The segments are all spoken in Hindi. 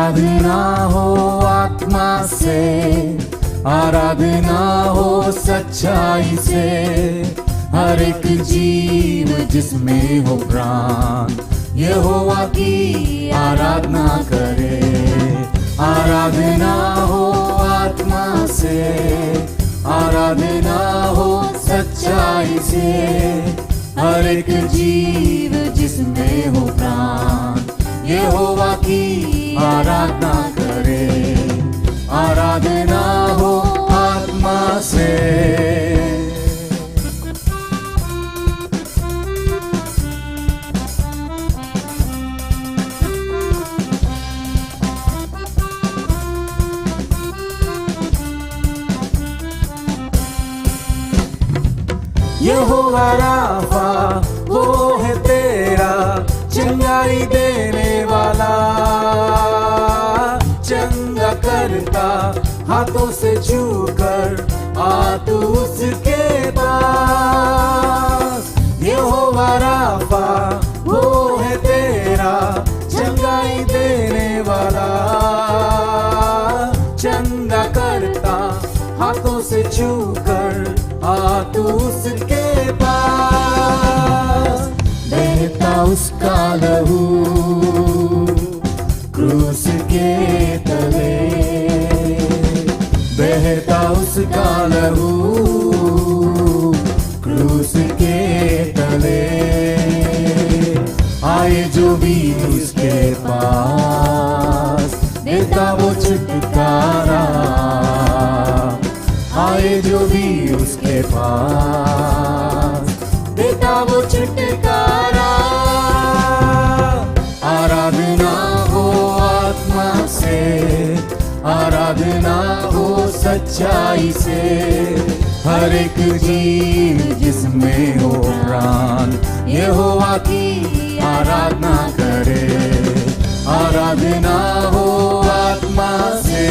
आराधना हो आत्मा से, आराधना हो सच्चाई से, हर एक जीव जिसमें हो प्राण यहोवा की आराधना करे। आराधना हो आत्मा से, आराधना हो सच्चाई से, हर एक जीव जिसमें हो प्राण यहोवा की आराधना करे। आराधना हो आत्मा से। यहोवा राफा वो है तेरा चंगाई देने वाला, चंगा करता हाथों से छूकर आ तू उसके पास। यहोवा राफा वो है तेरा चंगाई देने वाला, चंगा करता हाथों से छूकर आ तू उसके पास। बहता उसका लहू क्रूस के तले, बहता उसका लहू क्रूस के तले, आए जो भी उसके पास देता वो छुटकारा। आए जो भी उसके पास देता वो छुटकारा। आराधना हो आत्मा से, आराधना हो सच्चाई से, हर एक जीव जिसमें हो प्राण यहोवा की आराधना करे। आराधना हो आत्मा से।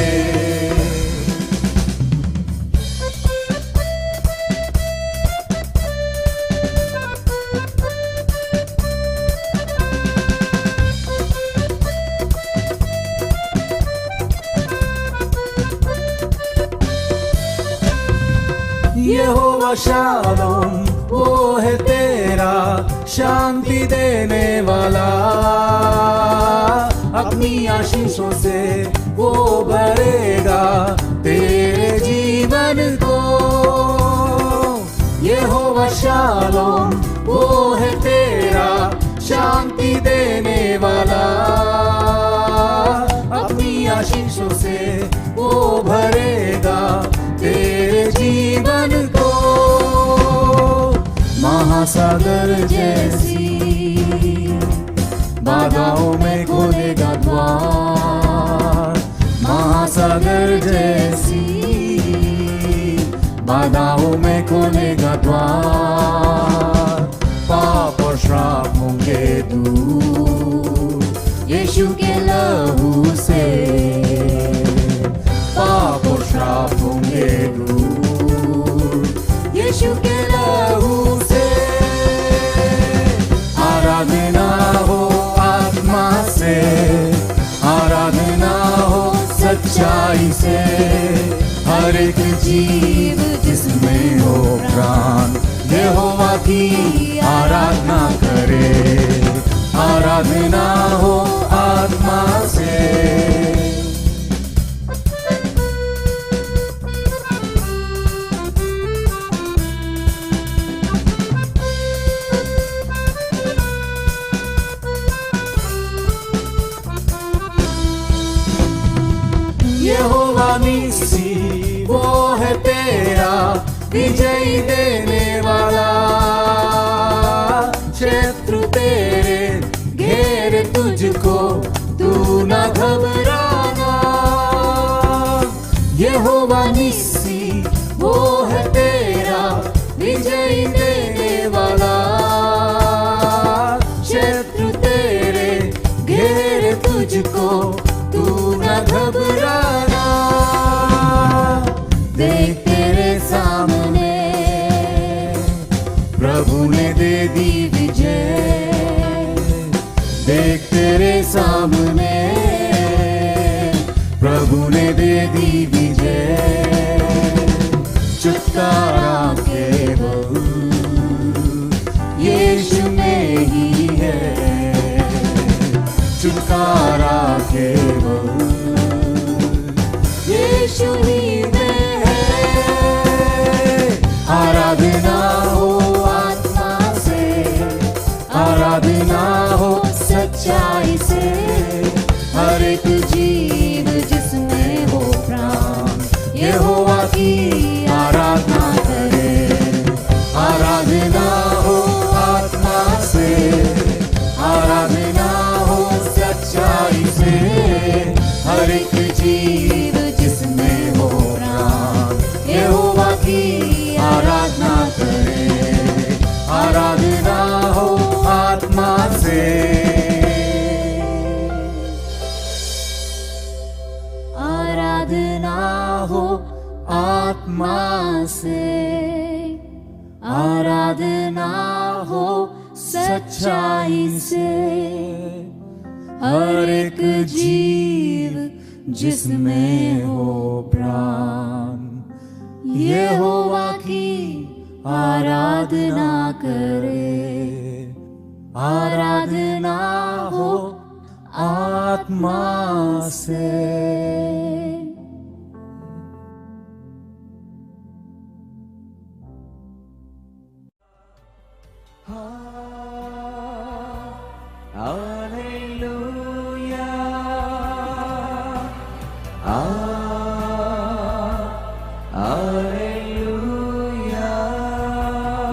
यहोवा शालोम वो है तेरा शांति देने वाला, अपनी आशीषों से वो भरेगा तेरे जीवन को। यहोवा शालोम वो है तेरा शांति देने वाला, अपनी आशीषों से वो भरेगा तेरे जीवन को। महासागर जैसी बाधाओं में खोलेगा द्वार, महासागर जैसी बाधाओं में खोलेगा द्वार। पाप और श्राप होंगे दूर यीशु के लहू से, पाप और श्राप होंगे दूर यीशु के लहू से। आराधना हो आत्मा से, आराधना हो सच्चाई से, हर एक जीव जिसमें हो प्राण यहोवा की आराधना करे। आराधना हो आत्मा से। यहोवा निस्सी वो है तेरा विजयी देने वाला, शत्रु तेरे घेर तुझको तू न घबराना। यहोवा निस्सी वो है तेरा विजयी देने वाला, शत्रु तेरे घेर तुझको तू न घबराना। देख तेरे सामने प्रभु ने दे दी विजय, देख तेरे सामने दी विजय। छुटकारा केवल यीशु में ही है, छुटकारा केवल यीशु ही में है। आराधना हो आत्मा से, आराधना हो सच्चाई से, हर एक जीव जिसमें हो प्राण यहोवा की आराधना करे। आराधना हो आत्मा से, आराधना हो सच्चाई से, हर एक जीव जिसमें हो प्राण यहोवा की आराधना करे। आराधना हो आत्मा से, आराधना हो आत्मा से, आराधना हो सच्चाई से, हर एक जीव जिसमें हो प्राण यहोवा की आराधना करे। आराधना हो आत्मा से।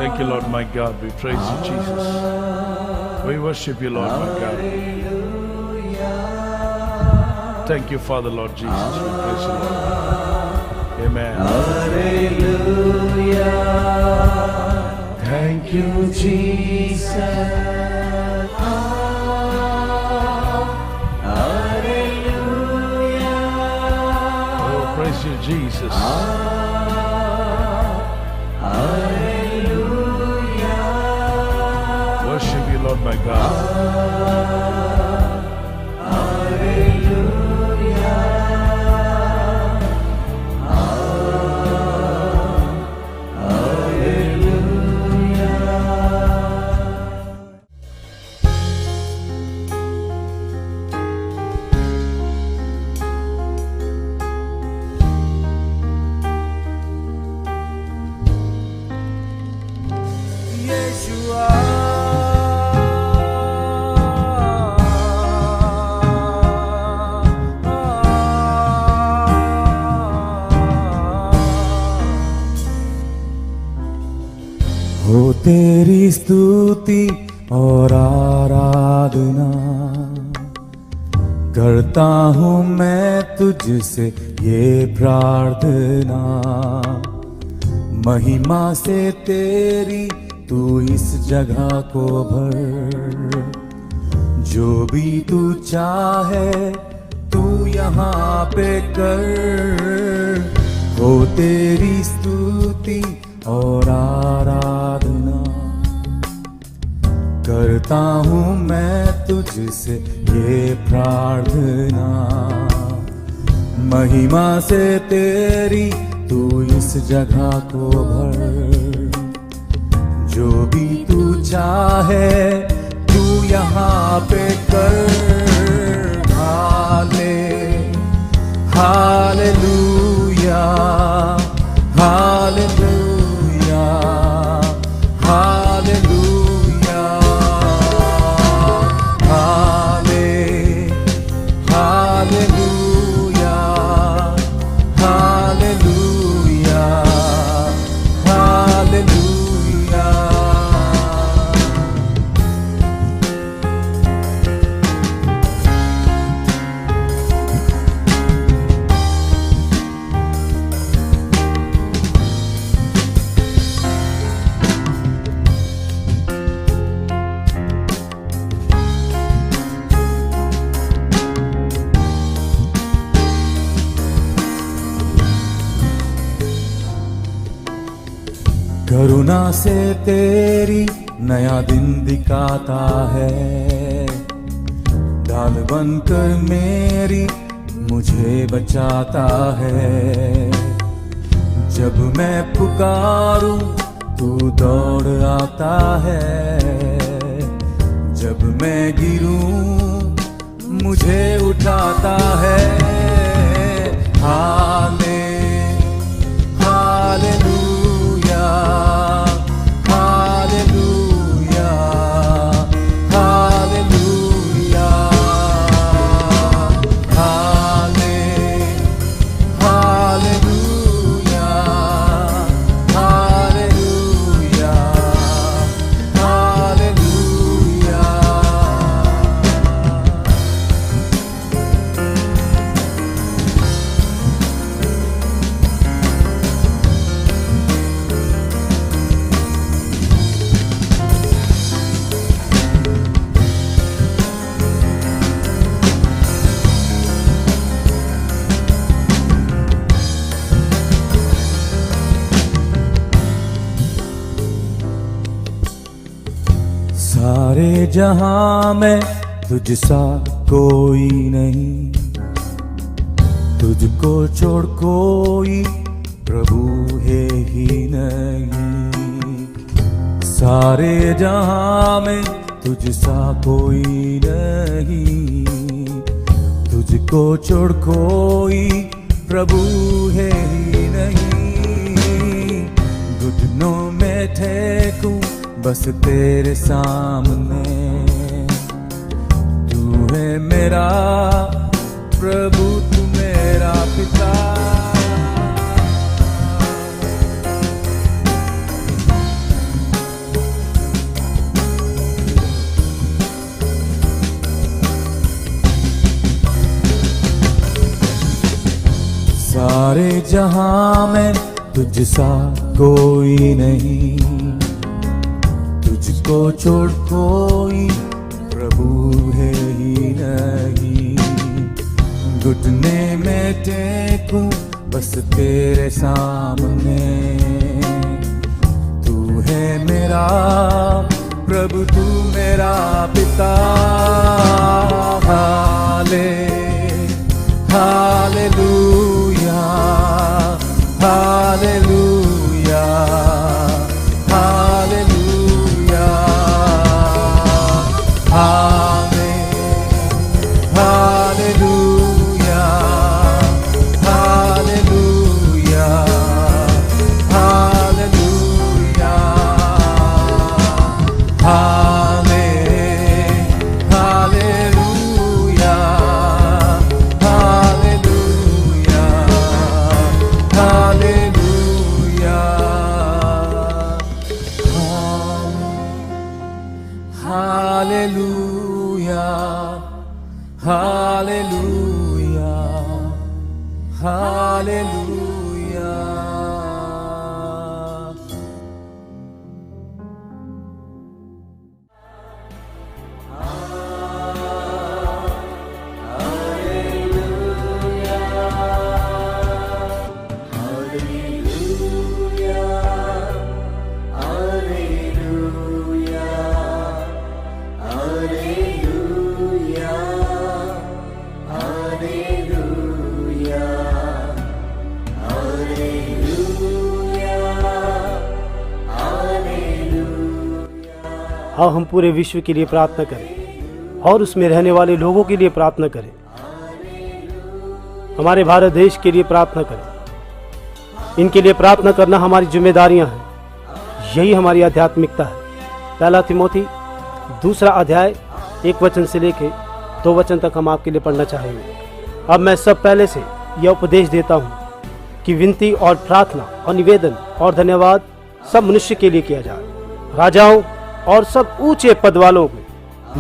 Thank you, Lord my God. We praise you, Jesus. We worship you, Lord my God. Thank you, Father, Lord Jesus. We praise you, Lord. Amen. Hallelujah. Thank you, Jesus. Oh, praise you, Jesus. Worship you, Lord my God. हो तेरी स्तुति और आराधना करता हूँ मैं तुझसे ये प्रार्थना। महिमा से तेरी तू इस जगह को भर, जो भी तू चाहे तू यहाँ पे कर। हो तेरी स्तुति और आराधना करता हूँ मैं तुझसे ये प्रार्थना। महिमा से तेरी तू इस जगह को भर, जो भी तू चाहे तू यहाँ पे कर। Hallelujah, hallelujah, hallelujah, hallelujah, hallelujah, hallelujah. करुणा से तेरी नया दिन दिखाता है, ढाल बनकर मेरी मुझे बचाता है। जब मैं पुकारूं तू दौड़ आता है, जब मैं गिरूं मुझे उठाता है। Hallelujah, hallelujah, hallelujah, hallelujah, hallelujah, hallelujah. सारे जहां में तुझसा कोई नहीं, तुझको छोड़ कोई प्रभु है ही नहीं। सारे जहां में तुझसा कोई नहीं, तुझको छोड़ कोई प्रभु है ही नहीं। घुटनों में ठेकूं बस तेरे सामने, तू है मेरा प्रभु, तू मेरा पिता। सारे जहां में तुझसा कोई नहीं, तुझको छोड़ कोई प्रभु है ही नहीं। घुटने में टेकूं बस तेरे सामने, तू है मेरा प्रभु, तू मेरा पिता। Hallelujah, hallelujah, hallelujah, hallelujah, hallelujah, hallelujah, hallelujah, hallelujah, hallelujah. आओ हम पूरे विश्व के लिए प्रार्थना करें और उसमें रहने वाले लोगों के लिए प्रार्थना करें। हमारे भारत देश के लिए प्रार्थना करें। इनके लिए प्रार्थना करना हमारी जिम्मेदारियां हैं, यही हमारी आध्यात्मिकता है। पहला तिमोथी 2 अध्याय 1 वचन से लेके 2 वचन तक हम आपके लिए पढ़ना चाहेंगे। अब मैं सब पहले से यह उपदेश देता हूँ कि विनती और प्रार्थना और निवेदन और धन्यवाद सब मनुष्य के लिए किया जाए, राजाओं और सब ऊंचे पद वालों को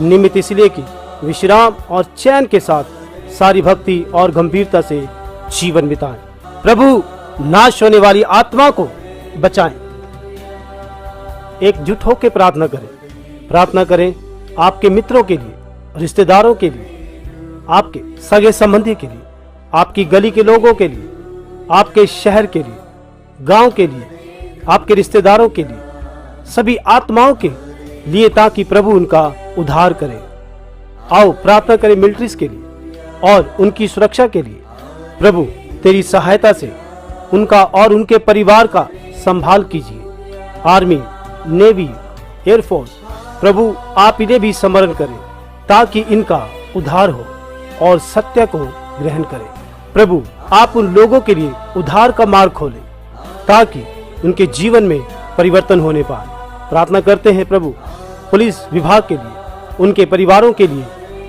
निमित्त, इसलिए कि विश्राम और चैन के साथ सारी भक्ति और गंभीरता से जीवन बिताएं। प्रभु नाश होने वाली आत्मा को बचाएं। एकजुट होकर प्रार्थना करें आपके मित्रों के लिए, रिश्तेदारों के लिए, आपके सगे संबंधी के लिए, आपकी गली के लोगों के लिए, आपके शहर के लिए, गांव के लिए, आपके रिश्तेदारों के लिए, सभी आत्माओं के लिए, ताकि प्रभु उनका उद्धार करे। आओ प्रार्थना करें मिलिट्रीज के लिए और उनकी सुरक्षा के लिए, प्रभु तेरी सहायता से उनका और उनके परिवार का संभाल कीजिए। आर्मी, नेवी, एयरफोर्स, प्रभु आप इन्हें भी स्मरण करें ताकि इनका उद्धार हो और सत्य को ग्रहण करें। प्रभु आप उन लोगों के लिए उद्धार का मार्ग खोलें ताकि उनके जीवन में परिवर्तन होने पाए। प्रार्थना करते हैं प्रभु पुलिस विभाग के लिए, उनके परिवारों के लिए,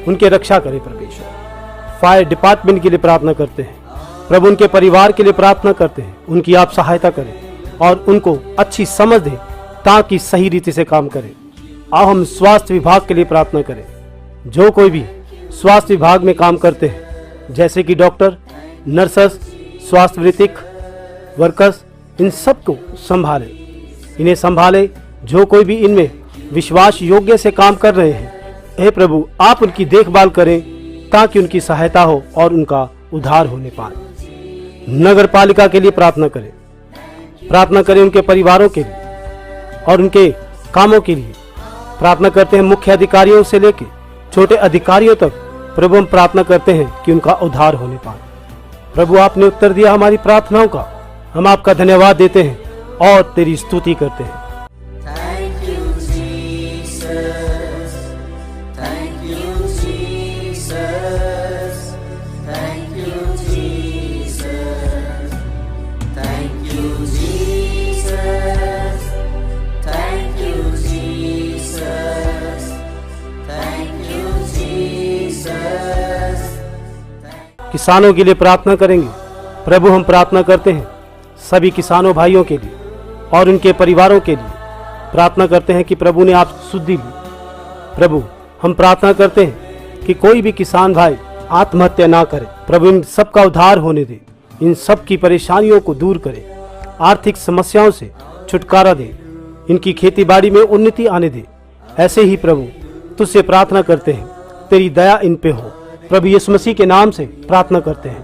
उनके रक्षा करें परमेश्वर। फायर डिपार्टमेंट के लिए प्रार्थना करते हैं प्रभु, उनके परिवार के लिए प्रार्थना करते हैं, उनकी आप सहायता करें और उनको अच्छी समझ दें ताकि सही रीति से काम करें। आओ हम स्वास्थ्य विभाग के लिए प्रार्थना करें। जो कोई भी स्वास्थ्य विभाग में काम करते हैं जैसे कि डॉक्टर, नर्सेस, स्वास्थ्य वृत्तिक वर्कर्स, इन सबको संभालें, इन्हें संभालें। जो कोई भी इनमें विश्वास योग्य से काम कर रहे हैं, हे प्रभु आप उनकी देखभाल करें ताकि उनकी सहायता हो और उनका उद्धार होने पाए। नगर पालिका के लिए प्रार्थना करें उनके परिवारों के लिए और उनके कामों के लिए। प्रार्थना करते हैं मुख्य अधिकारियों से लेकर छोटे अधिकारियों तक, प्रभु हम प्रार्थना करते हैं कि उनका उद्धार होने पाए। प्रभु आपने उत्तर दिया हमारी प्रार्थनाओं का, हम आपका धन्यवाद देते हैं और तेरी स्तुति करते हैं। Thank you, Jesus. Thank you, Jesus. Thank you, Jesus. Thank you, Jesus. Thank you, Jesus. Thank you, Jesus. किसानों के लिए प्रार्थना करेंगे। प्रभु हम प्रार्थना करते हैं सभी किसानों भाइयों के लिए और उनके परिवारों के लिए। प्रार्थना करते हैं कि प्रभु ने आप शुद्धि ली। प्रभु हम प्रार्थना करते हैं कि कोई भी किसान भाई आत्महत्या ना करे। प्रभु इन सब का उद्धार होने दे, इन सब की परेशानियों को दूर करे, आर्थिक समस्याओं से छुटकारा दे, इनकी खेती बाड़ी में उन्नति आने दे। ऐसे ही प्रभु तुझसे प्रार्थना करते हैं, तेरी दया इन पे हो। प्रभु यीशु मसीह के नाम से प्रार्थना करते हैं।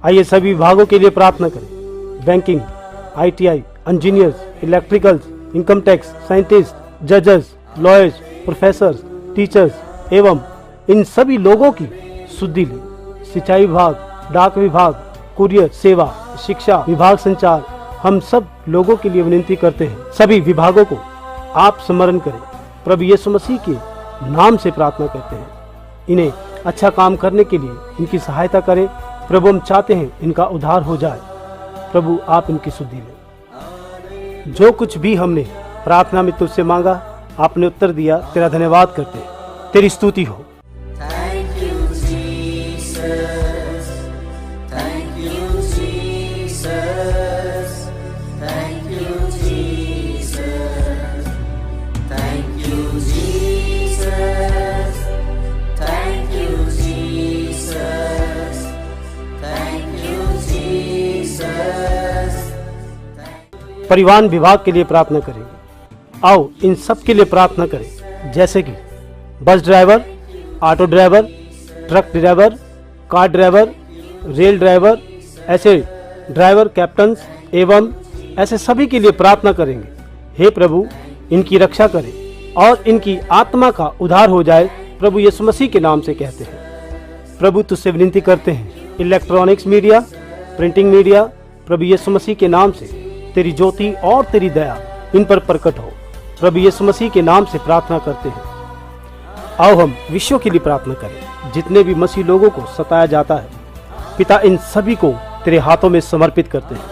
आइए सभी विभागों के लिए प्रार्थना करें। Banking, ITI, engineers, electricals, income tax, scientist, जजेस, लॉयर्स, प्रोफेसर्स, टीचर्स एवं इन सभी लोगों की शुद्धि ले। सिंचाई विभाग, डाक विभाग, कुरियर सेवा, शिक्षा विभाग, संचार, हम सब लोगों के लिए विनती करते हैं। सभी विभागों को आप स्मरण करें। प्रभु यीशु मसीह के नाम से प्रार्थना करते हैं। इन्हें अच्छा काम करने के लिए इनकी सहायता करें। प्रभु हम चाहते हैं इनका उद्धार हो जाए। प्रभु आप इनकी शुद्धि लें। जो कुछ भी हमने प्रार्थना में तुझसे मांगा आपने उत्तर दिया, तेरा धन्यवाद करते हैं। तेरी स्तुति हो। Thank you, Jesus. Thank you, Jesus. Thank you, Jesus. Thank you, Jesus. Thank you, Jesus. Thank you, Jesus. परिवहन विभाग के लिए प्रार्थना करेंगे। आओ इन सब के लिए प्रार्थना करें, जैसे कि bus driver, auto driver, truck driver, car driver, rail driver, ऐसे ड्राइवर, कैप्टन्स एवं ऐसे सभी के लिए प्रार्थना करेंगे। हे प्रभु इनकी रक्षा करें और इनकी आत्मा का उद्धार हो जाए। प्रभु यीशु मसीह के नाम से कहते हैं। प्रभु तुझसे विनती करते हैं, इलेक्ट्रॉनिक्स मीडिया, प्रिंटिंग मीडिया, प्रभु यीशु मसीह के नाम से तेरी ज्योति और तेरी दया इन पर प्रकट हो। प्रभु यीशु मसीह के नाम से प्रार्थना करते हैं। आओ हम विश्व के लिए प्रार्थना करें। जितने भी मसीह लोगों को सताया जाता है, पिता इन सभी को तेरे हाथों में समर्पित करते हैं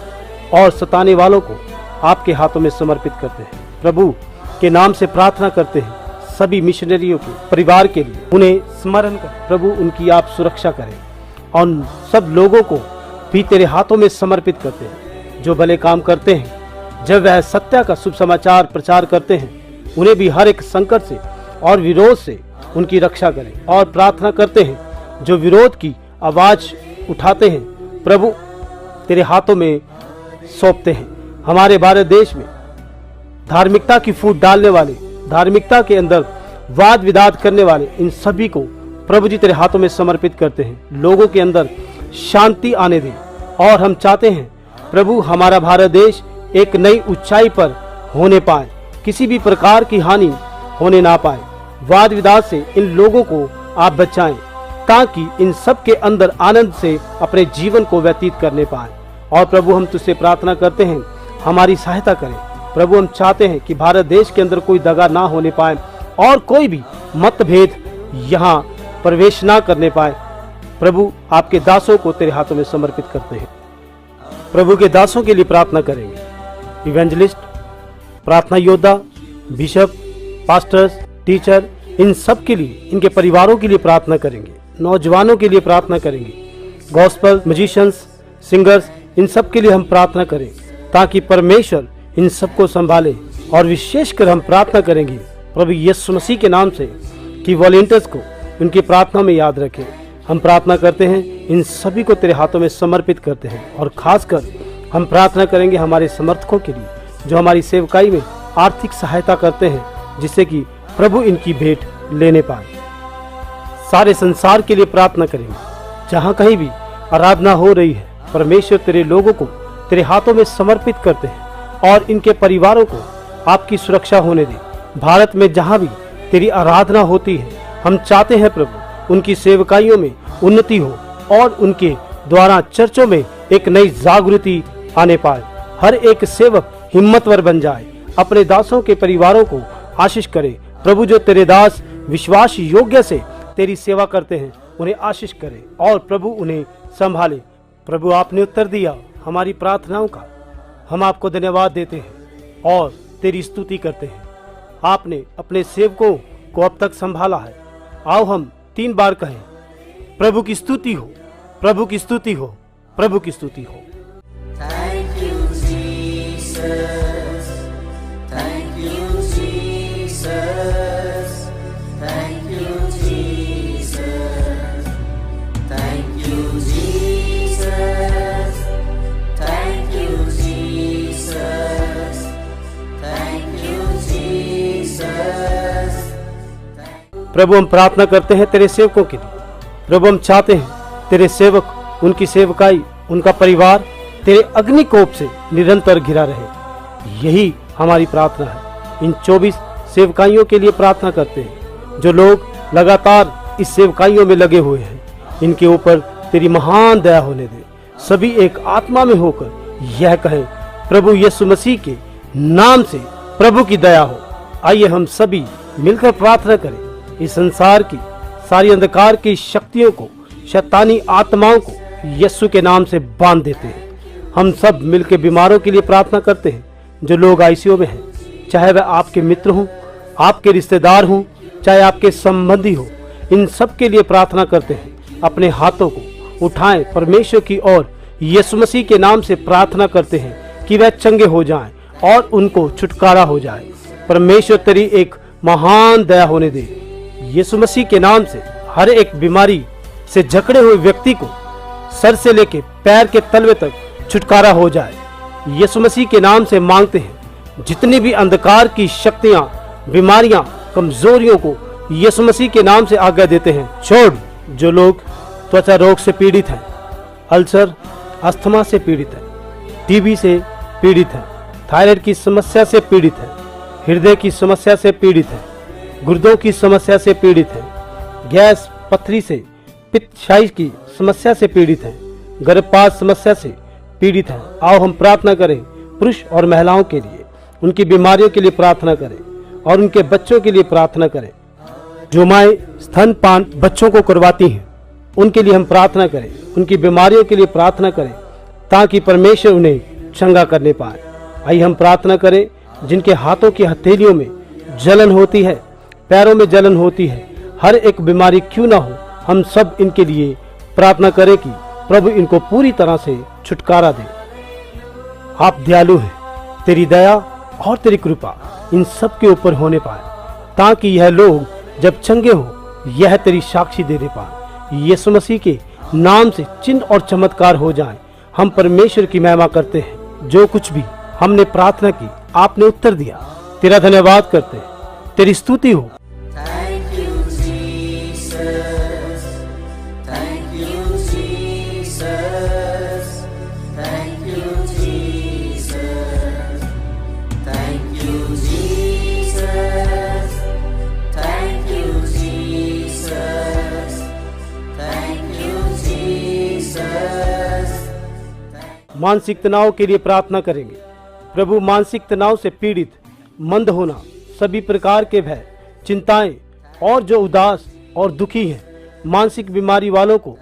और सताने वालों को आपके हाथों में समर्पित करते हैं। प्रभु के नाम से प्रार्थना करते हैं सभी मिशनरियों के परिवार के लिए, उन्हें स्मरण कर प्रभु उनकी आप सुरक्षा करें और सब लोगों को भी तेरे हाथों में समर्पित करते हैं जो भले काम करते हैं। जब वह सत्य का शुभ समाचार प्रचार करते हैं, उन्हें भी हर एक संकट से और विरोध से उनकी रक्षा करें और प्रार्थना करते हैं जो विरोध की आवाज उठाते हैं, प्रभु तेरे हाथों में सौंपते हैं। हमारे भारत देश में धार्मिकता की फूट डालने वाले, धार्मिकता के अंदर वाद विवाद करने वाले, इन सभी को प्रभु जी तेरे हाथों में समर्पित करते हैं। लोगों के अंदर शांति आने दें और हम चाहते हैं प्रभु हमारा भारत देश एक नई ऊंचाई पर होने पाए, किसी भी प्रकार की हानि होने ना पाए। वाद विवाद से इन लोगों को आप बचाएं, ताकि इन सब के अंदर आनंद से अपने जीवन को व्यतीत करने पाए। और प्रभु हम तुझसे प्रार्थना करते हैं, हमारी सहायता करें। प्रभु हम चाहते हैं कि भारत देश के अंदर कोई दगा ना होने पाए और कोई भी मतभेद यहाँ प्रवेश ना करने पाए। प्रभु आपके दासों को तेरे हाथों में समर्पित करते हैं। प्रभु के दासों के लिए प्रार्थना करेंगे। इवेंजलिस्ट, प्रार्थना योद्धा, बिशप, पास्टर्स, टीचर, इन सब के लिए, इनके परिवारों के लिए प्रार्थना करेंगे। नौजवानों के लिए प्रार्थना करेंगे। गॉस्पल म्यूजिशियंस, सिंगर्स, इन सब के लिए हम प्रार्थना करें ताकि परमेश्वर इन सबको संभाले। और विशेषकर हम प्रार्थना करेंगे प्रभु यीशु मसीह के नाम से कि वॉलंटियर्स को उनकी प्रार्थना में याद रखें। हम प्रार्थना करते हैं, इन सभी को तेरे हाथों में समर्पित करते हैं। और खासकर हम प्रार्थना करेंगे हमारे समर्थकों के लिए जो हमारी सेवकाई में आर्थिक सहायता करते हैं, जिससे कि प्रभु इनकी भेंट लेने पाए। सारे संसार के लिए प्रार्थना करेंगे। जहाँ कहीं भी आराधना हो रही है, परमेश्वर तेरे लोगों को तेरे हाथों में समर्पित करते हैं और इनके परिवारों को आपकी सुरक्षा होने दे। भारत में जहाँ भी तेरी आराधना होती है, हम चाहते हैं प्रभु उनकी सेवकाइयों में उन्नति हो और उनके द्वारा चर्चों में एक नई जागृति आने पाए। हर एक सेवक हिम्मतवर बन जाए, अपने दासों के परिवारों को आशीष करे। प्रभु जो तेरे दास विश्वास योग्य से तेरी सेवा करते हैं, उन्हें आशीष करे और प्रभु उन्हें संभाले। प्रभु आपने उत्तर दिया हमारी प्रार्थनाओं का, हम आपको धन्यवाद देते हैं और तेरी स्तुति करते हैं। आपने अपने सेवकों को अब तक संभाला है। आओ हम 3 बार कहें, प्रभु की स्तुति हो, प्रभु की स्तुति हो, प्रभु की स्तुति हो। Thank you, Jesus. Thank you, Jesus. Thank you, Jesus. Thank you, Jesus. Thank you, Jesus. Thank you, Jesus. प्रभु हम प्रार्थना करते हैं तेरे सेवकों के लिए। प्रभु हम चाहते हैं तेरे सेवक, उनकी सेवकाई, उनका परिवार तेरे अग्निकोप से निरंतर घिरा रहे। यही हमारी प्रार्थना है। इन 24 सेवकाइयों के लिए प्रार्थना करते हैं जो लोग लगातार इस सेवकाइयों में लगे हुए हैं। इनके ऊपर तेरी महान दया होने दे। सभी एक आत्मा में होकर यह कहें, प्रभु यीशु मसीह के नाम से प्रभु की दया हो। आइए हम सभी मिलकर प्रार्थना करें। इस संसार की सारी अंधकार की शक्तियों को, शैतानी आत्माओं को यीशु के नाम से बांध देते हैं। हम सब मिलकर बीमारों के लिए प्रार्थना करते हैं जो लोग आईसीयू में हैं, चाहे वह आपके मित्र हों, आपके रिश्तेदार हों, चाहे आपके संबंधी हो। इन सब के लिए प्रार्थना करते हैं। अपने हाथों को उठाएं परमेश्वर की ओर, यीशु मसीह के नाम से प्रार्थना करते हैं कि वह चंगे हो जाएं और उनको छुटकारा हो जाए। परमेश्वर तेरी एक महान दया होने दे। यीशु मसीह के नाम से हर एक बीमारी से जकड़े हुए व्यक्ति को सर से लेके पैर के तलवे तक छुटकारा हो जाए। यीशु मसीह के नाम से मांगते हैं। जितनी भी अंधकार की शक्तियां, बीमारियां, कमजोरियों को यीशु मसीह के नाम से आज्ञा देते हैं, छोड़। जो लोग त्वचा रोग से पीड़ित हैं, अल्सर, अस्थमा से पीड़ित हैं, टीबी से पीड़ित हैं, थायराइड की समस्या से पीड़ित हैं, हृदय की समस्या से पीड़ित हैं, गुर्दों की समस्या से पीड़ित हैं, गैस, पथरी से, पित्तशाई की समस्या से पीड़ित हैं, गर्भपात समस्या से पीड़ित हैं। आओ हम प्रार्थना करें पुरुष और महिलाओं के लिए, उनकी बीमारियों के लिए प्रार्थना करें और उनके बच्चों के लिए प्रार्थना करें। जो माएँ स्तनपान बच्चों को करवाती हैं, उनके लिए हम प्रार्थना करें, उनकी बीमारियों के लिए प्रार्थना करें ताकि परमेश्वर उन्हें चंगा करने पाए। आइए हम प्रार्थना करें। जिनके हाथों की हथेलियों में जलन होती है, पैरों में जलन होती है, हर एक बीमारी क्यों ना हो, हम सब इनके लिए प्रार्थना करें कि प्रभु इनको पूरी तरह से छुटकारा दे। आप दयालु हैं, तेरी दया और तेरी कृपा इन सब के ऊपर होने पाए ताकि यह लोग जब चंगे हो यह तेरी साक्षी देने पाए। यीशु मसीह के नाम से चिन्ह और चमत्कार हो जाए। हम परमेश्वर की महिमा करते हैं। जो कुछ भी हमने प्रार्थना की, आपने उत्तर दिया। तेरा धन्यवाद करते हैं। तेरी स्तुति हो। Thank you, Jesus. Thank you, Jesus. Thank you, Jesus. Thank you, Jesus. Thank you, Jesus. मानसिक तनाव के लिए प्रार्थना करेंगे। प्रभु, मानसिक तनाव से पीड़ित, मंद होना, सभी प्रकार के भय, चिंताएं और जो उदास और दुखी हैं, मानसिक बीमारी वालों को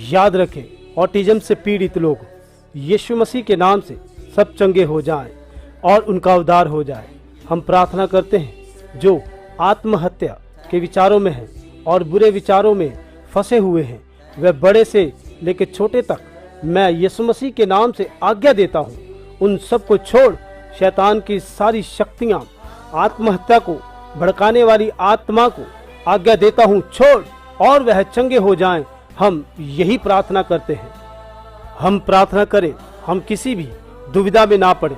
याद रखें। ऑटिज्म से पीड़ित लोग यीशु मसीह के नाम से सब चंगे हो जाएं और उनका उद्धार हो जाए। हम प्रार्थना करते हैं जो आत्महत्या के विचारों में हैं और बुरे विचारों में फंसे हुए हैं, वे बड़े से लेकर छोटे तक, मैं यीशु मसीह के नाम से आज्ञा देता हूँ, उन सब को छोड़। शैतान की सारी शक्तियाँ, आत्महत्या को भड़काने वाली आत्मा को आज्ञा देता हूँ, छोड़, और वह चंगे हो जाएं। हम यही प्रार्थना करते हैं। हम प्रार्थना करें, हम किसी भी दुविधा में ना पड़े,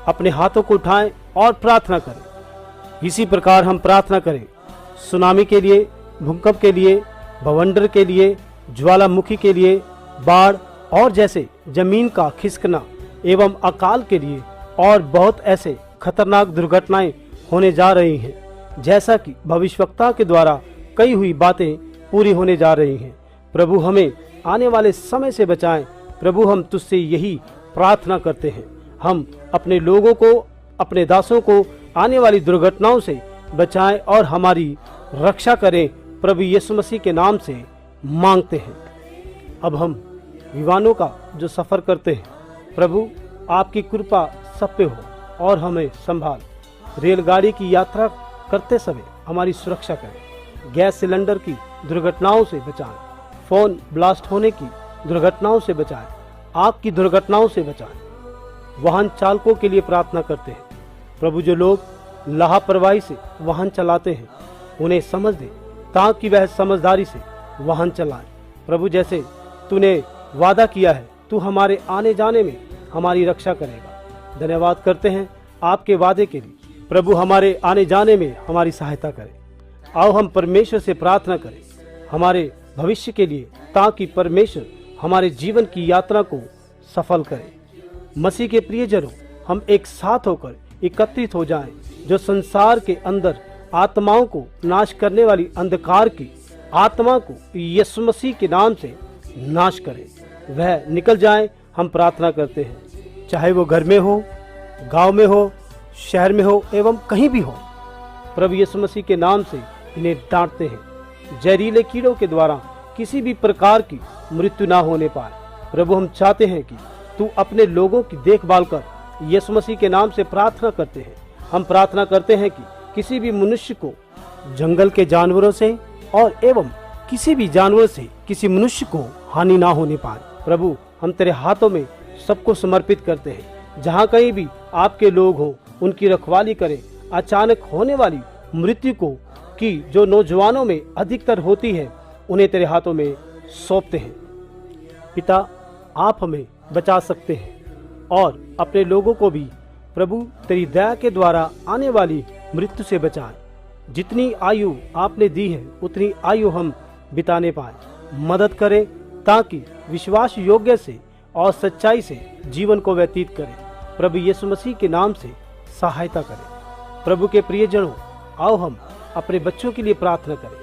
अपने हाथों को उठाएं और प्रार्थना करें। इसी प्रकार हम प्रार्थना करें सुनामी के लिए, भूकंप के लिए, भवंडर के लिए, ज्वालामुखी के लिए, बाढ़ और जैसे जमीन का खिसकना एवं अकाल के लिए, और बहुत ऐसे खतरनाक दुर्घटनाएं होने जा रही हैं, जैसा कि भविष्यवक्ता के द्वारा कई हुई बातें पूरी होने जा रही हैं। प्रभु, हमें आने वाले समय से बचाएं। प्रभु, हम तुझसे यही प्रार्थना करते हैं। हम अपने लोगों को, अपने दासों को आने वाली दुर्घटनाओं से बचाएं और हमारी रक्षा करें। प्रभु यीशु मसीह के नाम से मांगते हैं। अब हम विमानों का जो सफ़र करते हैं, प्रभु आपकी कृपा सब पे हो और हमें संभाल। रेलगाड़ी की यात्रा करते समय हमारी सुरक्षा करें। गैस सिलेंडर की दुर्घटनाओं से बचाएं। फोन ब्लास्ट होने की दुर्घटनाओं से बचाएं। आग की दुर्घटनाओं से बचाएं। वाहन चालकों के लिए प्रार्थना करते हैं। प्रभु, जो लोग लापरवाही से वाहन चलाते हैं, उन्हें समझ दे ताकि वह समझदारी से वाहन चलाएं। प्रभु, जैसे तूने वादा किया है, तू हमारे आने जाने में हमारी रक्षा करेगा। धन्यवाद करते हैं आपके वादे के लिए। प्रभु, हमारे आने जाने में हमारी सहायता करें। आओ हम परमेश्वर से प्रार्थना करें हमारे भविष्य के लिए, ताकि परमेश्वर हमारे जीवन की यात्रा को सफल करे। मसीह के प्रियजनों, हम एक साथ होकर एकत्रित हो जाएं, जो संसार के अंदर आत्माओं को नाश करने वाली अंधकार की आत्मा को यीशु मसीह के नाम से नाश करे, वह निकल जाए। हम प्रार्थना करते हैं, चाहे वो घर में हो, गांव में हो, शहर में हो एवं कहीं भी हो। प्रभु यीशु मसीह के नाम से इन्हें डांटते हैं। जहरीले कीड़ों के द्वारा किसी भी प्रकार की मृत्यु ना होने पाए। प्रभु, हम चाहते हैं कि तू अपने लोगों की देखभाल कर। यीशु मसीह के नाम से प्रार्थना करते हैं। हम प्रार्थना करते हैं कि किसी भी मनुष्य को जंगल के जानवरों से और एवं किसी भी जानवर से किसी मनुष्य को हानि ना होने पाए। प्रभु, हम तेरे हाथों में सबको समर्पित करते हैं। जहाँ कहीं भी आपके लोग हों, उनकी रखवाली करें। अचानक होने वाली मृत्यु को की जो नौजवानों में अधिकतर होती है, उन्हें तेरे हाथों में सौंपते हैं। पिता, आप हमें बचा सकते हैं और अपने लोगों को भी प्रभु तेरी दया के द्वारा आने वाली मृत्यु से बचाएं। जितनी आयु आपने दी है, उतनी आयु हम बिताने पाए। मदद करें ताकि विश्वास योग्य से और सच्चाई से जीवन को व्यतीत करें। प्रभु यीशु मसीह के नाम से सहायता करें। प्रभु के प्रियजनों, आओ हम अपने बच्चों के लिए प्रार्थना करें।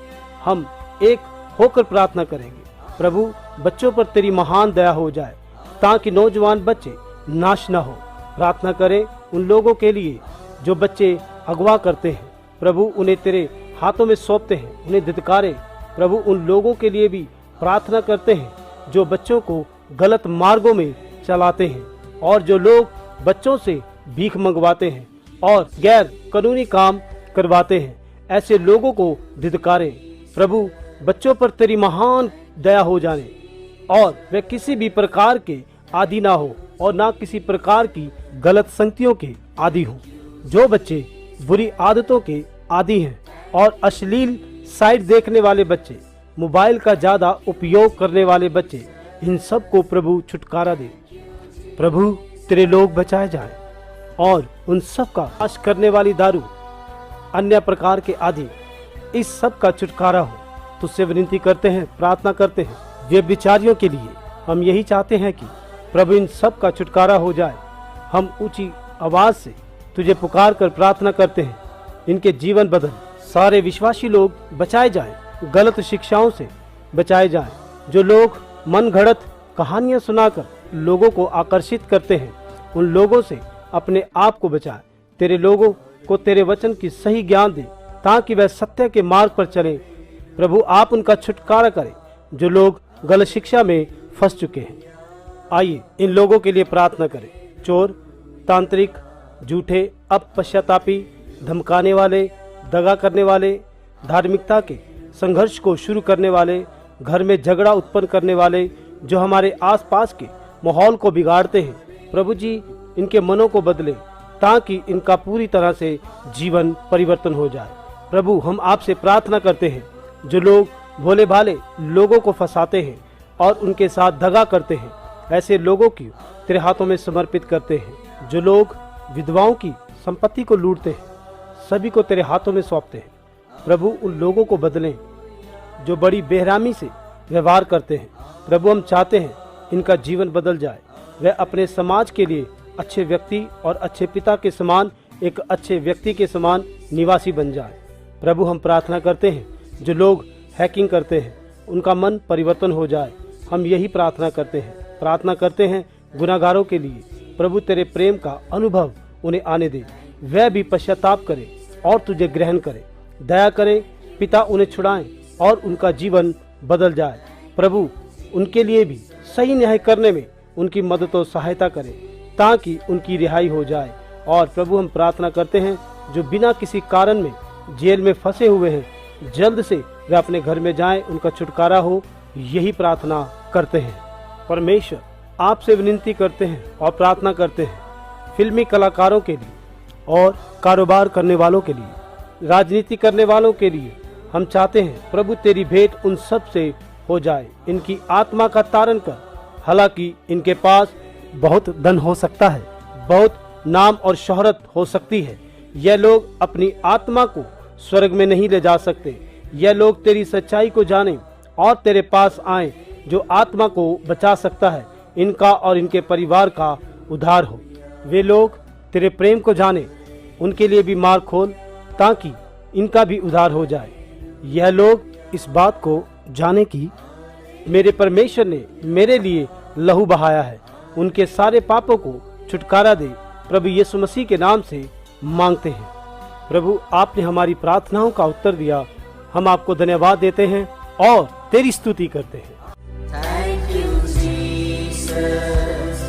हम एक होकर प्रार्थना करेंगे। प्रभु, बच्चों पर तेरी महान दया हो जाए, ताकि नौजवान बच्चे नाश न हो। प्रार्थना करें उन लोगों के लिए जो बच्चे अगवा करते हैं। प्रभु, उन्हें तेरे हाथों में सौंपते हैं, उन्हें धिक्कारें। प्रभु, उन लोगों के लिए भी प्रार्थना करते हैं जो बच्चों को गलत मार्गों में चलाते हैं, और जो लोग बच्चों से भीख मंगवाते हैं और गैर कानूनी काम करवाते हैं, ऐसे लोगों को धिक्कारें। प्रभु, बच्चों पर तेरी महान दया हो जाने और वे किसी भी प्रकार के आदि ना हो और ना किसी प्रकार की गलत संगतियों के आदि हो। जो बच्चे बुरी आदतों के आदि हैं और अश्लील साइट देखने वाले बच्चे, मोबाइल का ज्यादा उपयोग करने वाले बच्चे, इन सब को प्रभु छुटकारा दे। प्रभु, तेरे लोग बचाए जाएं और उन सब का नाश करने वाली दारू, अन्य प्रकार के आदि, इस सब का छुटकारा हो। तुझसे विनती करते हैं, प्रार्थना करते हैं व्यभिचारियों के लिए। हम यही चाहते हैं कि प्रभु इन सब का छुटकारा हो जाए। हम ऊंची आवाज से तुझे पुकार कर प्रार्थना करते हैं, इनके जीवन बदल। सारे विश्वासी लोग बचाए जाएं, गलत शिक्षाओं से बचाए जाएं। जो लोग मन घड़त कहानियां सुनाकर लोगों को आकर्षित करते हैं, उन लोगों से अपने आप को बचाए। तेरे लोगों को तेरे वचन की सही ज्ञान दे ताकि वह सत्य के मार्ग पर चले। प्रभु आप उनका छुटकारा करें जो लोग गलत शिक्षा में फंस चुके हैं। आइए इन लोगों के लिए प्रार्थना करें। चोर, तांत्रिक, झूठे, अपश्चातापी, धमकाने वाले, दगा करने वाले, धार्मिकता के संघर्ष को शुरू करने वाले, घर में झगड़ा उत्पन्न करने वाले, जो हमारे आसपास के माहौल को बिगाड़ते हैं, प्रभु जी इनके मनों को बदले ताकि इनका पूरी तरह से जीवन परिवर्तन हो जाए। प्रभु हम आपसे प्रार्थना करते हैं, जो लोग भोले भाले लोगों को फंसाते हैं और उनके साथ दगा करते हैं, ऐसे लोगों की तेरे हाथों में समर्पित करते हैं। जो लोग विधवाओं की संपत्ति को लूटते हैं, सभी को तेरे हाथों में सौंपते हैं। प्रभु उन लोगों को बदलें जो बड़ी बेरहमी से व्यवहार करते हैं। प्रभु हम चाहते हैं इनका जीवन बदल जाए, वह अपने समाज के लिए अच्छे व्यक्ति और अच्छे पिता के समान, एक अच्छे व्यक्ति के समान निवासी बन जाए। प्रभु हम प्रार्थना करते हैं, जो लोग हैकिंग करते हैं उनका मन परिवर्तन हो जाए। हम यही प्रार्थना करते हैं गुनाहगारों के लिए। प्रभु तेरे प्रेम का अनुभव उन्हें आने दे, वह भी पश्चाताप करे और तुझे ग्रहण करे। दया करे पिता, उन्हें छुड़ाएं और उनका जीवन बदल जाए। प्रभु उनके लिए भी सही न्याय करने में उनकी मदद और सहायता करें ताकि उनकी रिहाई हो जाए। और प्रभु हम प्रार्थना करते हैं, जो बिना किसी कारण में जेल में फंसे हुए हैं, जल्द से वे अपने घर में जाएं, उनका छुटकारा हो, यही प्रार्थना करते हैं। परमेश्वर आपसे विनती करते हैं और प्रार्थना करते हैं फिल्मी कलाकारों के लिए और कारोबार करने वालों के लिए, राजनीति करने वालों के लिए। हम चाहते हैं प्रभु तेरी भेंट उन सब से हो जाए, इनकी आत्मा का तारण कर। हालांकि इनके पास बहुत धन हो सकता है, बहुत नाम और शोहरत हो सकती है, यह लोग अपनी आत्मा को स्वर्ग में नहीं ले जा सकते। यह लोग तेरी सच्चाई को जाने और तेरे पास आए, जो आत्मा को बचा सकता है, इनका और इनके परिवार का उद्धार हो। वे लोग तेरे प्रेम को जाने, उनके लिए भी मार्ग खोल ताकि इनका भी उद्धार हो जाए। यह लोग इस बात को जाने कि मेरे परमेश्वर ने मेरे लिए लहू बहाया है, उनके सारे पापों को छुटकारा दे। प्रभु यीशु मसीह के नाम से मांगते हैं। प्रभु आपने हमारी प्रार्थनाओं का उत्तर दिया, हम आपको धन्यवाद देते हैं और तेरी स्तुति करते हैं। Thank you, Jesus.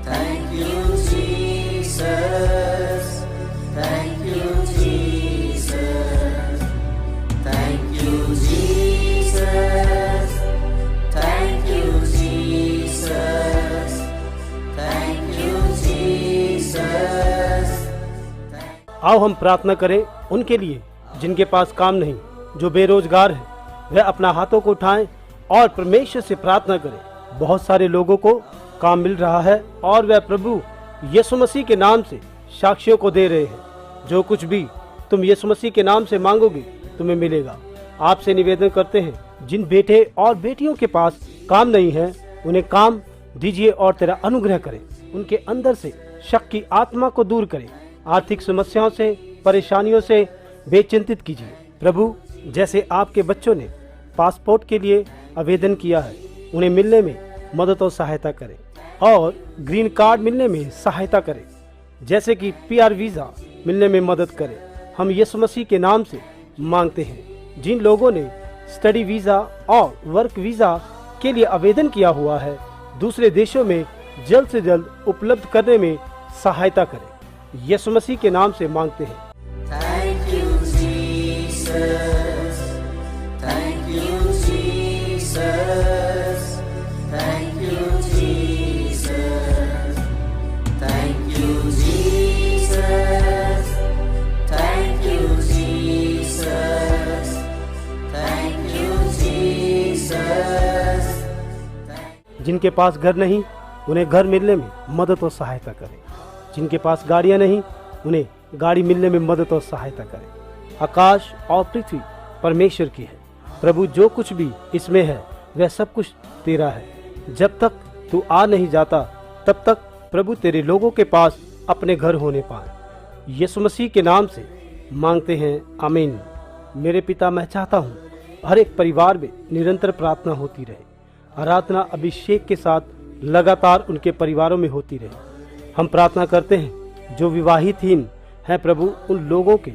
Thank you, Jesus. Thank you, Jesus. Thank you, Jesus. Thank you, Jesus. Thank you, Jesus. आओ हम प्रार्थना करें उनके लिए जिनके पास काम नहीं, जो बेरोजगार हैं, वह अपना हाथों को उठाएं और परमेश्वर से प्रार्थना करें। बहुत सारे लोगों को काम मिल रहा है और वह प्रभु यीशु मसीह के नाम से साक्षियों को दे रहे हैं। जो कुछ भी तुम यीशु मसीह के नाम से मांगोगे तुम्हें मिलेगा। आपसे निवेदन करते हैं, जिन बेटे और बेटियों के पास काम नहीं है, उन्हें काम दीजिए और तेरा अनुग्रह करें। उनके अंदर से शक की आत्मा को दूर करें। आर्थिक समस्याओं से, परेशानियों से बेचिंतित कीजिए। प्रभु जैसे आपके बच्चों ने पासपोर्ट के लिए आवेदन किया है, उन्हें मिलने में मदद और सहायता करें और ग्रीन कार्ड मिलने में सहायता करें, जैसे कि PR वीज़ा मिलने में मदद करें। हम यीशु मसीह के नाम से मांगते हैं। जिन लोगों ने स्टडी वीज़ा और वर्क वीज़ा के लिए आवेदन किया हुआ है, दूसरे देशों में जल्द से जल्द उपलब्ध करने में सहायता करें। यीशु मसीह के नाम से मांगते हैं। Thank you, Jesus. Thank you, Jesus. Thank you, Jesus. Thank you, Jesus. Thank you, Jesus. Thank you, Jesus. जिनके पास घर नहीं, उन्हें घर मिलने में मदद और सहायता करें। जिनके पास गाड़ियां नहीं, उन्हें गाड़ी मिलने में मदद और सहायता करें। आकाश और पृथ्वी परमेश्वर की है। प्रभु जो कुछ भी इसमें है वह सब कुछ तेरा है। जब तक तू आ नहीं जाता तब तक प्रभु तेरे लोगों के पास अपने घर होने पाए। यीशु मसीह के नाम से मांगते हैं, आमीन। मेरे पिता, मैं चाहता हूँ हर एक परिवार में निरंतर प्रार्थना होती रहे। आराधना अभिषेक के साथ लगातार उनके परिवारों में होती रहे। हम प्रार्थना करते हैं जो विवाहितहीन हैं प्रभु, उन लोगों के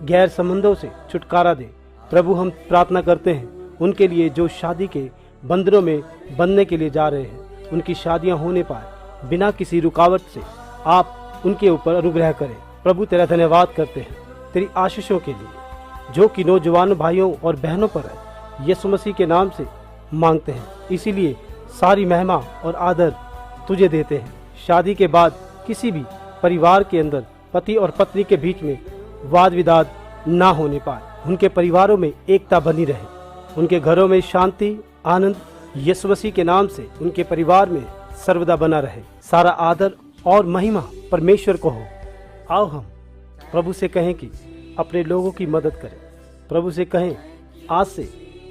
गैर संबंधों से छुटकारा दे। प्रभु हम प्रार्थना करते हैं उनके लिए जो शादी के बंधनों में बंधने के लिए जा रहे हैं, उनकी शादियां होने पाए बिना किसी रुकावट से। आप उनके ऊपर अनुग्रह करें। प्रभु तेरा धन्यवाद करते हैं तेरी आशीषों के लिए जो कि नौजवान भाइयों और बहनों पर है, यीशु मसीह के नाम से मांगते हैं। इसीलिए सारी महिमा और आदर तुझे देते हैं। शादी के बाद किसी भी परिवार के अंदर पति और पत्नी के बीच में वाद विवाद ना होने पाए, उनके परिवारों में एकता बनी रहे, उनके घरों में शांति आनंद यीशु मसीह के नाम से उनके परिवार में सर्वदा बना रहे। सारा आदर और महिमा परमेश्वर को हो। आओ हम प्रभु से कहें कि अपने लोगों की मदद करें। प्रभु से कहें आज से,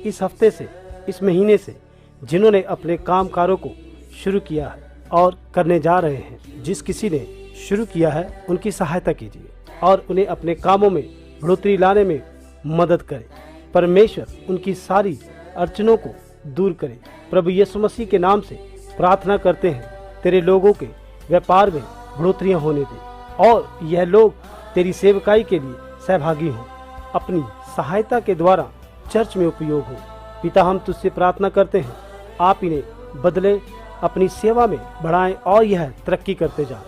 इस हफ्ते से, इस महीने से जिन्होंने अपने कामकारों को शुरू किया है और करने जा रहे हैं, जिस किसी ने शुरू किया है उनकी सहायता कीजिए और उन्हें अपने कामों में बढ़ोतरी लाने में मदद करें। परमेश्वर उनकी सारी अड़चनों को दूर करे। प्रभु यीशु मसीह के नाम से प्रार्थना करते हैं तेरे लोगों के व्यापार में बढ़ोतरियां होने दे और यह लोग तेरी सेवकाई के लिए सहभागी हों, अपनी सहायता के द्वारा चर्च में उपयोग हो। पिता हम तुझसे प्रार्थना करते हैं आप इन्हें बदले, अपनी सेवा में बढ़ाएं और यह तरक्की करते जाएं,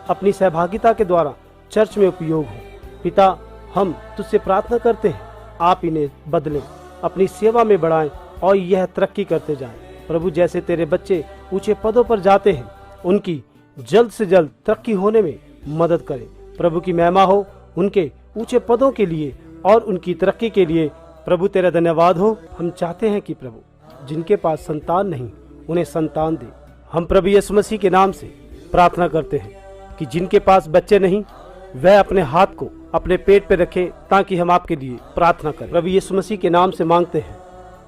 अपनी सहभागिता के द्वारा चर्च में उपयोग हो। पिता हम तुझसे प्रार्थना करते हैं आप इन्हें बदलें, अपनी सेवा में बढ़ाएं और यह तरक्की करते जाएं। प्रभु जैसे तेरे बच्चे ऊंचे पदों पर जाते हैं, उनकी जल्द से जल्द तरक्की होने में मदद करें। प्रभु की महिमा हो उनके ऊंचे पदों के लिए और उनकी तरक्की के लिए। प्रभु तेरा धन्यवाद हो। हम चाहते हैं कि प्रभु जिनके पास संतान नहीं उन्हें संतान दे। हम प्रभु यीशु मसीह के नाम से प्रार्थना करते हैं कि जिनके पास बच्चे नहीं वह अपने हाथ को अपने पेट पे रखें ताकि हम आपके लिए प्रार्थना करें। प्रभु यीशु मसीह के नाम से मांगते हैं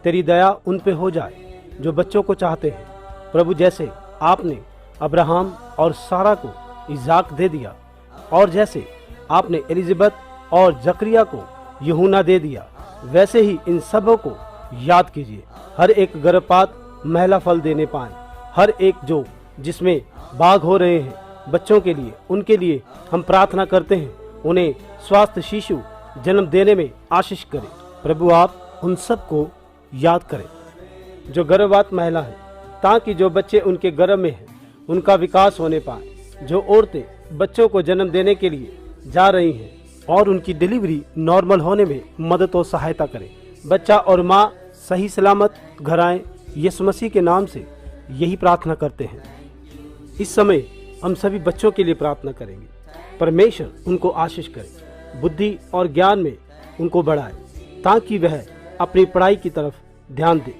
तेरी दया उन पे हो जाए जो बच्चों को चाहते हैं। प्रभु जैसे आपने अब्राहम और सारा को इजाक दे दिया और जैसे आपने एलिजाबेथ और जकरिया को यूहन्ना दे दिया, वैसे ही इन सबों को याद कीजिए। हर एक गर्भपात महिला फल देने पाए, हर एक जो जिसमें बाघ हो रहे हैं बच्चों के लिए, उनके लिए हम प्रार्थना करते हैं उन्हें स्वास्थ्य शिशु जन्म देने में आशीष करें। प्रभु आप उन सबको याद करें जो गर्भवती महिला है, ताकि जो बच्चे उनके गर्भ में हैं उनका विकास होने पाए। जो औरतें बच्चों को जन्म देने के लिए जा रही हैं और उनकी डिलीवरी नॉर्मल होने में मदद और सहायता करें। बच्चा और माँ सही सलामत घर आए, यीशु मसीह के नाम से यही प्रार्थना करते हैं। इस समय हम सभी बच्चों के लिए प्रार्थना करेंगे। परमेश्वर उनको आशीष करे, बुद्धि और ज्ञान में उनको बढ़ाए ताकि वह अपनी पढ़ाई की तरफ ध्यान दे,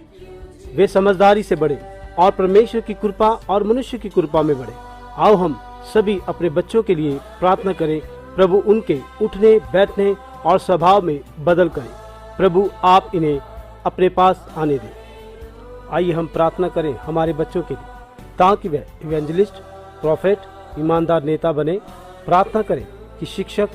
वे समझदारी से बढ़े और परमेश्वर की कृपा और मनुष्य की कृपा में बढ़े। आओ हम सभी अपने बच्चों के लिए प्रार्थना करें। प्रभु उनके उठने बैठने और स्वभाव में बदल करें। प्रभु आप इन्हें अपने पास आने दें। आइए हम प्रार्थना करें हमारे बच्चों के लिए ताकि वह इवेंजलिस्ट, प्रॉफेट, ईमानदार नेता बने। प्रार्थना करें कि शिक्षक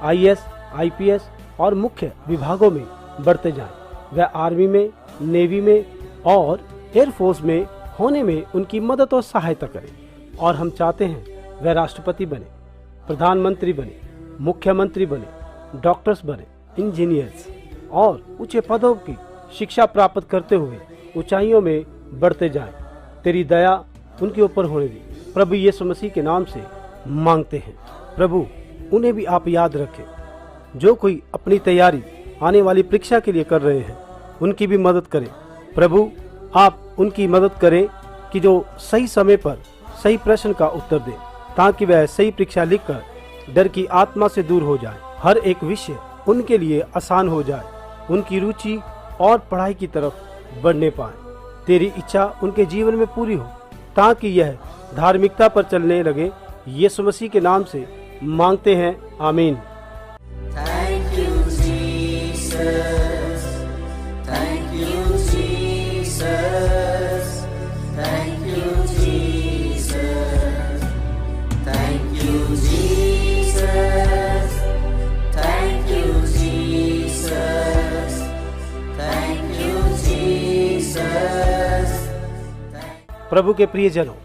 IAS, IPS और मुख्य विभागों में बढ़ते जाएं। वह आर्मी में, नेवी में और एयरफोर्स में होने में उनकी मदद और सहायता करें। और हम चाहते हैं वह राष्ट्रपति बने, प्रधानमंत्री बने, मुख्यमंत्री बने, डॉक्टर्स बने, इंजीनियर्स और ऊंचे पदों की शिक्षा प्राप्त करते हुए ऊंचाइयों में बढ़ते जाएं। तेरी दया उनके ऊपर होने दी। प्रभु यीशु मसीह के नाम से मांगते हैं। प्रभु उन्हें भी आप याद रखें। जो कोई अपनी तैयारी आने वाली परीक्षा के लिए कर रहे हैं उनकी भी मदद करें। प्रभु आप उनकी मदद करें कि जो सही समय पर सही प्रश्न का उत्तर दें ताकि वह सही परीक्षा लिखकर डर की आत्मा से दूर हो जाए। हर एक विषय उनके लिए आसान हो जाए, उनकी रुचि और पढ़ाई की तरफ बढ़ने पाए। तेरी इच्छा उनके जीवन में पूरी हो ताकि यह धार्मिकता पर चलने लगे। यीशु मसीह के नाम से मांगते हैं, आमीन। Thank you, Jesus. Thank you, Jesus. Thank you, Jesus. Thank you, Jesus. Thank you, Jesus. Thank you, Jesus. प्रभु के प्रियजनों,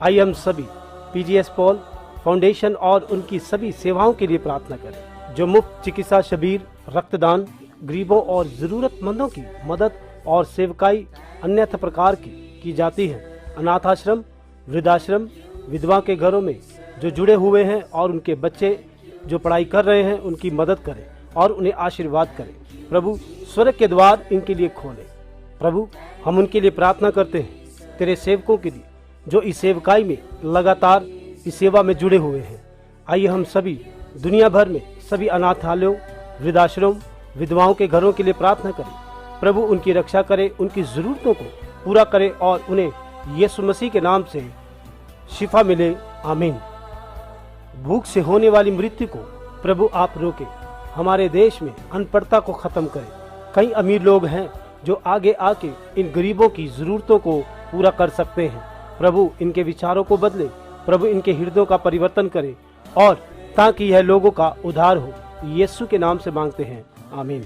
आइए हम सभी पीजीएस पॉल फाउंडेशन और उनकी सभी सेवाओं के लिए प्रार्थना करें, जो मुफ्त चिकित्सा शिविर, रक्तदान, गरीबों और जरूरतमंदों की मदद और सेवकाई अन्यथा प्रकार की जाती है। अनाथ आश्रम, वृद्धाश्रम, विधवा के घरों में जो जुड़े हुए हैं और उनके बच्चे जो पढ़ाई कर रहे हैं, उनकी मदद करें और उन्हें आशीर्वाद करें। प्रभु स्वर्ग के द्वार इनके लिए खोले। प्रभु हम उनके लिए प्रार्थना करते हैं, तेरे सेवकों के लिए जो इस सेवकाई में लगातार इस सेवा में जुड़े हुए हैं। आइए हम सभी दुनिया भर में सभी अनाथालयों, वृद्धाश्रम, विधवाओं के घरों के लिए प्रार्थना करें। प्रभु उनकी रक्षा करे, उनकी जरूरतों को पूरा करे और उन्हें यीशु मसीह के नाम से शिफा मिले। आमीन। भूख से होने वाली मृत्यु को प्रभु आप रोके। हमारे देश में अनपढ़ता को खत्म करें। कई अमीर लोग हैं जो आगे आके इन गरीबों की जरूरतों को पूरा कर सकते हैं। प्रभु इनके विचारों को बदले, प्रभु इनके हृदयों का परिवर्तन करे और ताकि यह लोगों का उद्धार हो। यीशु के नाम से मांगते हैं, आमीन।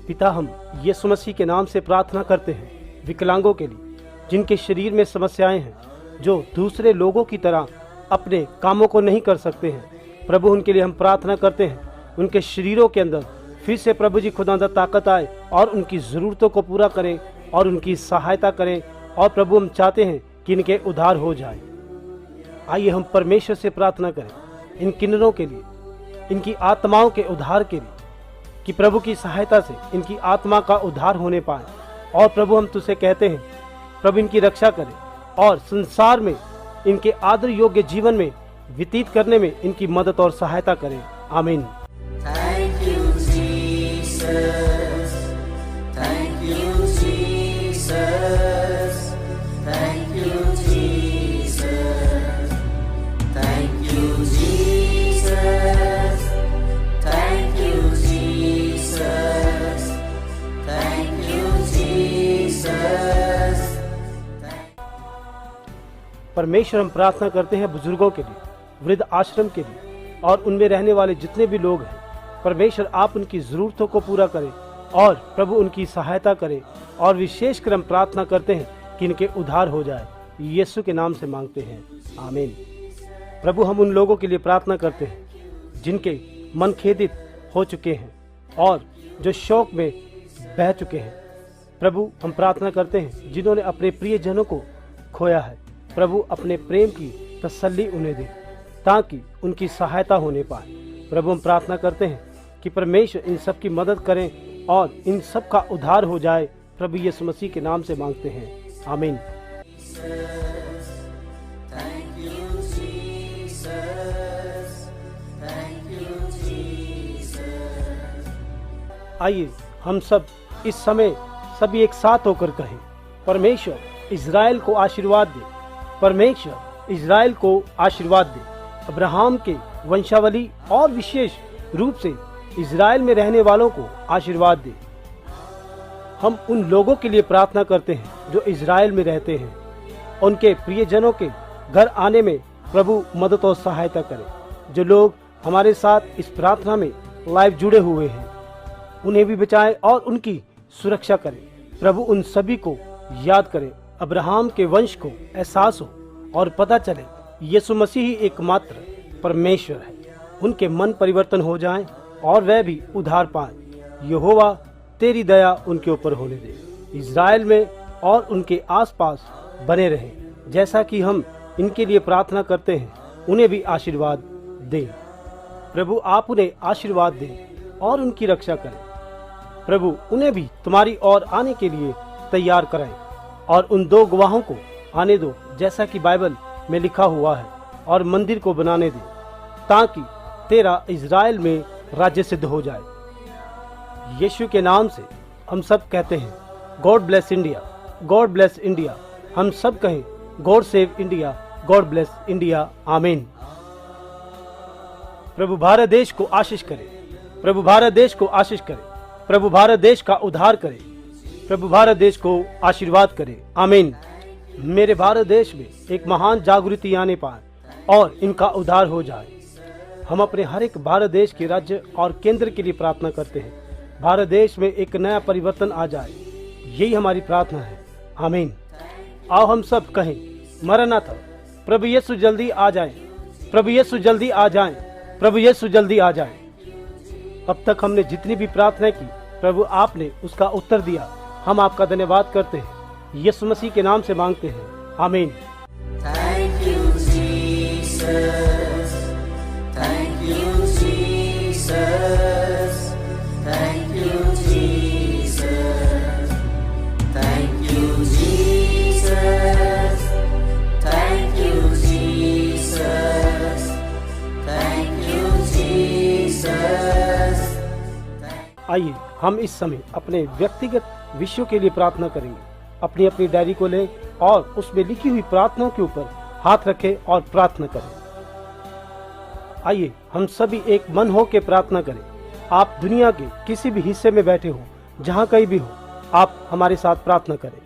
पिता, हम यीशु मसीह के नाम से प्रार्थना करते हैं विकलांगों के लिए, जिनके शरीर में समस्याएं हैं, जो दूसरे लोगों की तरह अपने कामों को नहीं कर सकते हैं। प्रभु उनके लिए हम प्रार्थना करते हैं, उनके शरीरों के अंदर फिर से प्रभु जी खुदा ताकत आए और उनकी ज़रूरतों को पूरा करें और उनकी सहायता करें। और प्रभु हम चाहते हैं कि इनके उद्धार हो जाए। आइए हम परमेश्वर से प्रार्थना करें इन किन्नरों के लिए, इनकी आत्माओं के उद्धार के लिए, कि प्रभु की सहायता से इनकी आत्मा का उद्धार होने पाए। और प्रभु हम तुझसे कहते हैं, प्रभु इनकी रक्षा करें और संसार में इनके आदर योग्य जीवन में व्यतीत करने में इनकी मदद और सहायता करें। आमीन। Thank you, Jesus. Thank you, Jesus. Thank you, Jesus. Thank you, Jesus. Thank you, Jesus. Thank you, Jesus. परमेश्वर हम प्रार्थना करते हैं बुजुर्गों के लिए, वृद्ध आश्रम के लिए और उनमें रहने वाले जितने भी लोग हैं। परमेश्वर आप उनकी ज़रूरतों को पूरा करें और प्रभु उनकी सहायता करें। और विशेषकर हम प्रार्थना करते हैं कि इनके उद्धार हो जाए। यीशु के नाम से मांगते हैं, आमीन। प्रभु हम उन लोगों के लिए प्रार्थना करते हैं जिनके मन खेदित हो चुके हैं और जो शोक में बह चुके हैं। प्रभु हम प्रार्थना करते हैं जिन्होंने अपने प्रियजनों को खोया है। प्रभु अपने प्रेम की तसल्ली उन्हें दे ताकि उनकी सहायता होने पाए। प्रभु हम प्रार्थना करते हैं कि परमेश्वर इन सब की मदद करें और इन सब का उद्धार हो जाए। प्रभु यीशु मसीह के नाम से मांगते हैं, आमीन। Thank you, Jesus. Thank you, Jesus. आइए हम सब इस समय सभी एक साथ होकर कहें, परमेश्वर इज़राइल को आशीर्वाद दे, परमेश्वर इज़राइल को आशीर्वाद दे। अब्राहम के वंशावली और विशेष रूप से इज़राइल में रहने वालों को आशीर्वाद दे। हम उन लोगों के लिए प्रार्थना करते हैं जो इज़राइल में रहते हैं। उनके प्रियजनों के घर आने में प्रभु मदद और सहायता करें। जो लोग हमारे साथ इस प्रार्थना में लाइव जुड़े हुए हैं, उन्हें भी बचाएं और उनकी सुरक्षा करें। प्रभु उन सभी को याद करें। अब्राहम के वंश को एहसास हो और पता चले यीशु मसीह ही एकमात्र परमेश्वर है। उनके मन परिवर्तन हो जाएं और वह भी उद्धार पाएं। यहोवा तेरी दया उनके ऊपर होने दे। इज़राइल में और उनके आसपास बने रहें। जैसा कि हम इनके लिए प्रार्थना करते हैं, उन्हें भी आशीर्वाद दें। प्रभु आप उन्हें आशीर्वाद दें और उनकी रक्षा करें। प्रभु उन्हें भी तुम्हारी ओर आने के लिए तैयार कराएं और उन दो गवाहों को आने दो जैसा कि बाइबल में लिखा हुआ है, और मंदिर को बनाने दे ताकि तेरा इज़राइल में राज्य सिद्ध हो जाए। यीशु के नाम से हम सब कहते हैं, God bless India, God bless India. हम सब कहें, God save India, God bless India, आमीन। प्रभु भारत देश को आशीष करे, प्रभु भारत देश को आशीष करे, प्रभु भारत देश का उद्धार करे, प्रभु भारत देश को आशीर्वाद करे, आमीन। मेरे भारत देश में एक महान जागृति आने पाए और इनका उद्धार हो जाए। हम अपने हर एक भारत देश के राज्य और केंद्र के लिए प्रार्थना करते हैं। भारत देश में एक नया परिवर्तन आ जाए, यही हमारी प्रार्थना है, आमीन। आओ हम सब कहें, मरनाथा, प्रभु यीशु जल्दी आ जाएं, प्रभु यीशु जल्दी आ जाएं, प्रभु यीशु जल्दी आ जाएं। अब तक हमने जितनी भी प्रार्थना की, प्रभु आपने उसका उत्तर दिया। हम आपका धन्यवाद करते हैं, यीशु मसीह के नाम से मांगते हैं, आमीन। Thank you, Jesus. Thank you, Jesus. Thank you, Jesus. Thank you, Jesus. Thank you, Jesus. Thank you, Jesus. आइए हम इस समय अपने व्यक्तिगत विषयों के लिए प्रार्थना करेंगे। अपनी अपनी डायरी को लें और उसमें लिखी हुई प्रार्थनाओं के ऊपर हाथ रखें और प्रार्थना करें। आइए हम सभी एक मन हो के प्रार्थना करें। आप दुनिया के किसी भी हिस्से में बैठे हो, जहां कहीं भी हो, आप हमारे साथ प्रार्थना करें।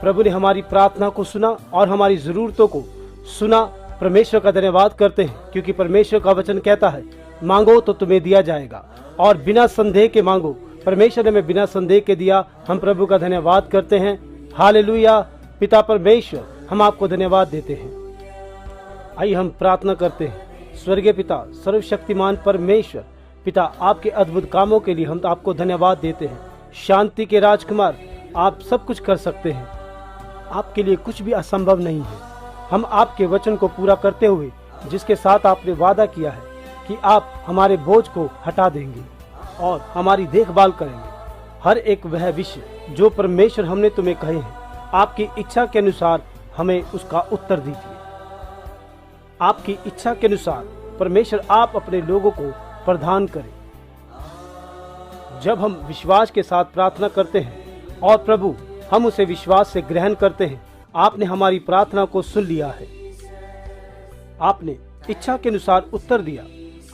प्रभु ने हमारी प्रार्थना को सुना और हमारी जरूरतों को सुना। परमेश्वर का धन्यवाद करते हैं, क्योंकि परमेश्वर का वचन कहता है, मांगो तो तुम्हें दिया जाएगा और बिना संदेह के मांगो। परमेश्वर ने हमें बिना संदेह के दिया। हम प्रभु का धन्यवाद करते हैं। हालेलुया। पिता परमेश्वर, हम आपको धन्यवाद देते हैं। आइए हम प्रार्थना करते हैं। स्वर्गीय पिता, सर्वशक्तिमान परमेश्वर पिता, आपके अद्भुत कामों के लिए हम आपको धन्यवाद देते हैं। शांति के राजकुमार, आप सब कुछ कर सकते हैं, आपके लिए कुछ भी असंभव नहीं है। हम आपके वचन को पूरा करते हुए, जिसके साथ आपने वादा किया है कि आप हमारे बोझ को हटा देंगे और हमारी देखभाल करेंगे, हर एक वह विषय जो परमेश्वर हमने तुम्हें कहे हैं, आपकी इच्छा के अनुसार हमें उसका उत्तर दीजिए। आपकी इच्छा के अनुसार परमेश्वर आप अपने लोगों को प्रदान करें। जब हम विश्वास के साथ प्रार्थना करते हैं और प्रभु हम उसे विश्वास से ग्रहण करते हैं, आपने हमारी प्रार्थना को सुन लिया है, आपने इच्छा के अनुसार उत्तर दिया।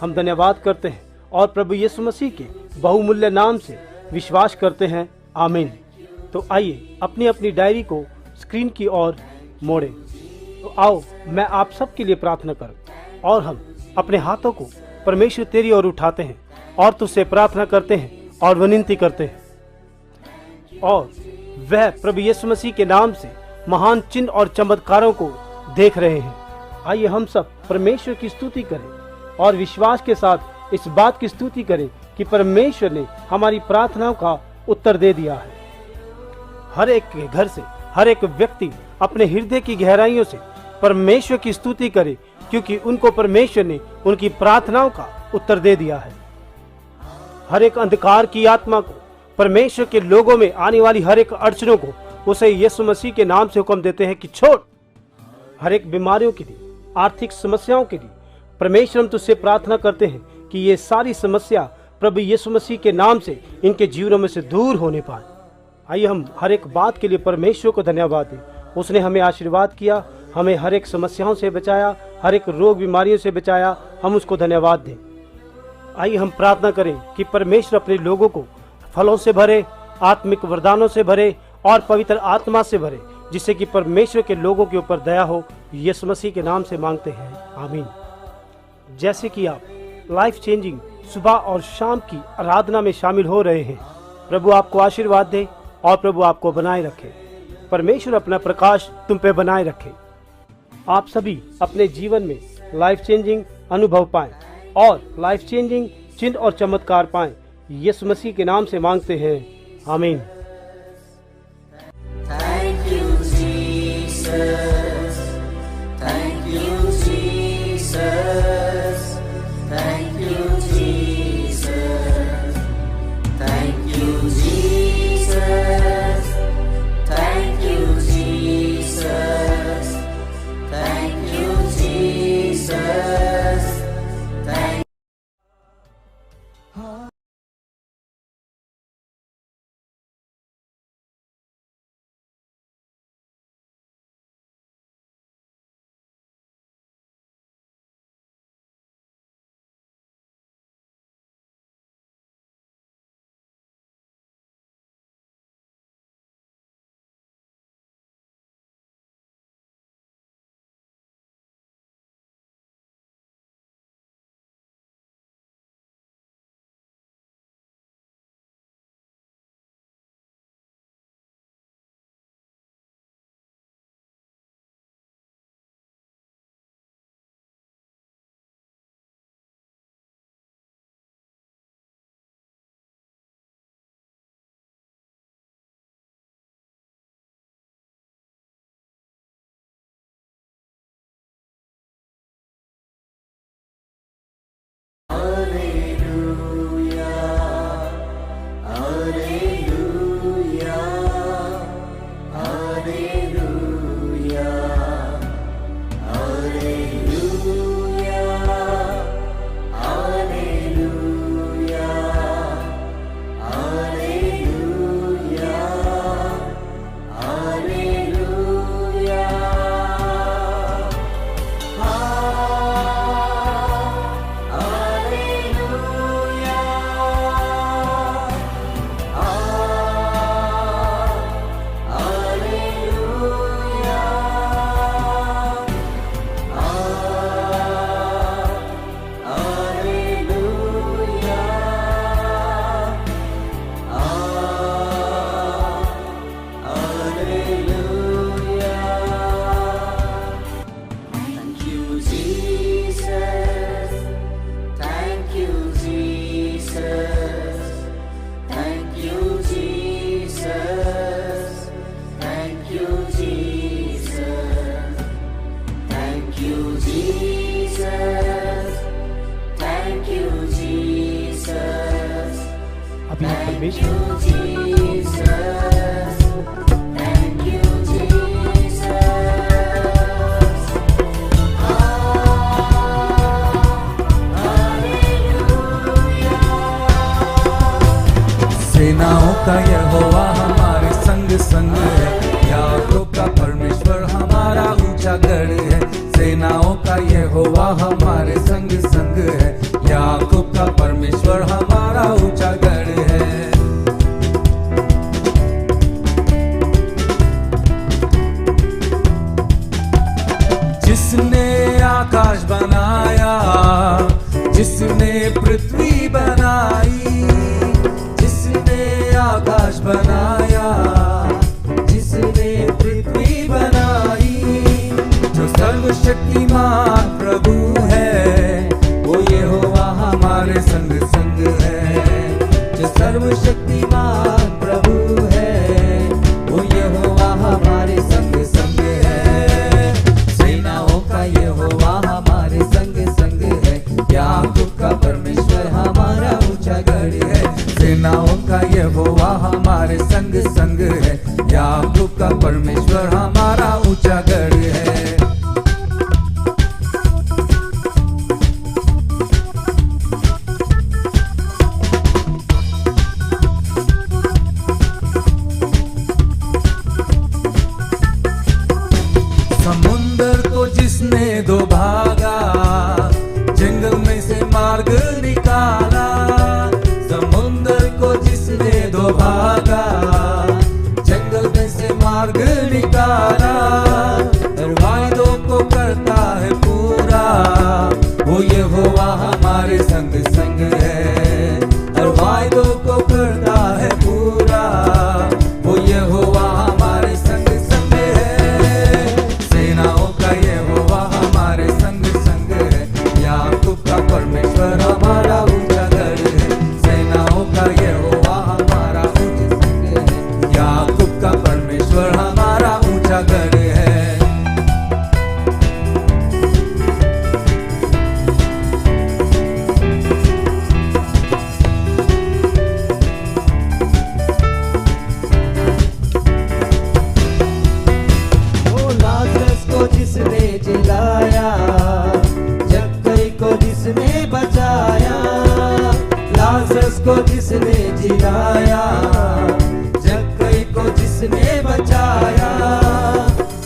हम धन्यवाद करते हैं और प्रभु यीशु मसीह के बहुमूल्य नाम से विश्वास करते हैं। आमीन। तो आइए अपनी अपनी डायरी को स्क्रीन की ओर मोड़ें। तो आओ मैं आप सबके लिए प्रार्थना करूं और हम अपने हाथों को परमेश्वर तेरी ओर उठाते हैं और तुझसे प्रार्थना करते हैं और विनती करते हैं। और वह प्रभु यीशु मसीह के नाम से महान चिन्ह और चमत्कारों को देख रहे हैं। आइए हम सब परमेश्वर की स्तुति करें और विश्वास के साथ इस बात की स्तुति करें कि परमेश्वर ने हमारी प्रार्थनाओं का उत्तर दे दिया है। हर एक के घर से हर एक व्यक्ति अपने हृदय की गहराइयों से परमेश्वर की स्तुति करे, क्योंकि उनको परमेश्वर ने उनकी प्रार्थनाओं का उत्तर दे दिया है। हर एक अंधकार की आत्मा को, परमेश्वर के लोगों में आने वाली हर एक अड़चनों को उसे यीशु मसीह के नाम से हुक्म देते हैं कि छोड़। हर एक बीमारियों के लिए, आर्थिक समस्याओं के लिए परमेश्वर हम तुझसे प्रार्थना करते हैं कि ये सारी समस्या प्रभु यीशु मसीह के नाम से इनके जीवनों में से दूर होने पाए। आइए हम हर एक बात के लिए परमेश्वर को धन्यवाद दें। उसने हमें आशीर्वाद किया, हमें हर एक समस्याओं से बचाया, हर एक रोग बीमारियों से बचाया। हम उसको धन्यवाद दें। आइए हम प्रार्थना करें कि परमेश्वर अपने लोगों को फलों से भरे, आत्मिक वरदानों से भरे और पवित्र आत्मा से भरे, जिससे कि परमेश्वर के लोगों के ऊपर दया हो। यीशु मसीह के नाम से मांगते हैं, आमीन। जैसे कि आप लाइफ चेंजिंग सुबह और शाम की आराधना में शामिल हो रहे हैं, प्रभु आपको आशीर्वाद दे और प्रभु आपको बनाए रखे। परमेश्वर अपना प्रकाश तुम पे बनाए रखे। आप सभी अपने जीवन में लाइफ चेंजिंग अनुभव पाएं और लाइफ चेंजिंग चिन्ह और चमत्कार पाएं। यीशु मसीह के नाम से मांगते हैं, आमीन। Thank you, Jesus. Thank you, Jesus. you, Jesus. Thank you, Jesus. Thank you, Jesus. अभी यहाँ पर Thank बेच you, Jesus. Thank you, Jesus. सेनाओं का यहोवा हमारे संग संग है, याकोब का परमेश्वर हमारा ऊंचा गढ़ है। सेनाओं का यहोवा हमारे संग संग है, याकोब का परमेश्वर हमारा ऊंचा गढ़ है। जिसने आकाश बनाया, जिसने पृथ्वी बनाई, आकाश बनाया, जिसने पृथ्वी बनाई, जो सर्वशक्तिमान प्रभु है, वो यहोवा हमारे संग संग है। जो सर्वशक्तिमान प्रभु है, वो यहोवा हमारे संग संग है। सेनाओं का यहोवा हमारे संग संग है, याकूब का परमेश्वर हमारा ऊंचा गढ़ है। सेनाओं का यहोवा हमारे संग संग है, याकूब का परमेश्वर हमारा ऊंचा गढ़ है। समुंदर को जिसने दो भागा, जंगल में से मार्ग निकाला। समुंदर को जिसने दो भागा, जंगल में से मार्ग निकाला। हर वायदों को करता है पूरा, वो यहोवा हमारे संग संग है। हर वायदों को करता है पूरा, वो यहोवा हमारे संग संग है। सेनाओं का यहोवा हमारे संग संग है, याकूब का परमेश्वर हमारा ऊंचा गढ़ है। सेनाओं का यहोवा हमारा ऊंचा संग है, याकूब का परमेश्वर हमारा ऊंचा गढ़ है। लाजरस को जिसने जिलाया, जक्कई को जिसने बचाया। लाजरस को जिसने जिलाया, जक्कई को जिसने बचाया।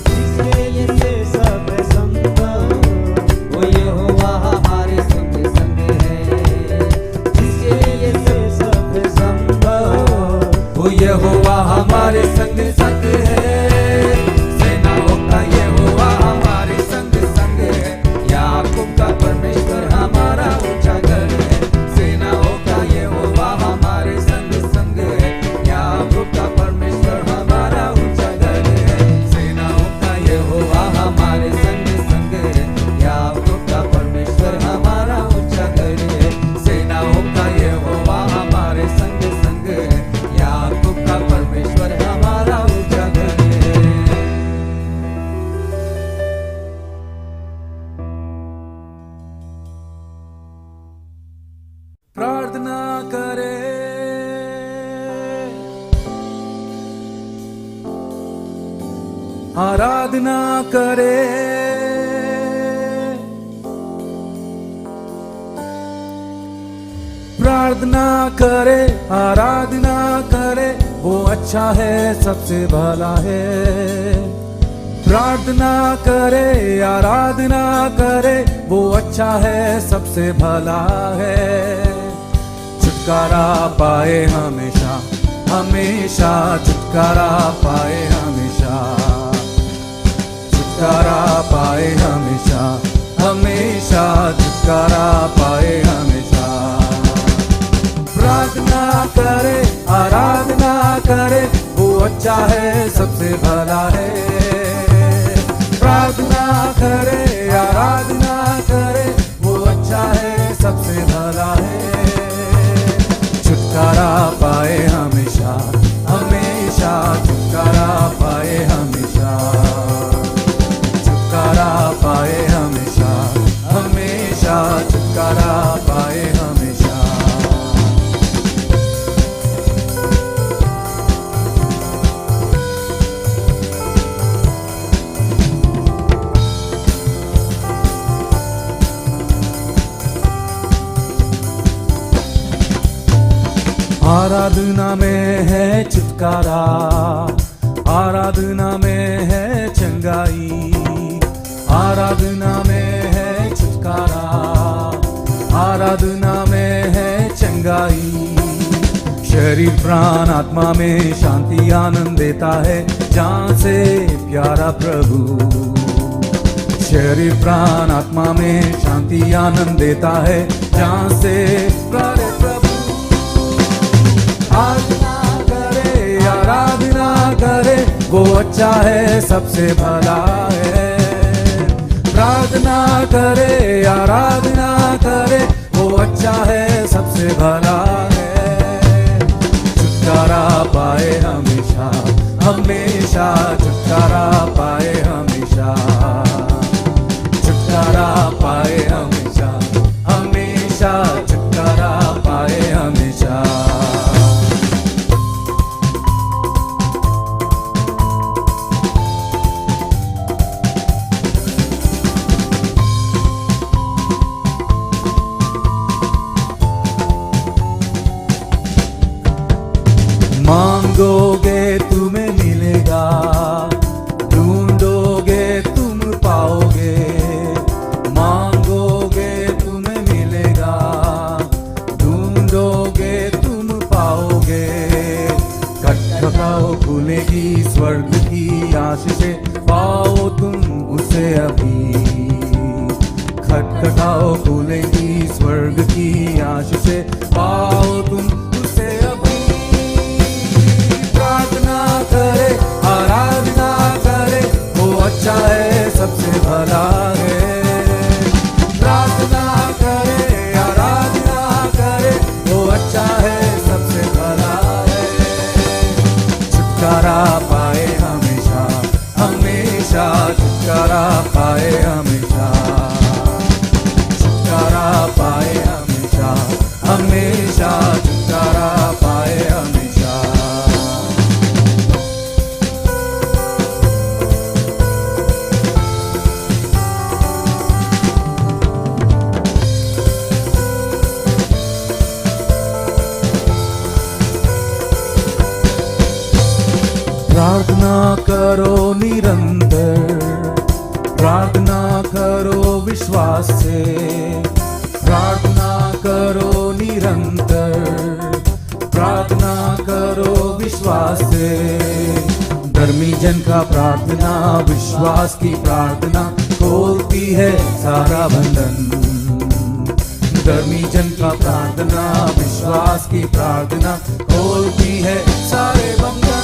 जिसके लिए सब संभव, वो यहोवा हमारे संग संग है। जिसके लिए सब संभव, वो यहोवा हमारे संग संग है। सेनाओं का यहोवा हमारे संग संग है, याकूब का परमेश्वर हमारा ऊंचा गढ़ है। सेनाओं का यहोवा हमारे संग संग है, याकूब का परमेश्वर हमारा ऊंचा गढ़ है। सेनाओं का यहोवा हमारे संग संग है, याकूब का परमेश्वर हमारा ऊंचा गढ़ है। सेनाओं का यहोवा हमारे संग संग है, याकूब का परमेश्वर हमारा ऊंचा गढ़ है। प्रार्थना करे, आराधना करे, प्रार्थना करे, आराधना करे, वो अच्छा है सबसे भला है। प्रार्थना करे, आराधना करे, वो अच्छा है सबसे भला है। छुटकारा पाए हमेशा, हमेशा छुटकारा पाए हमेशा। छुटकारा पाए हमेशा, हमेशा छुटकारा पाए हमेशा। प्रार्थना करे, आराधना करे, वो अच्छा है सबसे भला है। प्रार्थना करे, आराधना करे, वो अच्छा है सबसे भला है। छुटकारा पाए हमेशा, हमेशा छुटकारा पाए हमेशा। आराधना में है छुटकारा, आराधना में है चंगाई, आराधना में है छुटकारा, आराधना में है चंगाई। शरीर प्राण आत्मा में शांति आनंद देता है, जान से प्यारा प्रभु। शरीर प्राण आत्मा में शांति आनंद देता है, जान से प्यारे प्रभु। आराधना करे, आराधना करे, वो अच्छा है, सबसे भला है। प्रार्थना करे, आराधना करे, वो अच्छा है, सबसे भला है। छुटकारा पाए हमेशा, हमेशा छुटकारा पाए हमेशा, छुटकारा पाए हमेशा, हमेशा छुटकारा पाए हमेशा। मांगोगे तुम्हें मिलेगा, ढूंढोगे तुम पाओगे। मांगोगे तुम्हें मिलेगा, ढूंढोगे तुम पाओगे। खटखटाओ खुलेगी स्वर्ग की आशीषें, पाओ तुम उसे अभी। खटखटाओ खुलेगी स्वर्ग की आशीषें, पाओ तुम उसे अभी। प्रार्थना करे, आराधना करे, वो अच्छा है, सबसे भला है। प्रार्थना करे, आराधना करे, वो अच्छा है, सबसे भला है। छुटकारा पाए हमेशा, हमेशा छुटकारा पाए हमेशा, छुटकारा पाए हमेशा, हमेशा छुटकारा पाए हमेशा। प्रार्थना करो निरंतर, प्रार्थना करो विश्वास से। प्रार्थना करो निरंतर, प्रार्थना करो विश्वास से। धर्मी जन का प्रार्थना, विश्वास की प्रार्थना खोलती है सारा बंधन। धर्मी जन का प्रार्थना, विश्वास की प्रार्थना खोलती है सारे बंधन।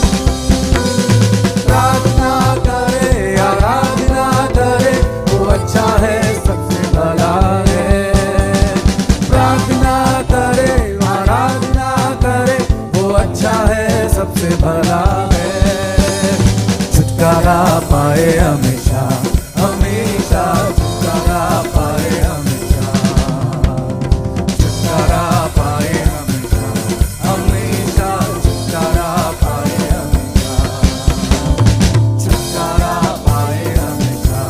प्रार्थना करे, आराधना करे, वो अच्छा है, सबसे भला है। प्रार्थना करे, आराधना करे, वो अच्छा है, सबसे भला है। छुटकारा पाए हमेशा, हमेशा छुटकारा पाए हमेशा, छुटकारा पाए हमेशा, हमेशा छुटकारा पाए हमेशा, छुटकारा पाए हमेशा,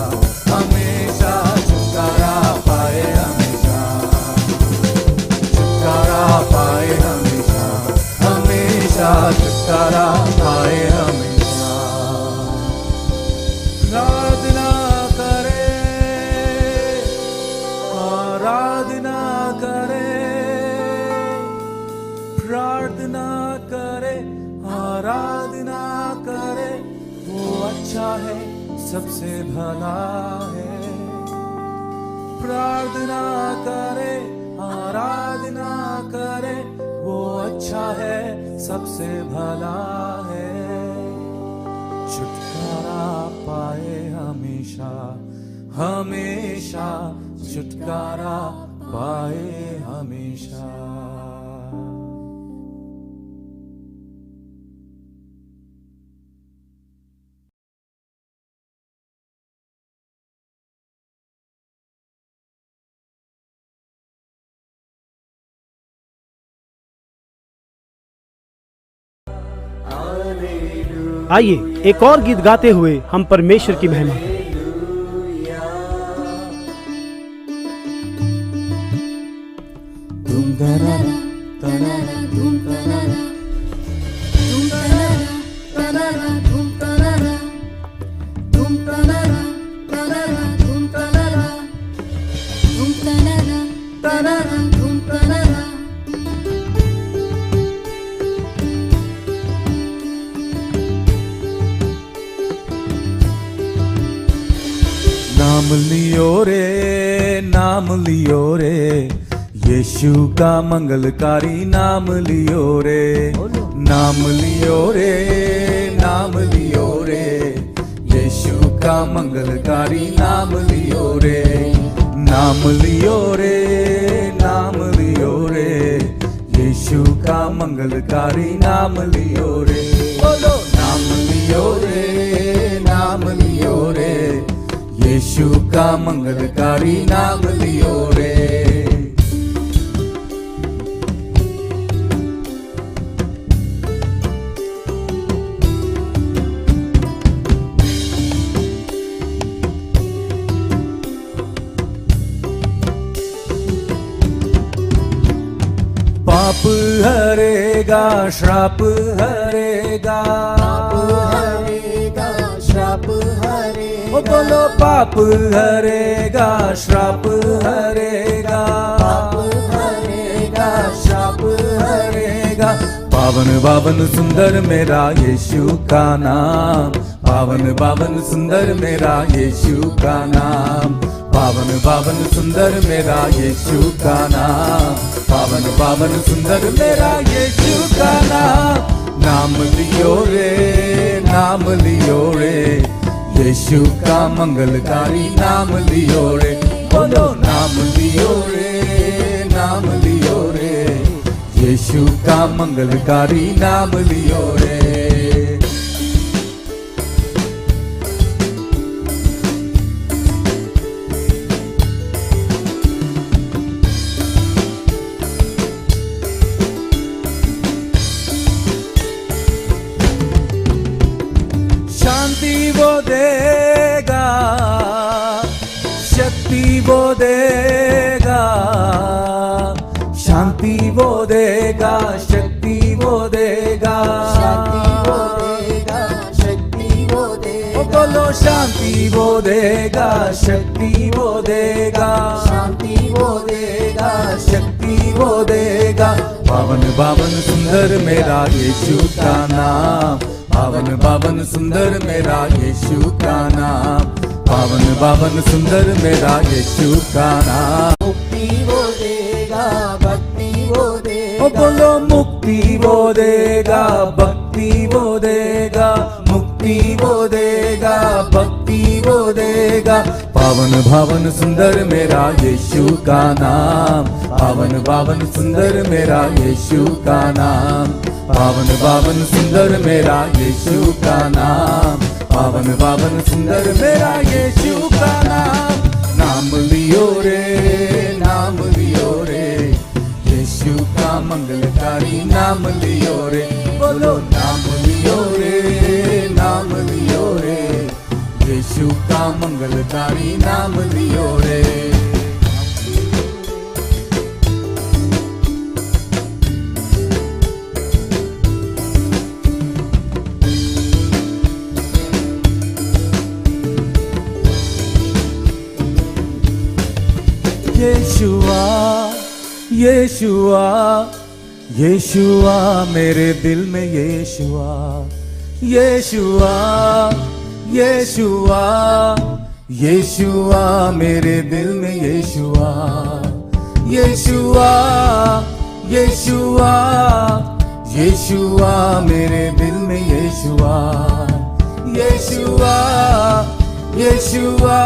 हमेशा छुटकारा पाए हमेशा, छुटकारा पाए हमेशा, हमेशा छुटकारा पाए हमेशा। प्रार्थना करे, आराधना करे, प्रार्थना करे, आराधना करे, वो अच्छा है, सबसे भला है। प्रार्थना करे, आराधना करे, वो अच्छा है, सबसे भला है। छुटकारा पाए हमेशा, हमेशा छुटकारा पाए हमेशा। आइए एक और गीत गाते हुए हम परमेश्वर की महिमा करें। धूम धनारा, तनारा, धूम तनारा, तनरा तनरा धूम तनरा धूम तनरा तनरा धूम तनरा नाम लियो रे, नाम लियो रे, यीशु का मंगलकारी नाम लियो रे, नाम लियो रे, नाम लियो रे, यीशु का मंगलकारी नाम लियो रे, नाम लियो रे, नाम लियो रे, यीशु का मंगलकारी नाम लियो रे, बोलो नाम लियो रे, नाम लियो रे, यीशु का मंगलकारी नाम लियो रे। पाप हरेगा, श्राप हरेगा, हरेगा श्राप हरेगा, ओ बोलो पाप हरेगा, श्राप हरेगा, पाप हरेगा श्राप हरेगा, पावन पावन सुंदर मेरा यीशु का नाम, पावन पावन सुंदर मेरा यीशु का नाम, पावन पावन सुंदर मेरा यीशु का नाम, पावन पावन सुंदर मेरा यीशु का नाम, नाम लियो रे, नाम लियो रे, यीशु का मंगलकारी नाम लियो रे, बोलो नाम लियो रे, नाम लियो रे, यीशु का मंगलकारी नाम लियो रे। शांति वो देगा, शक्ति वो देगा, शांति वो देगा, शक्ति वो देगा, शक्ति वो देगा, शक्ति वो देगा, ओ बोलो शांति वो देगा, शक्ति वो देगा, शांति वो देगा, शक्ति वो देगा, पावन पावन सुंदर मेरा यीशु का नाम, पावन पावन सुंदर मेरा यीशु का नाम, पावन पावन सुंदर मेरा यीशु का नाम, मुक्ति वो देगा, भक्ति वो देगा, ओ बोलो मुक्ति वो देगा, भक्ति वो देगा, मुक्ति वो देगा, भक्ति वो देगा, पावन पावन सुंदर मेरा यीशु का नाम, पावन पावन सुंदर मेरा यीशु का नाम, पावन पावन सुंदर मेरा यीशु का नाम, पावन पावन सुंदर मेरा यीशु का नाम, नाम लियो रे, नाम लियो रे, यीशु का मंगलकारी नाम लियो रे, बोलो नाम लियो रे, नाम लियो रे, यीशु का मंगलकारी नाम लियो रे। यीशुआ, यीशुआ, यीशुआ मेरे दिल में यीशुआ, यीशुआ, यीशुआ, यीशुआ मेरे दिल में यीशुआ, यीशुआ, यीशुआ, यीशुआ मेरे दिल में यीशुआ, यीशुआ, यीशुआ,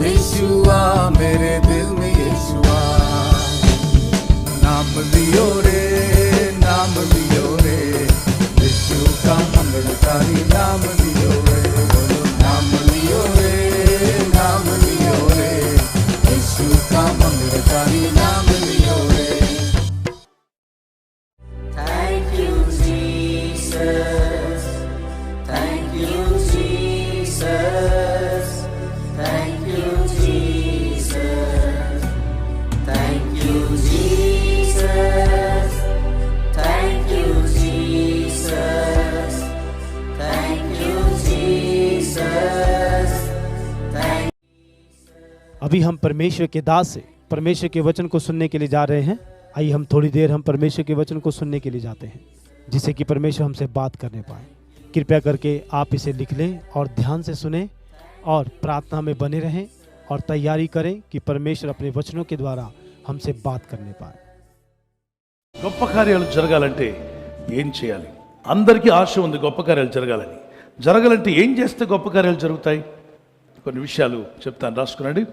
यीशुआ मेरे दिल में यीशुआ, नाम लियो रे, नाम लियो रे, यीशु का मंगलकारी नाम लियो रे, बोलो नाम लियो रे, नाम लियो रे, यीशु का मंगलकारी नाम लियो रे। Thank you, Jesus. Thank you, Jesus. Thank you, Jesus. Thank you, Jesus. Thank you, Jesus. Thank you, Jesus. अभी हम परमेश्वर के दास से परमेश्वर के वचन को सुनने के लिए जा रहे हैं। आइए हम थोड़ी देर हम परमेश्वर के वचन को सुनने के लिए जाते हैं, जिससे कि परमेश्वर हमसे बात करने पाए। कृपया करके आप इसे लिख लें और ध्यान से सुने और प्रार्थना में बने रहें और तैयारी करें कि परमेश्वर अपने वचनों के द्वारा हमसे बात करने पाए। గొప్ప కార్యాలు జరగాలంటే ఏం చేయాలి? అందరికీ ఆశ ఉంది గొప్ప కార్యాలు జరగాలంటే ఏం చేస్తే గొప్ప కార్యాలు జరుగుతాయి? కొన్ని విషయాలు చెప్తాను, రాసుకునండి।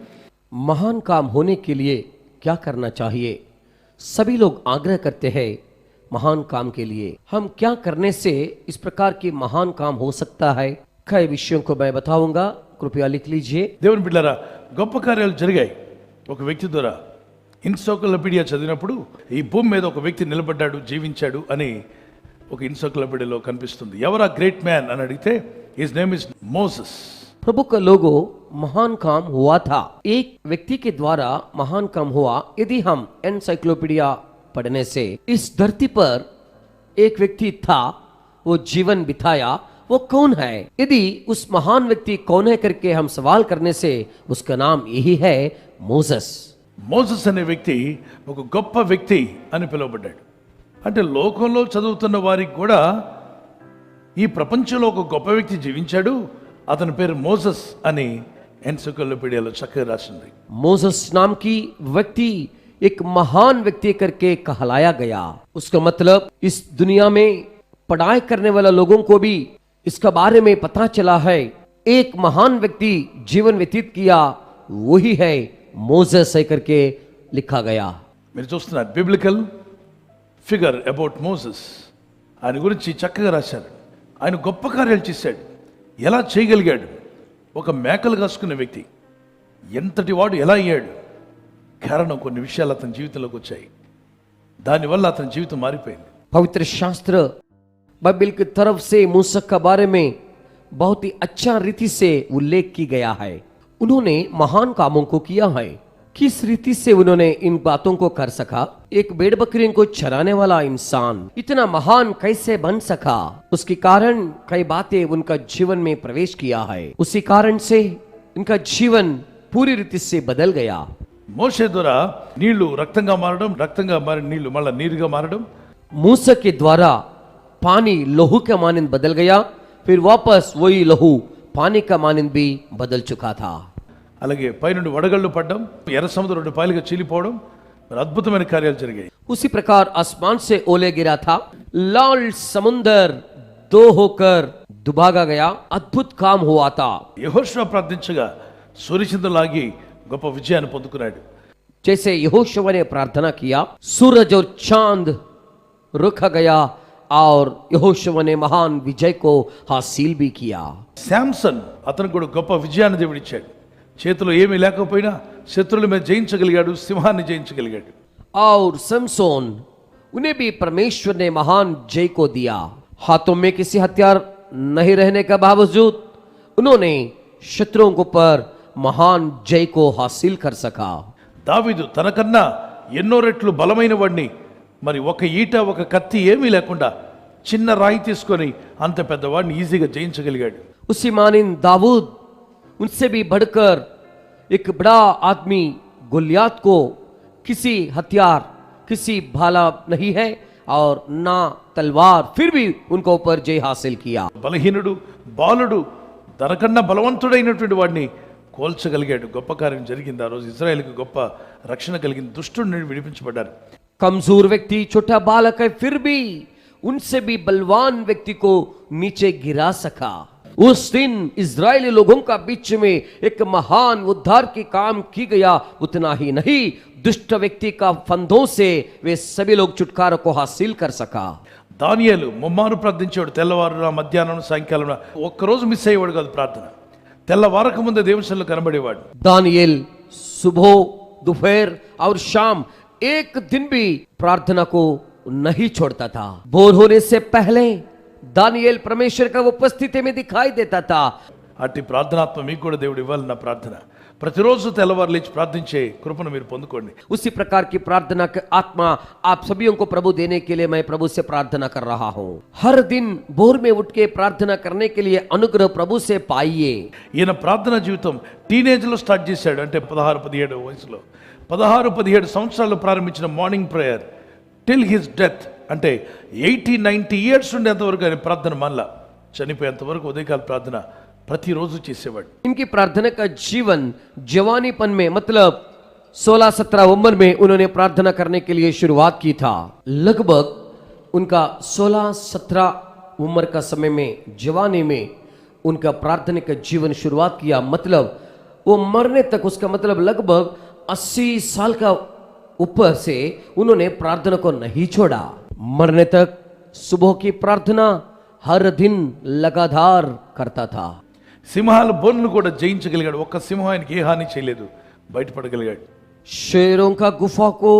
महान काम होने के लिए क्या करना चाहिए? सभी लोग आग्रह करते हैं महान काम के लिए। हम क्या करने से इस प्रकार की महान काम हो सकता है? कई विषयों को मैं बताऊंगा, कृपया लिख लीजिए। దేవుని బిడ్డలారా, గొప్ప కార్యాలు జరిగాయి ఒక వ్యక్తి ద్వారా। ఎన్సైక్లోపీడియా చదివినప్పుడు ఈ భూమి మీద ఒక వ్యక్తి నిలబడ్డాడు, జీవించాడు అని ఒక ఎన్సైక్లోపీడియాలో కనిపిస్తుంది। ఎవరా గ్రేట్ మ్యాన్ అని అడిగితే హిస్ నేమ్ ఇస్ మోసెస్। प्रभु का लोगो महान काम हुआ था, एक व्यक्ति के द्वारा महान काम हुआ। यदि हम एनसाइक्लोपीडिया पढ़ने से इस धरती पर एक व्यक्ति था, वो जीवन बिताया, वो कौन है? यदि उस महान व्यक्ति कौन है करके हम सवाल करने से उसका नाम यही है, मोसेस। మోసెస్ అనే వ్యక్తి ఒక గొప్ప వ్యక్తి అని పిలువబడ్డాడు। అంటే లోకంలో చదువుతున్న వారికి కూడా ఈ ప్రపంచంలో ఒక గొప్ప వ్యక్తి జీవించాడు, అతని పేరు మోసెస్ అని ఎన్సైక్లోపీడియాలో చక్కగా రాసింది। मोसेस नाम की व्यक्ति एक महान व्यक्ति करके कहलाया गया। उसका मतलब इस दुनिया में पढ़ाई करने वाला लोगों को भी इसका बारे में पता चला है, एक महान व्यक्ति जीवन व्यतीत किया, वही है मोसेस है करके लिखा गया। మీరు చూస్తున్నారు బిబ్లికల్ ఫిగర్ అబౌట్ మోసెస్, ఆయన గురించి చక్కగా రాశారు। ఆయన గొప్ప కార్యాలు చేశాడు, ఎలా చేయగలిగాడు? ఒక మేకలు కాసుకున్న వ్యక్తి ఎంతటి వాడు ఎలా అయ్యాడు? కారణం కొన్ని విషయాలు అతని జీవితంలోకి వచ్చాయి, దానివల్ల అతని జీవితం మారిపోయింది। पवित्र शास्त्र बाइबल की तरफ से मूसा के बारे में बहुत ही अच्छा रीति से उल्लेख की गया है। उन्होंने महान कामों को किया है। किस रीति से उन्होंने इन बातों को कर सका? एक भेड़ बकरियों को चराने वाला इंसान इतना महान कैसे बन सका? उसके कारण कई बातें उनका जीवन में प्रवेश किया है। उसी कारण से इनका जीवन पूरी रीति से बदल गया। మోషే ద్వారా నీళ్లు రక్తంగా మారడం, రక్తంగా మారిన నీళ్లు మళ్ళీ నీరుగా మారడం, मूसा के द्वारा पानी लहू का मानंद बदल गया, फिर वापस वही लहू पानी का मानंद भी बदल चुका था। అలాగే పైనుండి వడగళ్ళు పడ్డం, ఎర్ర సముద్రం 2 పాయలుగా చీలిపోవడం, మరి అద్భుతమైన కార్యాలు జరిగాయి। उसी प्रकार आसमान से ओले गिरा था, लाल समुंदर 2 होकर दुभागा गया, अद्भुत काम हुआ था। యెహోషువ ప్రార్థించగా సూర్యచంద్రులాగి గొప్ప విజయాన్ని పొందుకున్నాడు। जैसे यहोशुआ ने प्रार्थना किया, सूरज और चांद रुका गया और यहोशुआ ने महान विजय को हासिल भी किया। శాంసన్ అతను కూడా గొప్ప విజయాన్ని దేవుడిచ్చాడు। చేతిలో ఏమీ లేకపోయినా శత్రువుల మీద జయించగలిగాడు, సింహాన్ని జయించగలిగాడు। और समसोन, उन्हें भी परमेश्वर ने महान जय को दिया। हाथों में किसी हथियार नहीं रहने के बावजूद उन्होंने शत्रुओं के ऊपर महान जय को हासिल कर सका। దావీదు తనకన్నా ఎన్నో రెట్లు బలమైన వాడిని, మరి ఒక ఈట ఒక కత్తి ఏమీ లేకుండా చిన్న రాయి తీసుకొని అంత పెద్దవాడిని ఈజీగా జయించగలిగాడు। उसी मानिन दाऊद, उनसे भी बढ़कर एक बड़ा आदमी गोलियात को किसी हथियार, किसी भाला नहीं है और ना तलवार, फिर भी उनको ऊपर जय हासिल किया। బలహీనుడు బాలుడు తనకన్నా బలవంతుడైనటువంటి వాడిని కోల్చగలిగాడు। గొప్ప కార్యం జరిగింది। ఆ రోజు ఇజ్రాయెల్కి గొప్ప రక్షణ కలిగింది, దుష్టుడి నుండి విడిపించబడ్డారు। कमजोर व्यक्ति, छोटा बालक है, फिर भी उनसे भी बलवान व्यक्ति को नीचे गिरा सका। उस दिन इजरायली लोगों का बीच में एक महान उद्धार की काम की गया। उतना ही नहीं, दुष्ट व्यक्ति का फंदों से वे सभी लोग छुटकारा को हासिल कर सका। దానియేలు ముమ్మారు ప్రార్థించేవాడు, తెల్లవారున మధ్యాహ్నం సాయంకాలం ఒక్కరోజు మిస్ అయ్యేవాడు కాదు ప్రార్థన। తెల్లవారక ముందే దేవుని సన్నిధిలో కనబడేవాడు। दानिయేल सुबह, दोपहर और शाम एक दिन भी प्रार्थना को नहीं छोड़ता था। भोर होने से पहले दानिయేल परमेश्वर का उपस्थिति में दिखाई देता था। అట్టి ప్రార్థనాత్మ మీకు కూడా దేవుడు ఇవ్వాలి। నా ప్రార్థన ప్రతిరోజు తెల్లవారు లేచి ప్రార్థించే కృపను మీరు పొందుకోండి. उसी प्रकार की प्रार्थना की आत्मा आप सभी को प्रभु देने के लिए मैं प्रभु से प्रार्थना कर रहा हूँ. हर दिन भोर में उठ के प्रार्थना करने के लिए अनुग्रह प्रभु से पाइए. ఈయన ప్రార్థన జీవితం టీనేజ్లో స్టార్ట్ చేశాడు. అంటే 16-17 వయసులో 16-17 సంవత్సరాలు ప్రారంభించిన morning prayer till his death, అంటే 80-90 ఇయర్స్ ఉండేంత వరకు ఆయన ప్రార్థన మళ్ళా చనిపోయేంత వరకు ఉదయకాల ప్రార్థన ప్రతిరోజు చేసేవాడు. इनकी प्रार्थना का जीवन जवानीपन में मतलब 16-17 उम्र में उन्होंने प्रार्थना करने के लिए शुरुआत की था. लगभग उनका 16-17 उम्र का समय में जवानी में उनका प्रार्थना का जीवन शुरुआत किया. मतलब वो मरने तक, उसका मतलब लगभग 80 साल का ऊपर से उन्होंने प्रार्थना को नहीं छोड़ा. मरने तक सुबह की प्रार्थना हर दिन लगातार करता था. సింహాల బోన్ను కూడా జయించగలిగాడు. ఒక్క సింహం ఆయనకి ఏ హాని చేయలేదు, బయటపడగలిగాడు. शेरों का गुफा को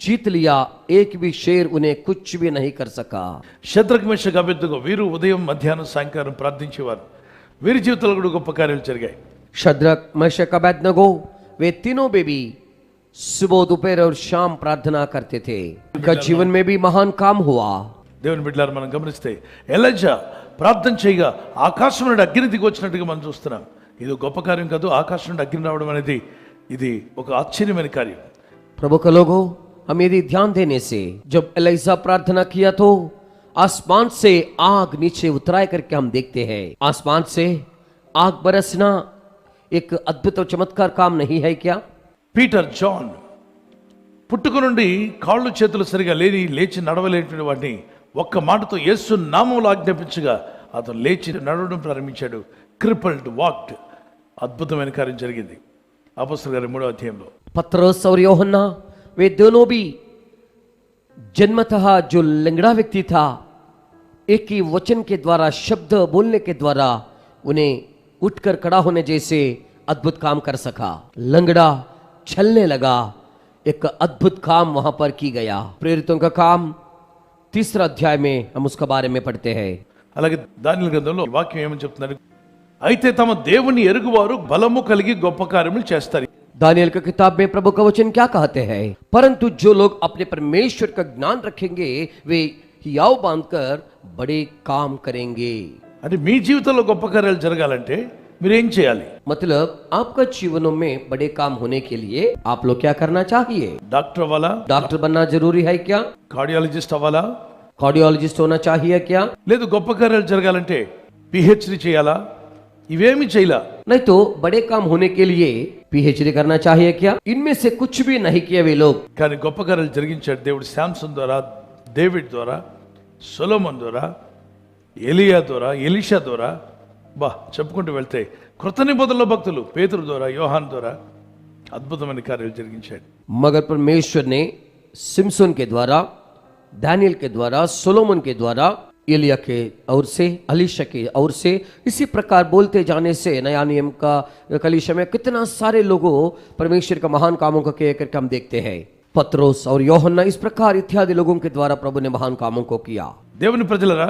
जीत लिया, एक भी शेर उन्हें कुछ भी नहीं कर सका. శద్రక్ మేషక్ అబేద్నెగో వీరు ఉదయం మధ్యాహ్నం సాయంకాలం ప్రార్థించేవారు. వీరి జీవితంలో కూడా గొప్ప కార్యాలు జరిగాయి. शद्रक मेशक अबेदनगो वे तीनों भी सुबह दोपहर और शाम प्रार्थना करते थे. उनका जीवन में भी महान काम हुआ. దేవుని బిడ్డలారా, మనం గమనిస్తే ఎలీషా ప్రార్థన చేయగా ఆకాశం నుండి అగ్ని దిగి వచ్చినట్టుగా మనం చూస్తున్నాం. ఇది ఒక గొప్ప కార్యం కాదు. ఆకాశం నుండి అగ్ని రావడం అనేది ఇది ఒక ఆశ్చర్యమైన కార్యం. प्रभु का लोगों, हम यदि ध्यान देने से जब एलिसा प्रार्थना किया तो आसमान से आग नीचे उतराए करके हम देखते हैं. आसमान से आग बरसना एक अद्भुत और चमत्कार काम नहीं है क्या? పీటర్, జాన్ పుట్టుక నుండి కాళ్ళు చేతులు సరిగా లేచి నడవలేటువంటి వాడిని ఒక్క మాటతో యేసు నామములో ఆజ్ఞాపించగా అతను లేచి నడవడం ప్రారంభించాడు. క్రిపల్డ్ వాక్డ్. అద్భుతమైన కార్యం జరిగింది. అపోస్తలుల కార్యం 3వ అధ్యాయంలో. पतरस और यूहन्ना वे दोनों भी जन्मतः जो लंगड़ा व्यक्ति था, एक ही वचन के द्वारा, शब्द बोलने के द्वारा उन्हें उठकर खड़ा होने जैसे अद्भुत काम कर सका. लंगड़ा चलने लगा. एक अद्भुत काम वहां पर की गया. प्रेरितों का काम 3 अध्याय में हम उसका बारे में पढ़ते हैं. అలాగే దానియేలు గ్రంథంలో వాక్యం ఏమని చెప్తున్నారు? అయితే తమ దేవుని ఎరుగువారు బలము కలిగి గొప్ప కార్యములు చేస్తారు. दानियल की किताब में प्रभु का वचन क्या कहते हैं? परंतु जो लोग अपने परमेश्वर का ज्ञान रखेंगे वे हियाव बांधकर बड़े काम करेंगे. అంటే మీ జీవితంలో గొప్ప కార్యాలు జరగాలంటే మీరేం చేయాలి? मतलब आपका जीवनों में बड़े काम होने के लिए आप लोग क्या करना चाहिए? డాక్టర్ అవ్వాలా? डॉक्टर बनना जरूरी है क्या? కార్డియాలజిస్ట్ అవ్వాలా? कार्डियोलॉजिस्ट होना चाहिए क्या? లేదు గొప్ప కార్యాలు జరగాలంటే పిహెచ్డి చేయాలా? ఇవేమి చేయలా. नहीं तो बड़े काम होने के लिए पीएचडी करना चाहिए क्या? इनमें से कुछ भी नहीं किया वे लोग. కానీ గొప్ప కార్యాలు జరిగించాడు దేవుడు. శాంసన్ ద్వారా, డేవిడ్ ద్వారా, సొలొమోన్ ద్వారా, ఎలియా ద్వారా, ఎలీషా ద్వారా, చెప్పుకుంటూ వెళ్తే కృత నిబంధనలో భక్తులు పేతురు ద్వారా, యోహాన్ ద్వారా అద్భుతమైన కార్యాలు జరిగించాడు. मगर परमेश्वर ने सिमसोन के द्वारा, दानियल के द्वारा, सोलोमन के द्वारा, एलिया के और से, अलीशा के और से, इसी प्रकार बोलते जाने से नया नियम का कलीसिया में कितना सारे लोगों परमेश्वर का महान कामों को कह करके हम देखते हैं. पत्रोस और यूहन्ना इस प्रकार इत्यादि लोगों के द्वारा प्रभु ने महान कामों को किया. దేవుని ప్రజలరా,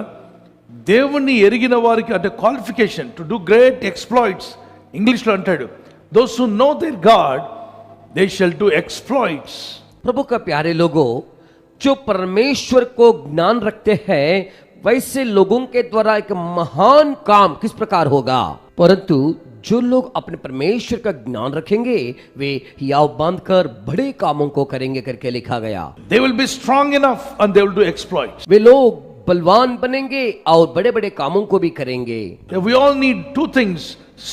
దేవుణ్ణి ఎరిగిన వారికి అంటే qualification to do great exploits, ఇంగ్లీష్లో అంటాడు, those who know their God they shall do exploits. प्रभु का प्यारे लोगों, जो परमेश्वर को ज्ञान रखते हैं वैसे लोगों के द्वारा एक महान काम किस प्रकार होगा? परंतु जो लोग अपने परमेश्वर का ज्ञान रखेंगे वे हियाव बांधकर बड़े कामों को करेंगे करके लिखा गया. They will be strong enough and they will do exploits. वे लोग बलवान बनेंगे और बड़े बड़े कामों को भी करेंगे. We all need two things: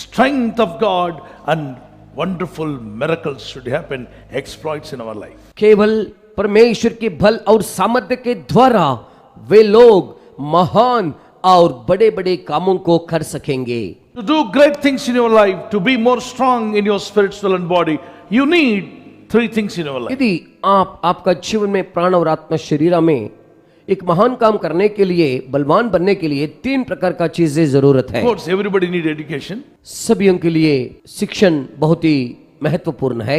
strength of God and wonderful miracles should happen, exploits in our life. केवल परमेश्वर के बल और सामर्थ्य के द्वारा वे लोग महान और बड़े बड़े कामों को कर सकेंगे. To do great things in your life, to be more strong in your spirit, soul and body, you need three things in your life. यदि आपका जीवन में प्राण और आत्मा शरीर में एक महान काम करने के लिए, बलवान बनने के लिए 3 प्रकार का चीजें जरूरत है. Of course, everybody need education. सभी के लिए शिक्षण बहुत ही महत्वपूर्ण है.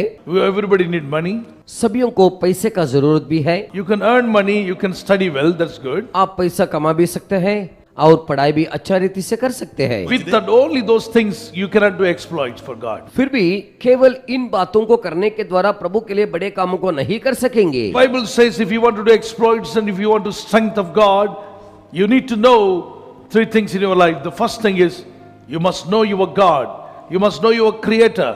Everybody need money. सभी को पैसे का जरूरत भी है. You can earn money, you can study well, that's good. आप पैसा कमा भी सकते हैं, और पढ़ाई भी अच्छा रीति से कर सकते हैं। With that, only those things you cannot do exploits for God. फिर भी केवल इन बातों को करने के द्वारा प्रभु के लिए बड़े कामों को नहीं कर सकेंगे। Bible says if you want to do exploits and if you want to strength of God, you need to know three things in your life. The first thing is you must know your God. You must know your Creator.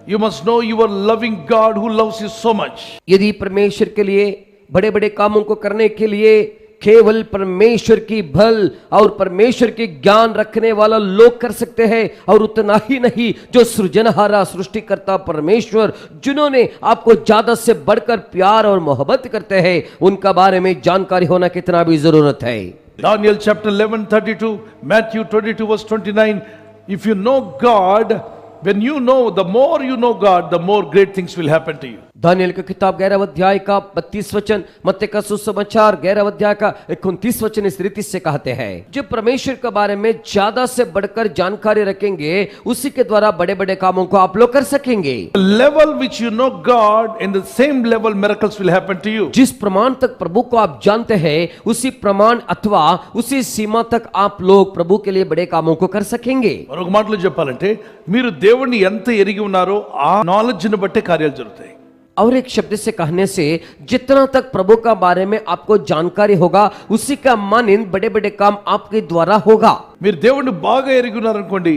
You must know your loving God who loves you so much. यदि परमेश्वर के लिए बड़े बड़े कामों को करने के लिए केवल परमेश्वर की भल और परमेश्वर की ज्ञान रखने वाला लोग कर सकते हैं, और उतना ही नहीं, जो सृजनहारा सृष्टिकर्ता परमेश्वर जिन्होंने आपको ज्यादा से बढ़कर प्यार और मोहब्बत करते हैं, उनका बारे में जानकारी होना कितना भी जरूरत है। Daniel chapter 11:32, Matthew 22 verse 29. If you know God, when you know, the more you know God, the more great things will happen to you. Daniel की किताब 11 अध्याय का 32 वचन, मत्ती का सुसमाचार 11 अध्याय का 29 वचन इस रीति से कहते हैं, जब परमेश्वर के बारे में ज्यादा से बढ़कर जानकारी रखेंगे, उसी के द्वारा बड़े बड़े कामों को आप लोग कर सकेंगे। The level which you know God, in the same level miracles will happen to you. जिस प्रमाण तक प्रभु को आप जानते हैं, उसी प्रमाण अथवा उसी सीमा तक आप लोग प्रभु के लिए बड़े कामों को कर सकेंगे। మరొక మాటలో చెప్పాలంటే మీరు దేవుణ్ణి ఎంత ఎరిగి ఉన్నారో ఆ నాలెడ్జ్ ని బట్టే కార్యాలు జరుగుతాయి. और एक शब्द से कहने से जितना तक प्रभु का बारे में आपको जानकारी होगा, उसी का मानिंद बड़े बड़े काम आपके द्वारा होगा। మీరు దేవుణ్ణి బాగా ఎరిగి ఉన్నారనుకోండి,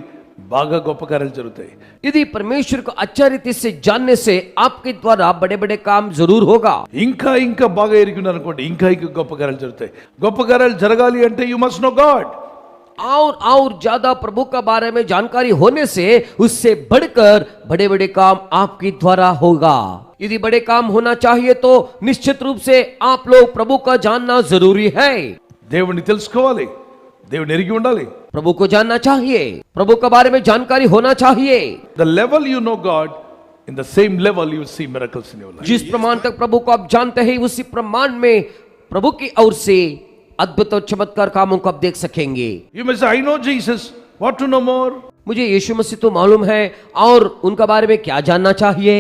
బాగా గొప్ప కార్యాలు జరుగుతాయి. यदि परमेश्वर को अच्छा रीति से जानने से आपके द्वारा बड़े बड़े काम जरूर होगा। ఇంకా ఇంకా బాగా ఎరిగి ఉన్నారనుకోండి, ఇంకా ఇంకా గొప్ప కార్యాలు జరుగుతాయి. గొప్ప కార్యాలు జరగాలి అంటే యు మస్ట్ నో గాడ్. और ज्यादा प्रभु का बारे में जानकारी होने से उससे बढ़कर बड़े बड़े काम आपके द्वारा होगा। यदि बड़े काम होना चाहिए तो निश्चित रूप से आप लोग प्रभु का जानना जरूरी है। దేవుణ్ణి తెలుసుకోవాలి, దేవుని ఎరిగి ఉండాలి. प्रभु को जानना चाहिए, प्रभु के बारे में जानकारी होना चाहिए। The level you know God, in the same level you will see miracles in your life. जिस प्रमाण तक प्रभु को आप जानते हैं, उसी प्रमाण में प्रभु की ओर से अद्भुत और चमत्कार कामों को आप देख सकेंगे। You may say, I know Jesus. What to know more? मुझे यीशु मसीह तो मालूम है, और उनका बारे में क्या जानना चाहिए?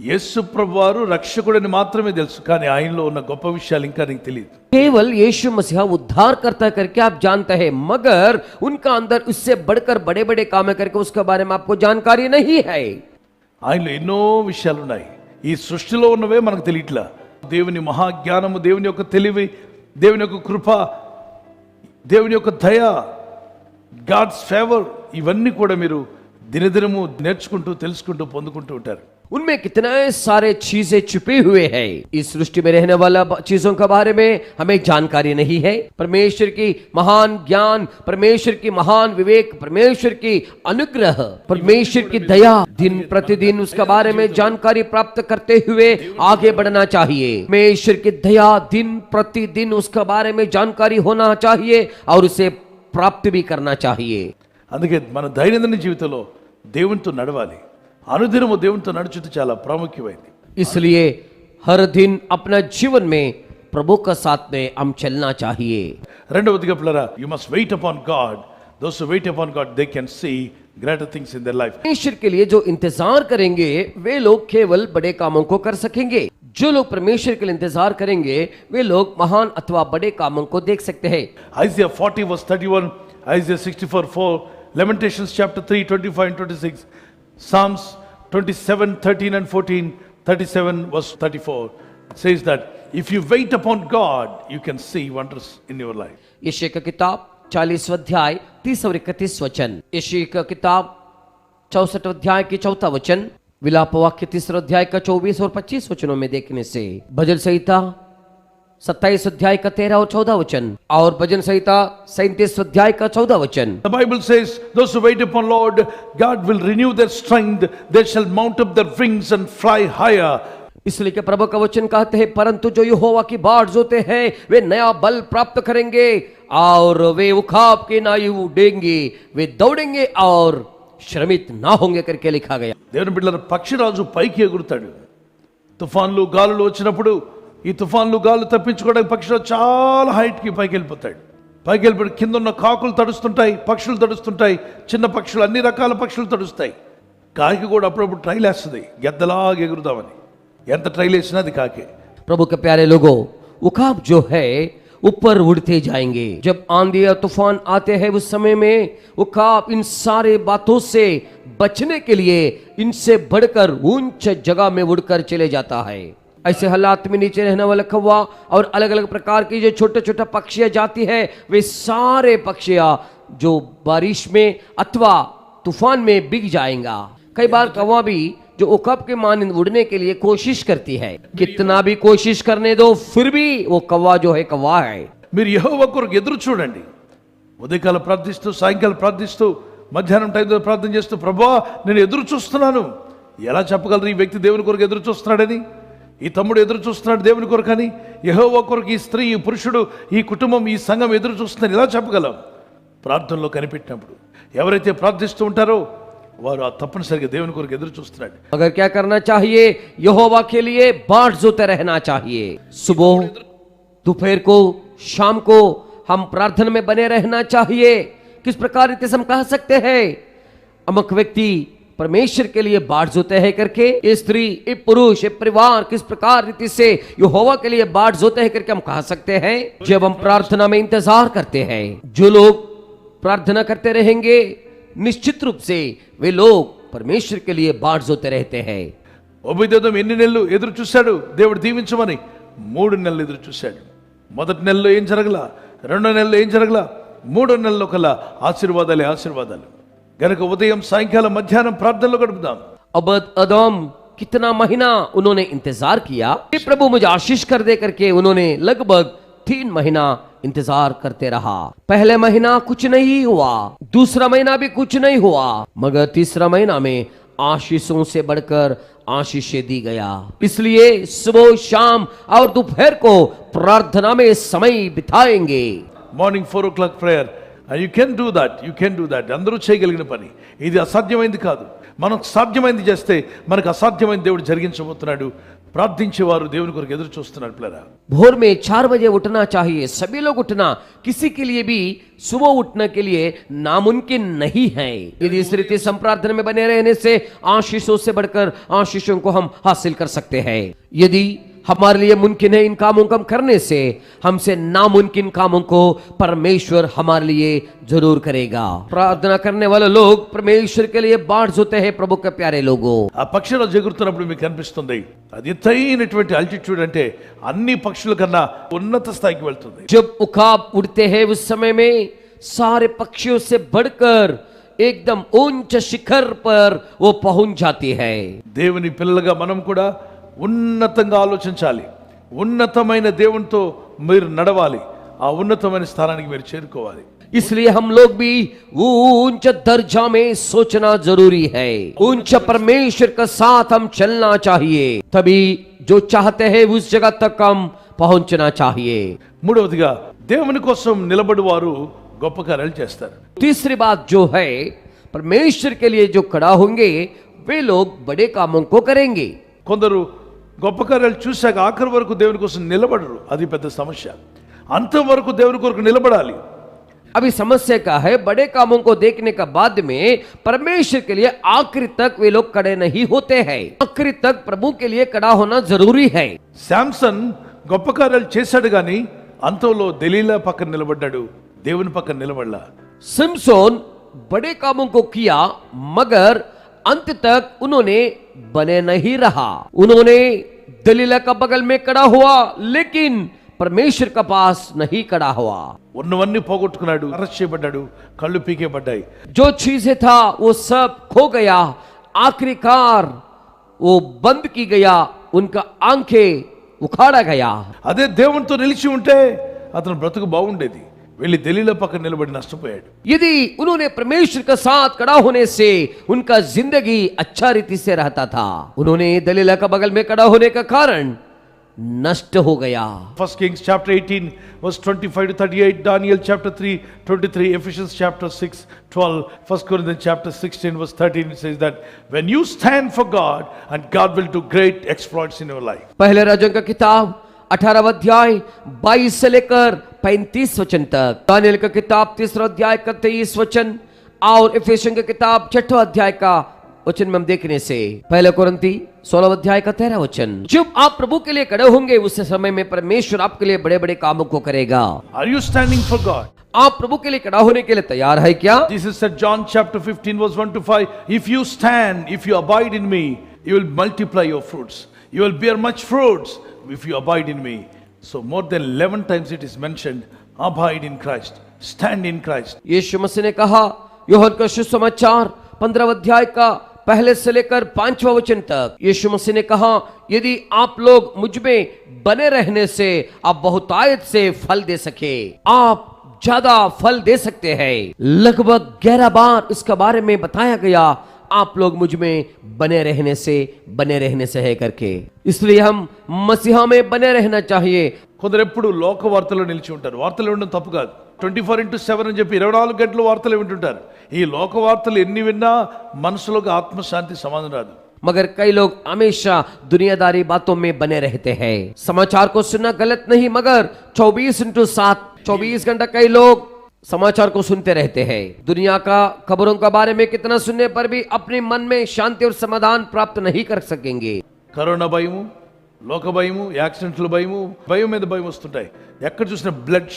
యేసు ప్రభువారు రక్షకుడని మాత్రమే తెలుసు, కానీ ఆయనలో ఉన్న గొప్ప విషయాలు ఇంకా నీకు తెలియదు. केवल यीशु मसीह उद्धार करता करके आप जानते हैं, मगर उनका अंदर उससे बढ़कर बड़े बड़े काम करके उसके बारे में आपको जानकारी नहीं है। ఆయనలో ఎన్నో విషయాలు ఉన్నాయి, ఈ సృష్టిలో ఉన్నవే మనకు తెలియట్లా. దేవుని మహాజ్ఞానము, దేవుని యొక్క తెలివి, దేవుని యొక్క కృప, దేవుని యొక్క దయ, గాడ్స్ ఫేవర్, ఇవన్నీ కూడా మీరు దినదినము నేర్చుకుంటూ తెలుసుకుంటూ పొందుకుంటూ ఉంటారు. उनमें कितने सारे चीजें छुपे हुए हैं। इस सृष्टि में रहने वाला चीजों के बारे में हमें जानकारी नहीं है। परमेश्वर की महान ज्ञान, परमेश्वर की महान विवेक, परमेश्वर की अनुग्रह, परमेश्वर की दया, दिन प्रतिदिन उसके बारे में जानकारी प्राप्त करते हुए आगे बढ़ना चाहिए। परमेश्वर की दया दिन प्रतिदिन उसके बारे में जानकारी होना चाहिए और उसे प्राप्त भी करना चाहिए। అందుకే మన దైనందిన జీవితంలో దేవునితో నడవాలి. అనుదినము దేవునితో నడుచుట చాలా ప్రాముఖ్యమైనది. इसलिए हर दिन अपना जीवन में प्रभु का साथ में हम चलना चाहिए। రెండవదిగా పిల్లరా, you must wait upon God. Those who wait upon God they can see greater things in their life. परमेश्वर के लिए जो इंतजार करेंगे, वे लोग केवल बड़े कामों को कर सकेंगे। जो लोग परमेश्वर के लिए इंतजार करेंगे, वे लोग महान अथवा बड़े कामों को देख सकते हैं। Isaiah 40 verse 31, Isaiah 64:4, Lamentations chapter 3 25 and 26, Psalms 27 13 and 14, 37 verse 34 says that if you wait upon God, you can see wonders in your life. यशायाह का किताब 40 अध्याय 30 और 31 वचन, यशायाह का किताब 64 अध्याय की 4 वचन, विलाप वाक्य 3 अध्याय का 24 और 25 वचनों में देखने से, भजन संहिता 27 अध्याय का 13 और 14 वचन, और भजन संहिता 37 अध्याय का 14 वचन। The Bible says, those who wait upon Lord, God will renew their strength. They shall mount up their wings and fly higher. इसलिए कि प्रभु का वचन कहते हैं, परंतु जो यहोवा की बाट जोते हैं, वे नया बल प्राप्त करेंगे और वे उखाब के नायु उड़ेंगे, वे दौड़ेंगे और श्रमित ना होंगे करके लिखा गया। దేవుని బిడ్డల పక్షిరాజు పైకి ఎగురుతాడు. తుఫాన్లు గాలులు వచ్చినప్పుడు ఈ తుఫాన్లు గాలు తప్పించుకోవడానికి పక్షిరాజు చాలా హైట్కి పైకి వెళ్ళిపోతాడు. పైకి వెళ్ళిపోయి కింద ఉన్న కాకులు తడుస్తుంటాయి, పక్షులు తడుస్తుంటాయి, చిన్న పక్షులు, అన్ని రకాల పక్షులు తడుస్తాయి. కాకి కూడా అప్పుడప్పుడు ట్రైల్ వేస్తుంది గెద్దలాగా ఎగురుదామని. ఎంత ట్రైల్ వేసినా అది కాకే. प्रभु के प्यारे लोगों, उखाब जो है ऊपर उड़ते जाएंगे। जब आंधी और तूफान आते हैं उस समय में उकाब इन सारे बातों से बचने के लिए इनसे बढ़कर ऊंच जगह में उड़कर चले जाता है। ऐसे हालात में नीचे रहने वाला कौवा और अलग अलग प्रकार की जो छोटे छोटे पक्षियां जाती है, वे सारे पक्षियां जो बारिश में अथवा तूफान में बिक जाएगा। कई बार कौवा भी जो उकब के मानंद उड़ने के लिए कोशिश करती है, कितना भी कोशिश करने दो फिर भी वो कौवा जो है कौवा है। మీరు యెహోవా కొరకు ఎదురు చూడండి. ఉదయకాలం ప్రార్థిస్తూ, సాయంకాలం ప్రార్థిస్తూ, మధ్యాహ్నం టైంలో ప్రార్థన చేస్తూ, ప్రభువా నేను ఎదురు చూస్తున్నాను. ఎలా చెప్పగలరు ఈ వ్యక్తి దేవుని కొరకు ఎదురు చూస్తున్నాడని? ఈ తమ్ముడు ఎదురు చూస్తున్నాడు దేవుని కొరకని? యెహోవా కొరకు ఈ స్త్రీ, ఈ పురుషుడు, ఈ కుటుంబం, ఈ సంఘం ఎదురు చూస్తున్నారు ఎలా చెప్పగలం? ప్రార్థనలో కనిపెట్టినప్పుడు ఎవరైతే ప్రార్థిస్తూ ఉంటారో వారు ఆ తప్పనిసరిగా దేవుని కొరకు ఎదురు చూస్తున్నాడు. मगर क्या करना चाहिए? यहोवा के लिए बाट जोते रहना चाहिए। सुबह, दोपहर को, शाम को हम प्रार्थना में बने रहना चाहिए। किस प्रकार रीति से हम कह सकते हैं अमुक व्यक्ति परमेश्वर के लिए बाट जोते हैं करके, ये स्त्री, ये पुरुष, ये परिवार किस प्रकार रीति से यहोवा के लिए बाट जोते हैं करके हम कह सकते हैं। जब हम प्रार्थना में इंतजार करते हैं, जो लोग प्रार्थना करते रहेंगे निश्चित रूप से वे लोग परमेश्वर के लिए बाट जोते रहते हैं। ఒబేదెదోము ఎన్ని నెలలు ఎదురు చూశాడు దేవుడు దీవించమని? 3 నెలలు ఎదురు చూశాడు. మొదటి నెలలో ఏం జరగలా, రెండో నెలలో ఏం జరగలా, మూడో నెలలో కల్లా ఆశీర్వాదాలే ఆశీర్వాదాలు. గనుక ఉదయం, సాయంకాలం, మధ్యాహ్నం ప్రార్థనలో గడుపుదాం. अबद अदम कितना महीना उन्होंने इंतजार किया कि प्रभु मुझे आशीष कर दे करके उन्होंने लगभग 3 महीना इंतजार करते रहा। पहले महीना कुछ नहीं हुआ, दूसरा महीना भी कुछ नहीं हुआ, मगर तीसरा महीना में आशीषों से बढ़कर आशीषें दी गया। इसलिए सुबह, शाम और दोपहर को प्रार्थना में समय बिताएंगे। Morning 4 o'clock prayer, and you can do that. అందరూ చేయగలిగిన పని. ఇది అసాధ్యమైంది కాదు. మనకు సాధ్యమైంది చేస్తే మనకు అసాధ్యమైంది దేవుడు జరిగించబోతున్నాడు. ప్రార్థించేవారు దేవుని కొరకు ఎదురు చూస్తున్నారు పిల్లరా. भोर में 4 बजे उठना चाहिए। सभी लोग उठना, किसी के लिए भी सुबह उठने के लिए नामुमकिन नहीं है। यदि इस रीति से प्रार्थना में बने रहने से आशीषों से बढ़कर आशीषों को हम हासिल कर सकते हैं। यदि हमारे लिए मुमकिन है इन कामों को करने से, हमसे नामुमकिन कामों को परमेश्वर हमारे लिए जरूर करेगा। प्रार्थना करने वाले लोग परमेश्वर के लिए बाट जोते हैं। प्रभु के प्यारे लोगों, ఆ పక్షులు ఎగురుతున్నప్పుడు మీకు కనిపిస్తుంది అది ఎత్తైనటువంటి ఆల్టిట్యూడ్, అంటే అన్ని పక్షుల కన్నా ఉన్నత స్థాయికి వెళ్తుంది. जब उकाब उड़ते हैं उस समय में सारे पक्षियों से बढ़कर एकदम ऊंच शिखर पर वो पहुंच जाती है। దేవుని పిల్లలుగా మనం కూడా ఉన్నతంగా ఆలోచించాలి. ఉన్నతమైన దేవునితో మీరు నడవాలి. ఆ ఉన్నతమైన స్థానానికి మీరు చేరుకోవాలి. इसलिए हम लोग भी ऊंच दर्जा में सोचना जरूरी है। ऊंच परमेश्वर का साथ हम चलना चाहिए, तभी जो चाहते हैं उस जगह तक हम पहुंचना चाहिए। మూడవదిగా దేవుని కోసం నిలబడి వారు గొప్ప కార్యాలు చేస్తారు. तीसरी बात जो है, परमेश्वर के लिए जो खड़ा होंगे वे लोग बड़े कामों को करेंगे। కొందరు గొప్ప కార్యాలు చూశాక ఆఖరి వరకు దేవుని కోసం నిలబడరు. అది పెద్ద సమస్య. అంతం వరకు దేవుని కొరకు నిలబడాలి. अभी समस्या क्या है? बड़े कामों को देखने का बाद में परमेश्वर के लिए आखिरी तक वे लोग खड़े नहीं होते हैं। आखिरी तक प्रभु के लिए खड़ा होना जरूरी है। శాంసన్ గొప్ప కార్యాలు చేశాడు గాని అంతంలో దెలీలా పక్కన నిలబడ్డాడు, దేవుని పక్కన నిలబడలా. सिमसोन बड़े कामों को किया मगर अंत तक उन्होंने बने नहीं रहा। उन्होंने दलीला का बगल में खड़ा हुआ लेकिन परमेश्वर का पास नहीं खड़ा हुआ। ఉన్నవన్నీ పోగొట్టుకున్నాడు, అరెస్ట్ చేయబడ్డాడు, కళ్ళు పీకేబడ్డాయి. जो चीजें था वो सब खो गया। आखिरकार वो बंद की गया, उनका आंखें उखाड़ा गया। అదే దేవునితో నిలిచి ఉంటే అతను బ్రతుకు బాగుండేది. వెళ్ళి దెలీలా పక్కన నిలబడి నష్టపోయాడు. यदि उन्होंने परमेश्वर के साथ खड़ा होने से उनका जिंदगी अच्छा रीति से रहता था, उन्होंने दलीला का बगल में खड़ा होने का कारण नष्ट हो गया। 1 Kings chapter 18 verse 25 to 38, Daniel chapter 3 23, Ephesians chapter 6 12, 1 Corinthians chapter 16 verse 13 it says that when you stand for God and God will do great exploits in your life. पहले राजों का किताब 18 अध्याय 22 से लेकर 35 वचन तक, दानियल का किताब 3 अध्याय का 23 वचन और इफिसियों की किताब 6 अध्याय का वचन में हम देखने से पहले कोरिन्थी 16 अध्याय का 13 वचन, जब आप प्रभु के लिए खड़े होंगे उस समय में परमेश्वर आपके लिए बड़े बड़े कामों को करेगा। Are you standing for God? आप प्रभु के लिए खड़ा होने के लिए तैयार है क्या? Jesus said, John chapter 15 verse 1 to 5, if you stand, if you abide in me, you will multiply your fruits. You will bear much fruits if you abide in me. So more than 11 times it is mentioned, abide in Christ, stand in Christ. यीशु मसीह ने कहा यूहन्ना का सुसमाचार 15 अध्याय का पहले से लेकर 5वां वचन तक, यीशु मसीह ने कहा यदि आप लोग मुझ में बने रहने से आप बहुतायत से फल दे सके, आप ज्यादा फल दे सकते हैं। लगभग 11 बार इसके बारे में बताया गया, आप लोग मुझ में बने रहने से है करके। इसलिए हम मसीहा में बने रहना चाहिए। కొందరు ఎప్పుడు లోక వార్తల్లో నిలిచి ఉంటారు. వార్తలు వినడం తప్పు కాదు. 24/7 అని చెప్పి 24 గంటలు వార్తలు వింటుంటారు. ఈ లోక వార్తలు ఎన్ని విన్నా మనసులోకి ఆత్మశాంతి సమాధానం రాదు. मगर कई लोग हमेशा दुनियादारी बातों में बने रहते हैं। समाचार को सुनना गलत नहीं, मगर 24/7 24 घंटा कई लोग समाचार को सुनते रहते हैं। दुनिया का खबरों के बारे में कितना सुनने पर भी अपने मन में शांति और समाधान प्राप्त नहीं कर सकेंगे। కరోనా భయము, లోక భయము, యాక్సిడెంట్ల భయము, భయం మీద భయం వస్తుంటాయి. ఎక్కడ చూసినా blood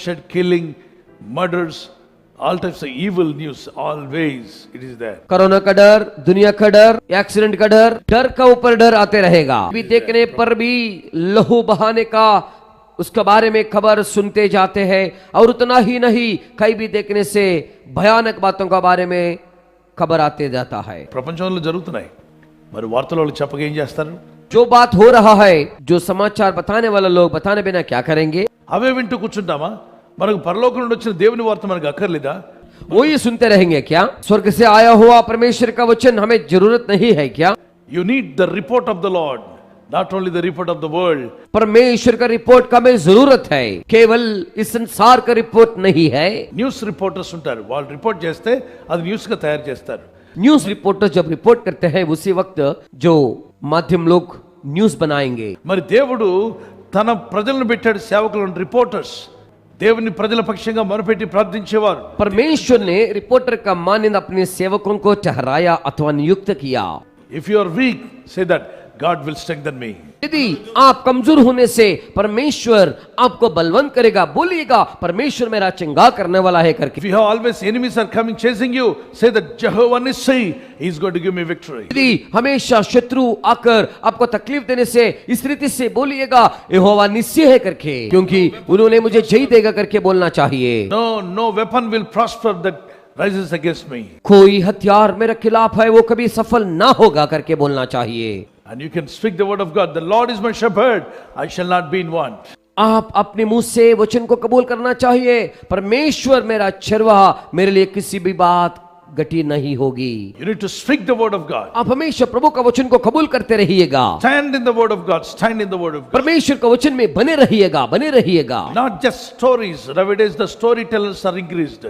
shed killing, murders, all types of evil news, always it is there. Corona का डर, दुनिया का डर, एक्सीडेंट का डर का ऊपर डर आते रहेगा। भी देखने पर भी लहू बहाने का उसके बारे में खबर सुनते जाते हैं, और उतना ही नहीं, कहीं भी देखने से भयानक बातों के बारे में खबर आते जाता है। ప్రపంచంలో జరుగుతున్నాయి, మరి వార్తల వాళ్ళు చెప్పక ఏం చేస్తారు? जो बात हो रहा है, जो समाचार बताने वाला लोग बताने बिना क्या करेंगे? అవే వింటూ కూర్చుంటామా? మనకు పరలోకం నుండి వచ్చిన దేవుని వార్త మనకు అక్కర్లేదా? वही सुनते रहेंगे क्या? स्वर्ग से आया हुआ परमेश्वर का वचन हमें जरूरत नहीं है क्या? You need the report of the Lord, not only the report of the world. परमेश्वर का रिपोर्ट का हमें जरूरत है, केवल इस संसार का रिपोर्ट नहीं है। న్యూస్ రిపోర్టర్స్ ఉంటారు, వాళ్ళు రిపోర్ట్ చేస్తే అది న్యూస్ గా తయారు చేస్తారు. न्यूज रिपोर्टर जब रिपोर्ट करते हैं उसी वक्त जो माध्यम लोग न्यूज बनाएंगे। మరి దేవుడు తన ప్రజలను పెట్టాడు సేవకులను, రిపోర్టర్స్, దేవుని ప్రజల పక్షంగా మొరపెట్టి ప్రార్థించేవారు. परमेश्वर ने रिपोर्टर का मानद अपने सेवकों को ठहराया अथवा नियुक्त किया। If you are weak, say that God will strengthen me. यदि आप कमजोर होने से परमेश्वर आपको बलवंत करेगा, बोलिएगा परमेश्वर मेरा चंगा करने वाला है करके। If you have always enemies are coming chasing you, say that Jehovah Nissi, he is going to give me victory. यदि हमेशा शत्रु आकर आपको तकलीफ देने से इस रीति से बोलिएगा यहोवा निश्चय है करके, क्योंकि उन्होंने मुझे जय देगा करके बोलना चाहिए। No weapon will prosper that rises against me. कोई हथियार मेरे खिलाफ है वो कभी सफल ना होगा करके बोलना चाहिए। And you can speak the word of God. The Lord is my shepherd, I shall not be in want. आप अपने मुंह से वचन को कबूल करना चाहिए, परमेश्वर मेरा चरवाहा, मेरे लिए किसी भी बात घटी नहीं होगी। You need to speak the word of God. आप हमेशा प्रभु का वचन को कबूल करते रहिएगा। Stand in the word of God. Stand in the word of God. परमेश्वर का वचन में बने रहिएगा। Not just stories. Nowadays the storytellers are increased.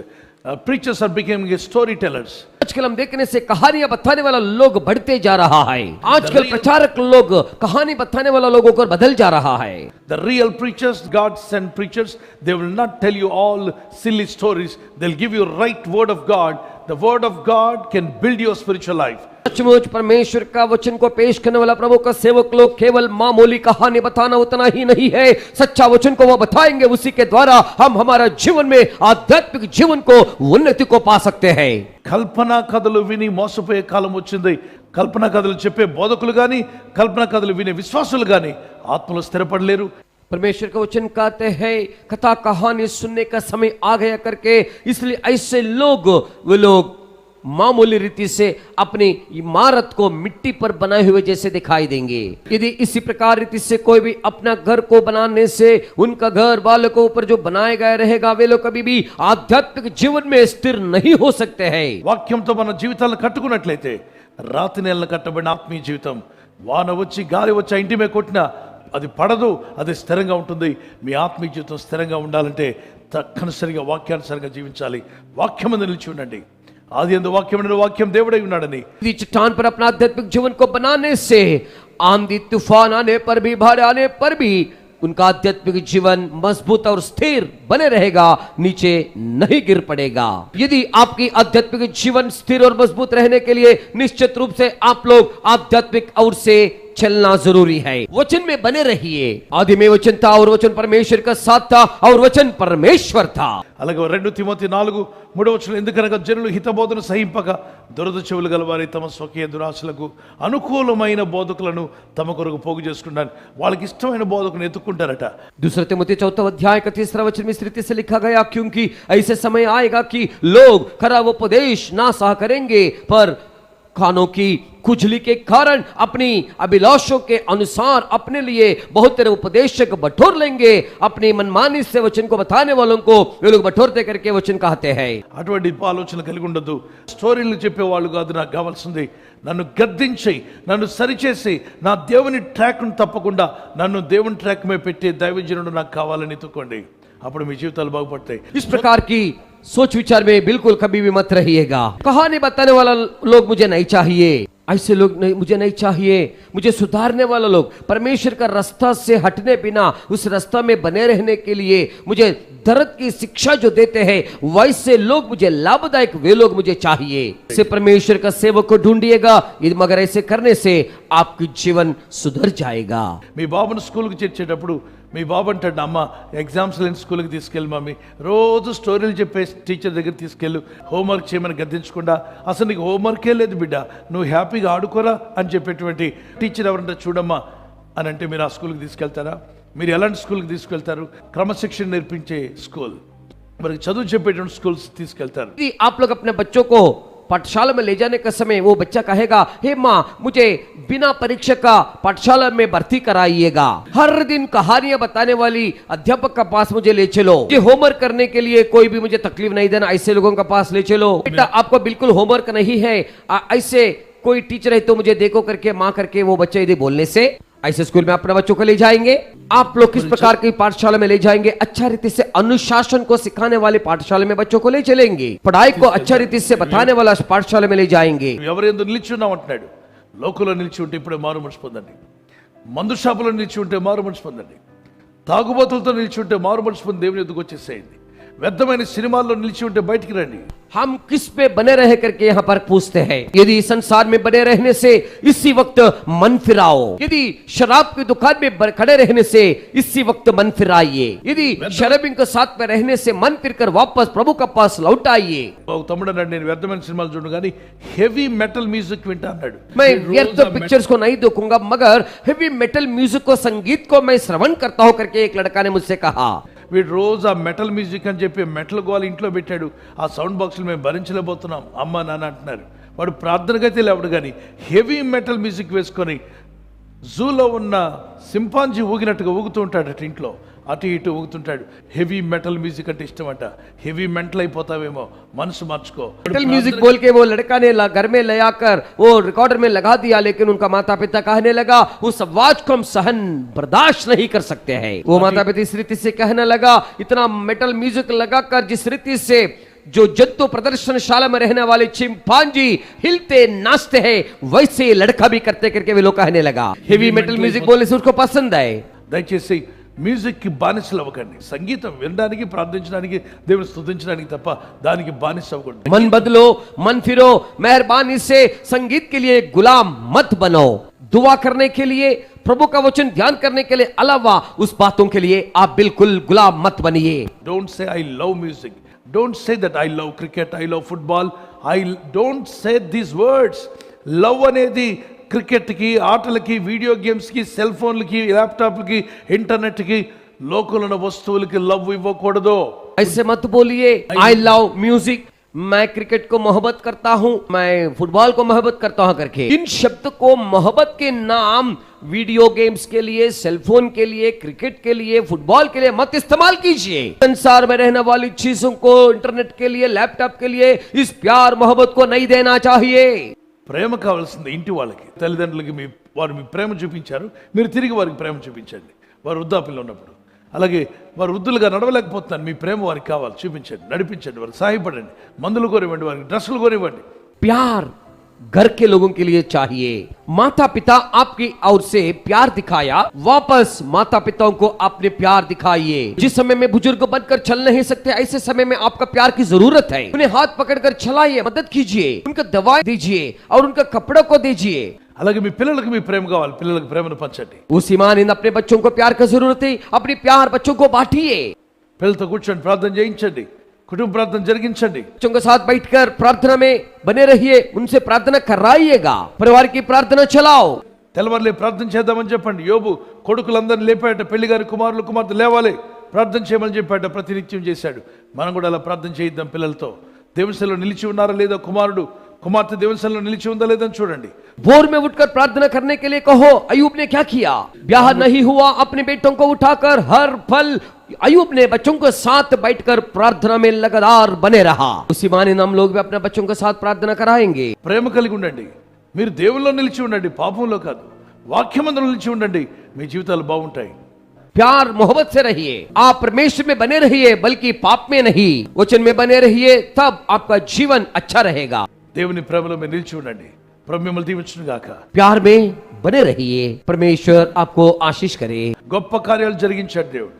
Preachers are becoming storytellers. आजकल हम देखने से कहानियां बताने वाला लोग बढ़ते जा रहा है। आजकल प्रचारक लोग कहानी बताने वाला लोगों को बदल जा रहा है। The real preachers, God sent preachers, they will not tell you all silly stories. They'll give you right word of God. The word of God can build your spiritual life. सचमुच परमेश्वर का वचन को पेश करने वाला प्रभु का सेवक लोग केवल मामूली कहानी बताना उतना ही नहीं है, सच्चा वचन को वो बताएंगे, उसी के द्वारा हम हमारा जीवन में आध्यात्मिक जीवन को उन्नति को पा सकते हैं। కల్పనా కథలు విని మోసపోయే కాలం వచ్చింది. కల్పనా కథలు చెప్పే బోధకులు గాని, కల్పనా కథలు వినే విశ్వాసులు గాని ఆత్మలో స్థిరపడలేరు. परमेश्वर का वचन कहते हैं कथा कहानी सुनने का समय आ गया करके, इसलिए ऐसे लोग मामूली रीति से अपनी इमारत को मिट्टी पर बनाए हुए जैसे दिखाई देंगे। यदि इसी प्रकार रीति से कोई भी अपना घर को बनाने से उनका घर वालों को ऊपर जो बनाया गया रहेगा, वे लोग कभी भी आध्यात्मिक जीवन में स्थिर नहीं हो सकते हैं। వాక్యంతో మన జీవితాలను కట్టుకున్నట్లయితే రాతి నెలలు కట్టబడిన ఆత్మీయ జీవితం, వాన వచ్చి గాలి వచ్చి ఆ ఇంటి మీద కొట్టినా అది పడదు, అది స్థిరంగా ఉంటుంది. మీ ఆత్మీయ జీవితం స్థిరంగా ఉండాలంటే తప్పనిసరిగా వాక్యానుసారంగా జీవించాలి. వాక్యం మీద నిలిచి ఉండండి. आदि अंदर वाक्यम దేవుడై ఉన్నాడని। यदि चट्टान पर अपना आध्यात्मिक जीवन को बनाने से आंधी तूफान आने पर भी, बाढ़ आने पर भी उनका आध्यात्मिक जीवन मजबूत और स्थिर बने रहेगा, नीचे नहीं गिर पड़ेगा। यदि आपकी आध्यात्मिक जीवन स्थिर और मजबूत रहने के लिए निश्चित रूप से आप लोग आध्यात्मिक ओर से चलना जरूरी है। वचन में बने रहिए। आदि में वचन था और वचन परमेश्वर का साथ था और वचन परमेश्वर था। అలాగే 2 తిమోతి 4:3 ఎందుకనగా జనులు హితబోధను సహింపక దురద చెవులు గలవారి తమ స్వకీయ దురాశలకు అనుకూలమైన బోధకులను తమ కొరకు పోగు చేసుకుంటారు, వాళ్ళకి ఇష్టమైన బోధకుని ఎత్తుకుంటారట। दूसरा तिमोथी 4 अध्याय का 3 वचन में इस रीति से लिखा गया, क्योंकि ऐसे समय आएगा कि लोग खराब उपदेश ना सह करेंगे, पर कानों की खुजली के कारण अपनी अभिलाषों के अनुसार अपने लिए बहुत तेरे उपदेशक बटोर लेंगे। अपनी मनमानी से वचन को बताने वालों को वे लोग बटोरते करके वचन कहते हैं। అటువంటి ఆలోచన కలిగి ఉండదు। స్టోరీలు చెప్పేవాళ్ళు కాదు నాకు కావాల్సింది, నన్ను గద్దించి నన్ను సరిచేసి నా దేవుని ట్రాక్ను తప్పకుండా నన్ను దేవుని ట్రాక్ మీద పెట్టే దైవజనుడు నాకు కావాలని ఎత్తుకోండి, అప్పుడు మీ జీవితాలు బాగుపడతాయి। इस प्रकार की सोच विचार में बिल्कुल कभी भी मत रहिएगा। कहानी बताने वाला लोग मुझे नहीं चाहिए, ऐसे लोग मुझे नहीं चाहिए। मुझे सुधारने वाला लोग, परमेश्वर का रास्ता से हटने बिना उस रास्ता में बने रहने के लिए मुझे दर्द की शिक्षा जो देते हैं, वैसे लोग मुझे लाभदायक वे लोग मुझे चाहिए। से परमेश्वर का सेवक को ढूंढिएगा, मगर ऐसे करने से आपकी जीवन सुधर जाएगा। మీ బాబును స్కూల్కి చేర్చేటప్పుడు మీ బాబు అంటాడు, అమ్మ ఎగ్జామ్స్ లేని స్కూల్కి తీసుకెళ్ళి మమ్మీ, రోజు స్టోరీలు చెప్పే టీచర్ దగ్గర తీసుకెళ్ళు, హోంవర్క్ చేయమని గద్దించకుండా, అసలు నీకు హోంవర్కే లేదు బిడ్డ, నువ్వు హ్యాపీగా ఆడుకోరా అని చెప్పేటువంటి టీచర్ ఎవరంటే చూడమ్మా అని అంటే మీరు ఆ స్కూల్కి తీసుకెళ్తారా? మీరు ఎలాంటి స్కూల్కి తీసుకెళ్తారు? క్రమశిక్షణ నేర్పించే స్కూల్, మరి చదువు చెప్పేటువంటి స్కూల్స్ తీసుకెళ్తారు। आप लोग अपने बच्चों को पाठशाला में ले जाने का समय वो बच्चा कहेगा, हे माँ मुझे बिना परीक्षा का पाठशाला में भर्ती कराइएगा, हर दिन कहानियां बताने वाली अध्यापक का पास मुझे ले चलो, मुझे होमवर्क करने के लिए कोई भी मुझे तकलीफ नहीं देना, ऐसे लोगों का पास ले चलो। बेटा आपको बिल्कुल होमवर्क नहीं है, ऐसे कोई टीचर है तो मुझे देखो करके माँ करके वो बच्चे यदि बोलने से ऐसे स्कूल में अपने बच्चों को ले जाएंगे। आप लोग किस प्रकार की पाठशाला में ले जाएंगे? अच्छा रीति से अनुशासन को सिखाने वाले पाठशाला में बच्चों को ले चलेंगे, पढ़ाई को अच्छा रीति से बताने वाला पाठशाला में ले जाएंगे। ఎవరెందు నిలిచున్నాం అంటున్నాడు, లోకంలో నిలిచి ఉంటే ఇప్పుడే మారు మనసు పొందండి, మందు షాపులో నిలిచి ఉంటే మారు మనసు పొందండి, తాగుబోతులతో నిలిచి ఉంటే మారు మనసు పొంది దేవుని ఎదుగు వచ్చేసేయండి, వ్యర్థమైన సినిమాల్లో నిలిచి ఉంటే బయటికి రండి। हम किस पे बने रह करके यहाँ पर पूछते हैं। यदि संसार में बने रहने से इसी वक्त मन फिराओ, यदि शराब की दुकान में खड़े रहने से इसी वक्त मन फिराइए, यदि शराबियों के साथ में रहने से मन फिरकर वापस प्रभु का पास लौट आइए। తమ్ముడు అన్నాడు, నేను వ్యర్థమైన సినిమాలు చూడను కానీ హెవీ మెటల్ మ్యూజిక్ వింటా అన్నాడు। मैं व्यर्थ पिक्चर्स को नहीं देखूंगा, मगर हेवी मेटल म्यूजिक को, संगीत को मैं श्रवण करता हूं करके एक लड़का ने मुझसे कहा। వీడు రోజు ఆ మెటల్ మ్యూజిక్ అని చెప్పి మెటల్ గోల ఇంట్లో పెట్టాడు, ఆ సౌండ్ బాక్స్లు మేము భరించలేకపోతున్నాం అమ్మ నాన్న అంటున్నారు। వాడు ప్రార్థనకైతే లేవడు కానీ హెవీ మెటల్ మ్యూజిక్ వేసుకొని జూలో ఉన్న సింపాంజీ ఊగినట్టుగా ఊగుతూ ఉంటాడు, అటు ఇంట్లో అటు ఇటు ఊగుతుంటాడు। హెవీ మెటల్ మ్యూజిక్ అంటే ఇష్టం అంట। హెవీ మెంటల్ అయిపోతావేమో, మనసు మార్చుకో। मेटल म्यूजिक बोल के वो लड़का ने घर में ले आकर वो रिकॉर्डर में लगा दिया, लेकिन उनका माता पिता कहने लगा उस आवाज को हम सहन बर्दाश्त नहीं कर सकते हैं। वो माता पिता इस रीति से कहने लगा, इतना मेटल म्यूजिक लगाकर जिस रीति से जो जंतु प्रदर्शनशाला में रहने वाले चिंपांजी हिलते नाचते हैं, वैसे लड़का भी करते करके वे लोग कहने लगा। हेवी मेटल म्यूजिक बोलने से उसको पसंद आए। దయచేసి మ్యూజిక్ కి బానిసలు అవ్వకండి, సంగీతం వినడానికి ప్రార్థించడానికి దేవుని స్తుతించడానికి తప్ప దానికి బానిస అవ్వకండి। मन बदलो, मन फिरो, मेहरबानी से संगीत के लिए गुलाम मत बनो। दुआ करने के लिए, प्रभु का वचन ध्यान करने के लिए अलावा उस बातों के लिए आप बिल्कुल गुलाम मत बनिए। Don't say I love music, don't say that I love cricket, I love football, I don't say this words. Love అనేది క్రికెట్కి, ఆటలకి, వీడియో గేమ్స్కి, సెల్ ఫోన్లకి, ల్యాప్టాప్లకి, ఇంటర్నెట్కి, లోకంలో ఉన్న వస్తువులకి లవ్ ఇవ్వకూడదు। ऐसे मत बोलिए आई लव म्यूजिक, मैं क्रिकेट को मोहब्बत करता हूं, मैं फुटबॉल को मोहब्बत करता हूं करके इन शब्द को मोहब्बत के नाम वीडियो गेम्स के लिए, सेलफोन के लिए, क्रिकेट के लिए, फुटबॉल के लिए मत इस्तेमाल कीजिए। संसार में रहने वाली चीजों को, इंटरनेट के लिए, लैपटॉप के लिए इस प्यार मोहब्बत को नहीं देना चाहिए। ప్రేమ కావాల్సింది ఇంటి వాళ్ళకి, తల్లిదండ్రులకి వారు మీ ప్రేమ చూపించారు, మీరు తిరిగి వారికి ప్రేమ చూపించండి। వారు వృద్ధాప్యంలో ఉన్నప్పుడు, అలాగే వారు వృద్ధులుగా నడవలేకపోతున్నారు, మీ ప్రేమ వారికి కావాలి, చూపించండి, నడిపించండి, వారికి సహాయపడండి, మందులు కోరివ్వండి, వారికి డ్రెస్సులు కోరివ్వండి। प्यार घर के लोगों के लिए चाहिए। माता पिता आपकी ओर से प्यार दिखाया, वापस माता पिताओं को अपने प्यार दिखाइए। जिस समय में बुजुर्ग बनकर चल नहीं सकते, ऐसे समय में आपका प्यार की जरूरत है। उन्हें हाथ पकड़कर चलाइए, मदद कीजिए, उनका दवाई दीजिए और उनका कपड़ों को दीजिए। అలాగే మీ పిల్లలకు మీ ప్రేమ కావాలి, పిల్లలకు ప్రేమను పంచండి। उसी मानिंद अपने बच्चों को प्यार की जरूरत है, अपनी प्यार बच्चों को बांटिए। పిల్లలతో కూర్చొని ప్రార్థన చేయించండి, కుటుంబ ప్రార్థన జరిగించండి। बच्चों के साथ बैठकर प्रार्थना में बने रहिए, उनसे प्रार्थना कराइएगा, परिवार की प्रार्थना चलाओ। తెల్లవారులే ప్రార్థన చేద్దామని చెప్పండి। యోబు కొడుకులందరినీ లేపాట, పెళ్లి గారి కుమారులు కుమార్తె లేవాలి ప్రార్థన చేయమని చెప్పాట, ప్రతినిత్యం చేశాడు। మనం కూడా అలా ప్రార్థన చేయిద్దాం పిల్లలతో। దేవుని సన్నిధిలో నిలిచి ఉన్నారా లేదా కుమారుడు కుమార్తె దేవుని సన్నిధిలో నిలిచి ఉందా లేదని చూడండి। भोर में उठकर प्रार्थना करने के लिए कहो, अयूब ने क्या किया? ब्याह नहीं हुआ, अपने बेटों को उठाकर हर पल अयूब ने बच्चों के साथ बैठकर प्रार्थना में लगातार बने रहा। उसी मानिंद हम लोग भी अपने बच्चों के साथ प्रार्थना कराएंगे। ప్రేమ కలిగి ఉండండి, మీరు దేవుల్లో నిలిచి ఉండండి, పాపంలో కాదు, వాక్యమందులో నిలిచి ఉండండి, మీ జీవితాలు బాగుంటాయి। प्यार मोहब्बत से रहिए, आप परमेश्वर में बने रहिए, बल्कि पाप में नहीं, वचन में बने रहिए, तब आपका जीवन अच्छा रहेगा। దేవుని ప్రేమలో మీరు నిలిచి ఉండండి। ప్రభు మిమ్మల్ని దీవించును గాక। प्यार में बने रहिए, परमेश्वर आपको आशीष करे। గొప్ప కార్యాలు జరిగించాడు దేవుడు।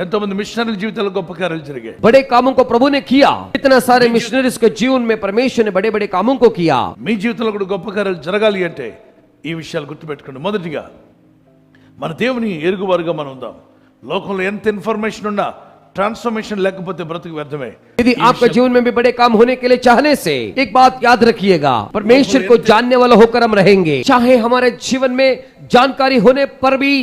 ఎంతో మంది మిషనరీల జీవితాల్లో గొప్ప కార్యాలు జరిగాయి। बड़े कामों को प्रभु ने किया, इतना सारे मिशनरीज के जीवन में परमेश्वर ने बड़े बड़े कामों को किया। మీ జీవితంలో కూడా గొప్ప కార్యాలు జరగాలి అంటే ఈ విషయాలు గుర్తుపెట్టుకోండి। మొదటిగా మన దేవుని ఎరుగువారుగా మనం ఉందాం। లోకంలో ఎంత ఇన్ఫర్మేషన్ ఉన్నా ट्रांसफॉर्मेशन लेకపోతే బ్రతుకు వ్యర్థమే। यदि आपका जीवन में भी बड़े काम होने के लिए चाहने से एक बात याद रखिएगा, परमेश्वर को जानने वाला होकर हम रहेंगे। चाहे हमारे जीवन में जानकारी होने पर भी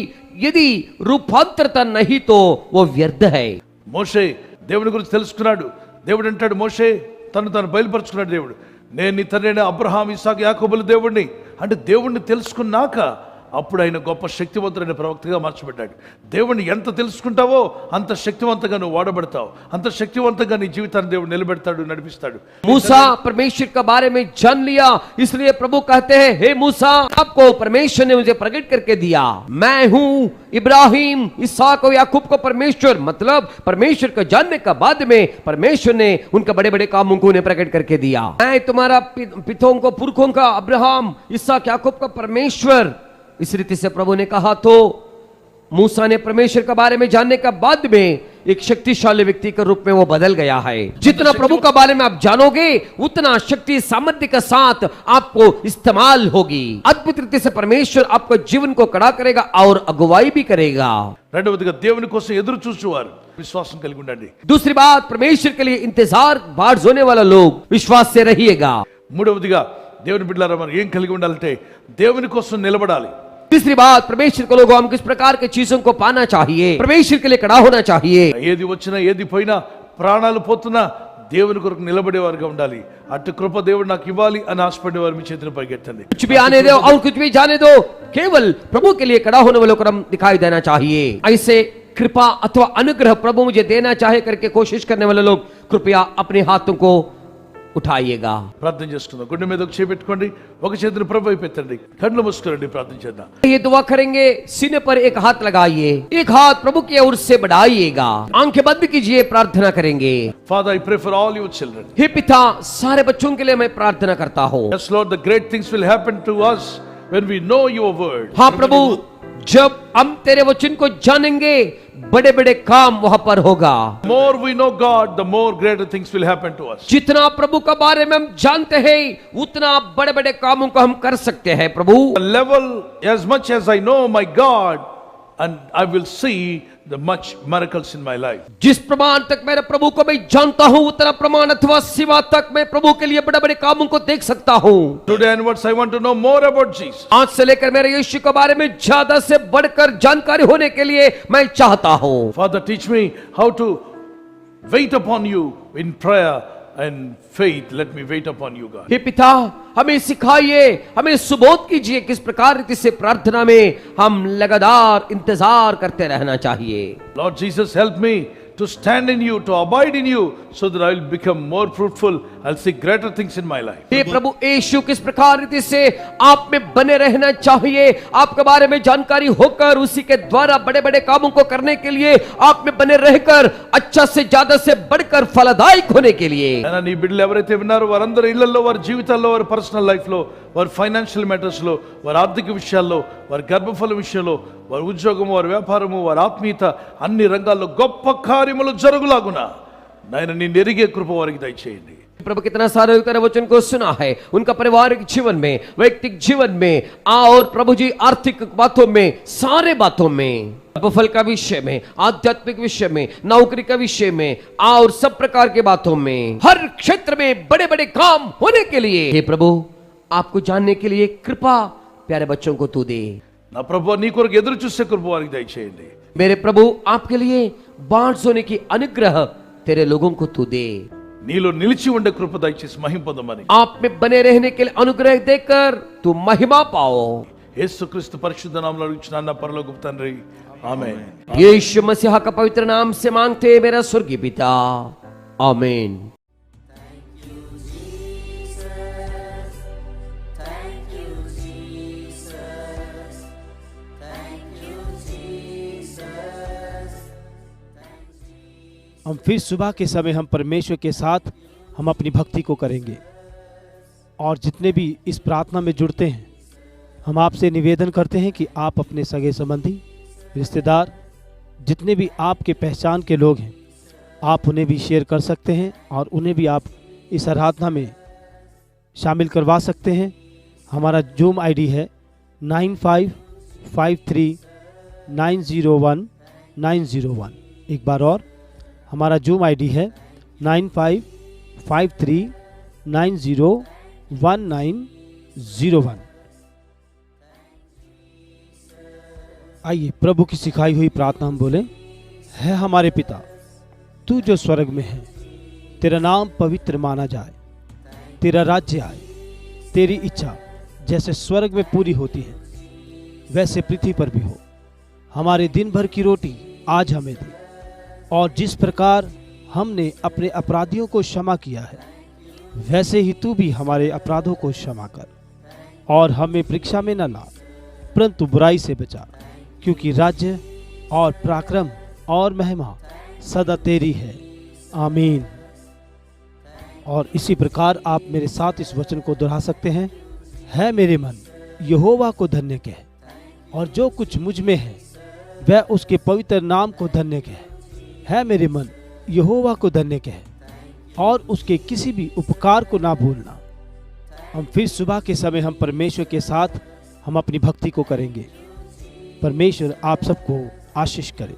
यदि रूपांतरता नहीं तो वो व्यर्थ है। మోషే దేవుని గురించి తెలుసుకున్నాడు। దేవుడు అంటాడు, మోషే తను బయలుపరుచుకున్నాడు దేవుడు, నేను నీ తండ్రి అబ్రహాం ఇస్సాకు యాకోబుల దేవుడిని అంటే దేవుణ్ణి తెలుసుకున్నాక అప్పుడు ఆయన గొప్ప శక్తివంతుడైన ప్రవక్తగా మార్చబడ్డాడు। దేవుణ్ణి ఎంత తెలుసుకుంటావో అంత శక్తివంతంగా నువ్వు వాడబడతావు, అంత శక్తివంతంగా నీ జీవితాన్ని దేవుడు నిలబెడతాడు, నడిపిస్తాడు। मूसा परमेश्वर के बारे में जान लिया, इसलिए प्रभु कहते हैं, हे मूसा, आपको परमेश्वर ने मुझे प्रकट करके दिया। मैं हूं इब्राहिम इसहाक और याकूब को परमेश्वर, मतलब परमेश्वर को जानने का बाद में परमेश्वर ने उनका बड़े बड़े कामों को उन्हें प्रकट करके दिया। मैं तुम्हारा पितरों को पुरखों का अब्राहम इसहाक याकूब का परमेश्वर, इस रीति से प्रभु ने कहा। तो मूसा ने परमेश्वर के बारे में जानने के बाद में एक शक्तिशाली व्यक्ति के रूप में वो बदल गया है। जितना प्रभु के बारे में आप जानोगे उतना शक्ति सामर्थ्य के साथ आपको इस्तेमाल होगी। अद्भुत रीति से परमेश्वर आपको जीवन को कड़ा करेगा और अगुवाई भी करेगा। రెండవదిగా దేవుని కోసం ఎదురు చూసేవారు విశ్వాసం కలిగి ఉండండి। दूसरी बात, परमेश्वर के लिए इंतजार बाट जोने वाला लोग विश्वास से रहिएगा। మూడవదిగా దేవుని బిడ్డలారా మనం ఏం కలిగి ఉండాలంటే దేవుని కోసం నిలబడాలి। तीसरी बात, परमेश्वर के लोगों हम किस प्रकार की चीजों को पाना चाहिए, परमेश्वर के लिए खड़ा होना चाहिए। ఏది వచ్చినా ఏది పోయినా ప్రాణాలు పోతున్నా దేవుని కొరకు నిలబడేవారుగా ఉండాలి। అటు కృప దేవుడు నాకు ఇవ్వాలి అని ఆశపడేవారు మీ చేతులు పైకెత్తండి। कुछ भी आने दो और कुछ भी जाने दो, केवल प्रभु के लिए खड़ा होने वालों को हम दिखाई देना चाहिए। ऐसे कृपा अथवा अनुग्रह प्रभु मुझे देना चाहे करके कोशिश करने वाले लोग कृपया अपने हाथों को उठाइएगा। ప్రార్థన చేసుకుందాం। గుండె మీద ఒక చేయి పెట్టుకోండి, ఒక చేతిని ప్రభు వైపు ఎత్తండి, కళ్ళు మూసుకోండి, ప్రార్థన చేద్దాం। ये दुआ करेंगे, सीने पर एक हाथ लगाइए, एक हाथ प्रभु की ओर से बढ़ाइएगा, आंखें बंद कीजिए, प्रार्थना करेंगे। Father, I pray for all your children. हे पिता, सारे बच्चों के लिए मैं प्रार्थना करता हूँ। Yes Lord, the great things will happen to us when we know your word. हाँ प्रभु, जब हम तेरे वचन को जानेंगे बड़े बड़े काम वहां पर होगा। The more we know God, the more greater things will happen to us. जितना प्रभु का बारे में हम जानते हैं उतना बड़े बड़े कामों को हम कर सकते हैं प्रभु। The level, as much as I know my God, and I will see the much miracles in my life. जिस प्रमाण तक मेरे प्रभु को मैं जानता हूं उतना प्रमाण अथवा सिवा तक मैं प्रभु के लिए बड़े बड़े कामों को देख सकता हूं। Today onwards, I want to know more about Jesus. आज से लेकर मेरे यीशु के बारे में ज्यादा से बढ़कर जानकारी होने के लिए मैं चाहता हूं। Father, teach me how to wait upon you in prayer and faith. Let me wait upon you, God. हे पिता, हमें सिखाइए, हमें सुबोध कीजिए किस प्रकार रीति से प्रार्थना में हम लगातार इंतजार करते रहना चाहिए। Lord Jesus, help me to stand in you, to abide in you, so that I will become more fruitful. I'll see greater things in my life. हे प्रभु यीशु किस प्रकार रीति से आप में बने रहना चाहिए, आपके बारे में जानकारी होकर उसी के द्वारा बड़े बड़े कामों को करने के लिए, आप में बने रहकर अच्छा से ज्यादा से बढ़कर फलदायक होने के लिए। అయినా నీ బిడ్డలు ఎవరైతే విన్నారో వారందరూ ఇళ్లలో, వారి జీవితాల్లో, వారి పర్సనల్ లైఫ్ లో, వారి ఫైనాన్షియల్ మ్యాటర్స్ లో, వారి ఆర్థిక విషయాల్లో, వారి గర్భఫల విషయంలో, వారి ఉద్యోగము, వారి వ్యాపారము, వారి ఆత్మీయత అన్ని రంగాల్లో గొప్ప కార్యములు జరుగులాగున నాయన నీ నెరిగే కృప వారికి దయచేయండి। प्रभु कितना सारे तेरे वचन को सुना है, उनका पारिवारिक जीवन में, वैयक्तिक जीवन में, और प्रभु जी आर्थिक बातों में, सारे बातों में, फल का विषय में, आध्यात्मिक विषय में, नौकरी का विषय में, और सब प्रकार के बातों में, हर क्षेत्र में बड़े बड़े काम होने के लिए हे प्रभु आपको जानने के लिए कृपा प्यारे बच्चों को तू दे। నా ప్రభువా నీ కొరకు ఎదురు చూసే కృప వారికి దయచేయండి। मेरे प्रभु आपके लिए बाढ़ सोने की अनुग्रह तेरे लोगों को तू दे। నీలో నిలిచి ఉండే కృప దయచేసి మహిమ పొందమని आप में बने रहने के लिए अनुग्रह देकर तू महिमा पाओ। యేసుక్రీస్తు పరిశుద్ధ నామములో అడుగుచున్నాను నా పరలోకపు తండ్రి, ఆమేన్। यीशु मसीहा का पवित्र नाम से मांगते हैं मेरा स्वर्गीय पिता, आमीन। हम फिर सुबह के समय हम परमेश्वर के साथ हम अपनी भक्ति को करेंगे, और जितने भी इस प्रार्थना में जुड़ते हैं हम आपसे निवेदन करते हैं कि आप अपने सगे संबंधी, रिश्तेदार, जितने भी आपके पहचान के लोग हैं, आप उन्हें भी शेयर कर सकते हैं और उन्हें भी आप इस आराधना में शामिल करवा सकते हैं। हमारा जूम आईडी है 9553901901। एक बार और, हमारा जूम आईडी है 9553901901। आइए प्रभु की सिखाई हुई प्रार्थना हम बोलें। है हमारे पिता, तू जो स्वर्ग में है, तेरा नाम पवित्र माना जाए, तेरा राज्य आए, तेरी इच्छा जैसे स्वर्ग में पूरी होती है वैसे पृथ्वी पर भी हो। हमारे दिन भर की रोटी आज हमें दे, और जिस प्रकार हमने अपने अपराधियों को क्षमा किया है वैसे ही तू भी हमारे अपराधों को क्षमा कर, और हमें परीक्षा में न ला परंतु बुराई से बचा, क्योंकि राज्य और पराक्रम और महिमा सदा तेरी है, आमीन। और इसी प्रकार आप मेरे साथ इस वचन को दोहरा सकते हैं। है मेरे मन यहोवा को धन्य कह, और जो कुछ मुझ में है वह उसके पवित्र नाम को धन्य कह। है मेरे मन यहोवा को धन्य कह, और उसके किसी भी उपकार को ना भूलना। हम फिर सुबह के समय हम परमेश्वर के साथ हम अपनी भक्ति को करेंगे। परमेश्वर आप सबको आशीष करे।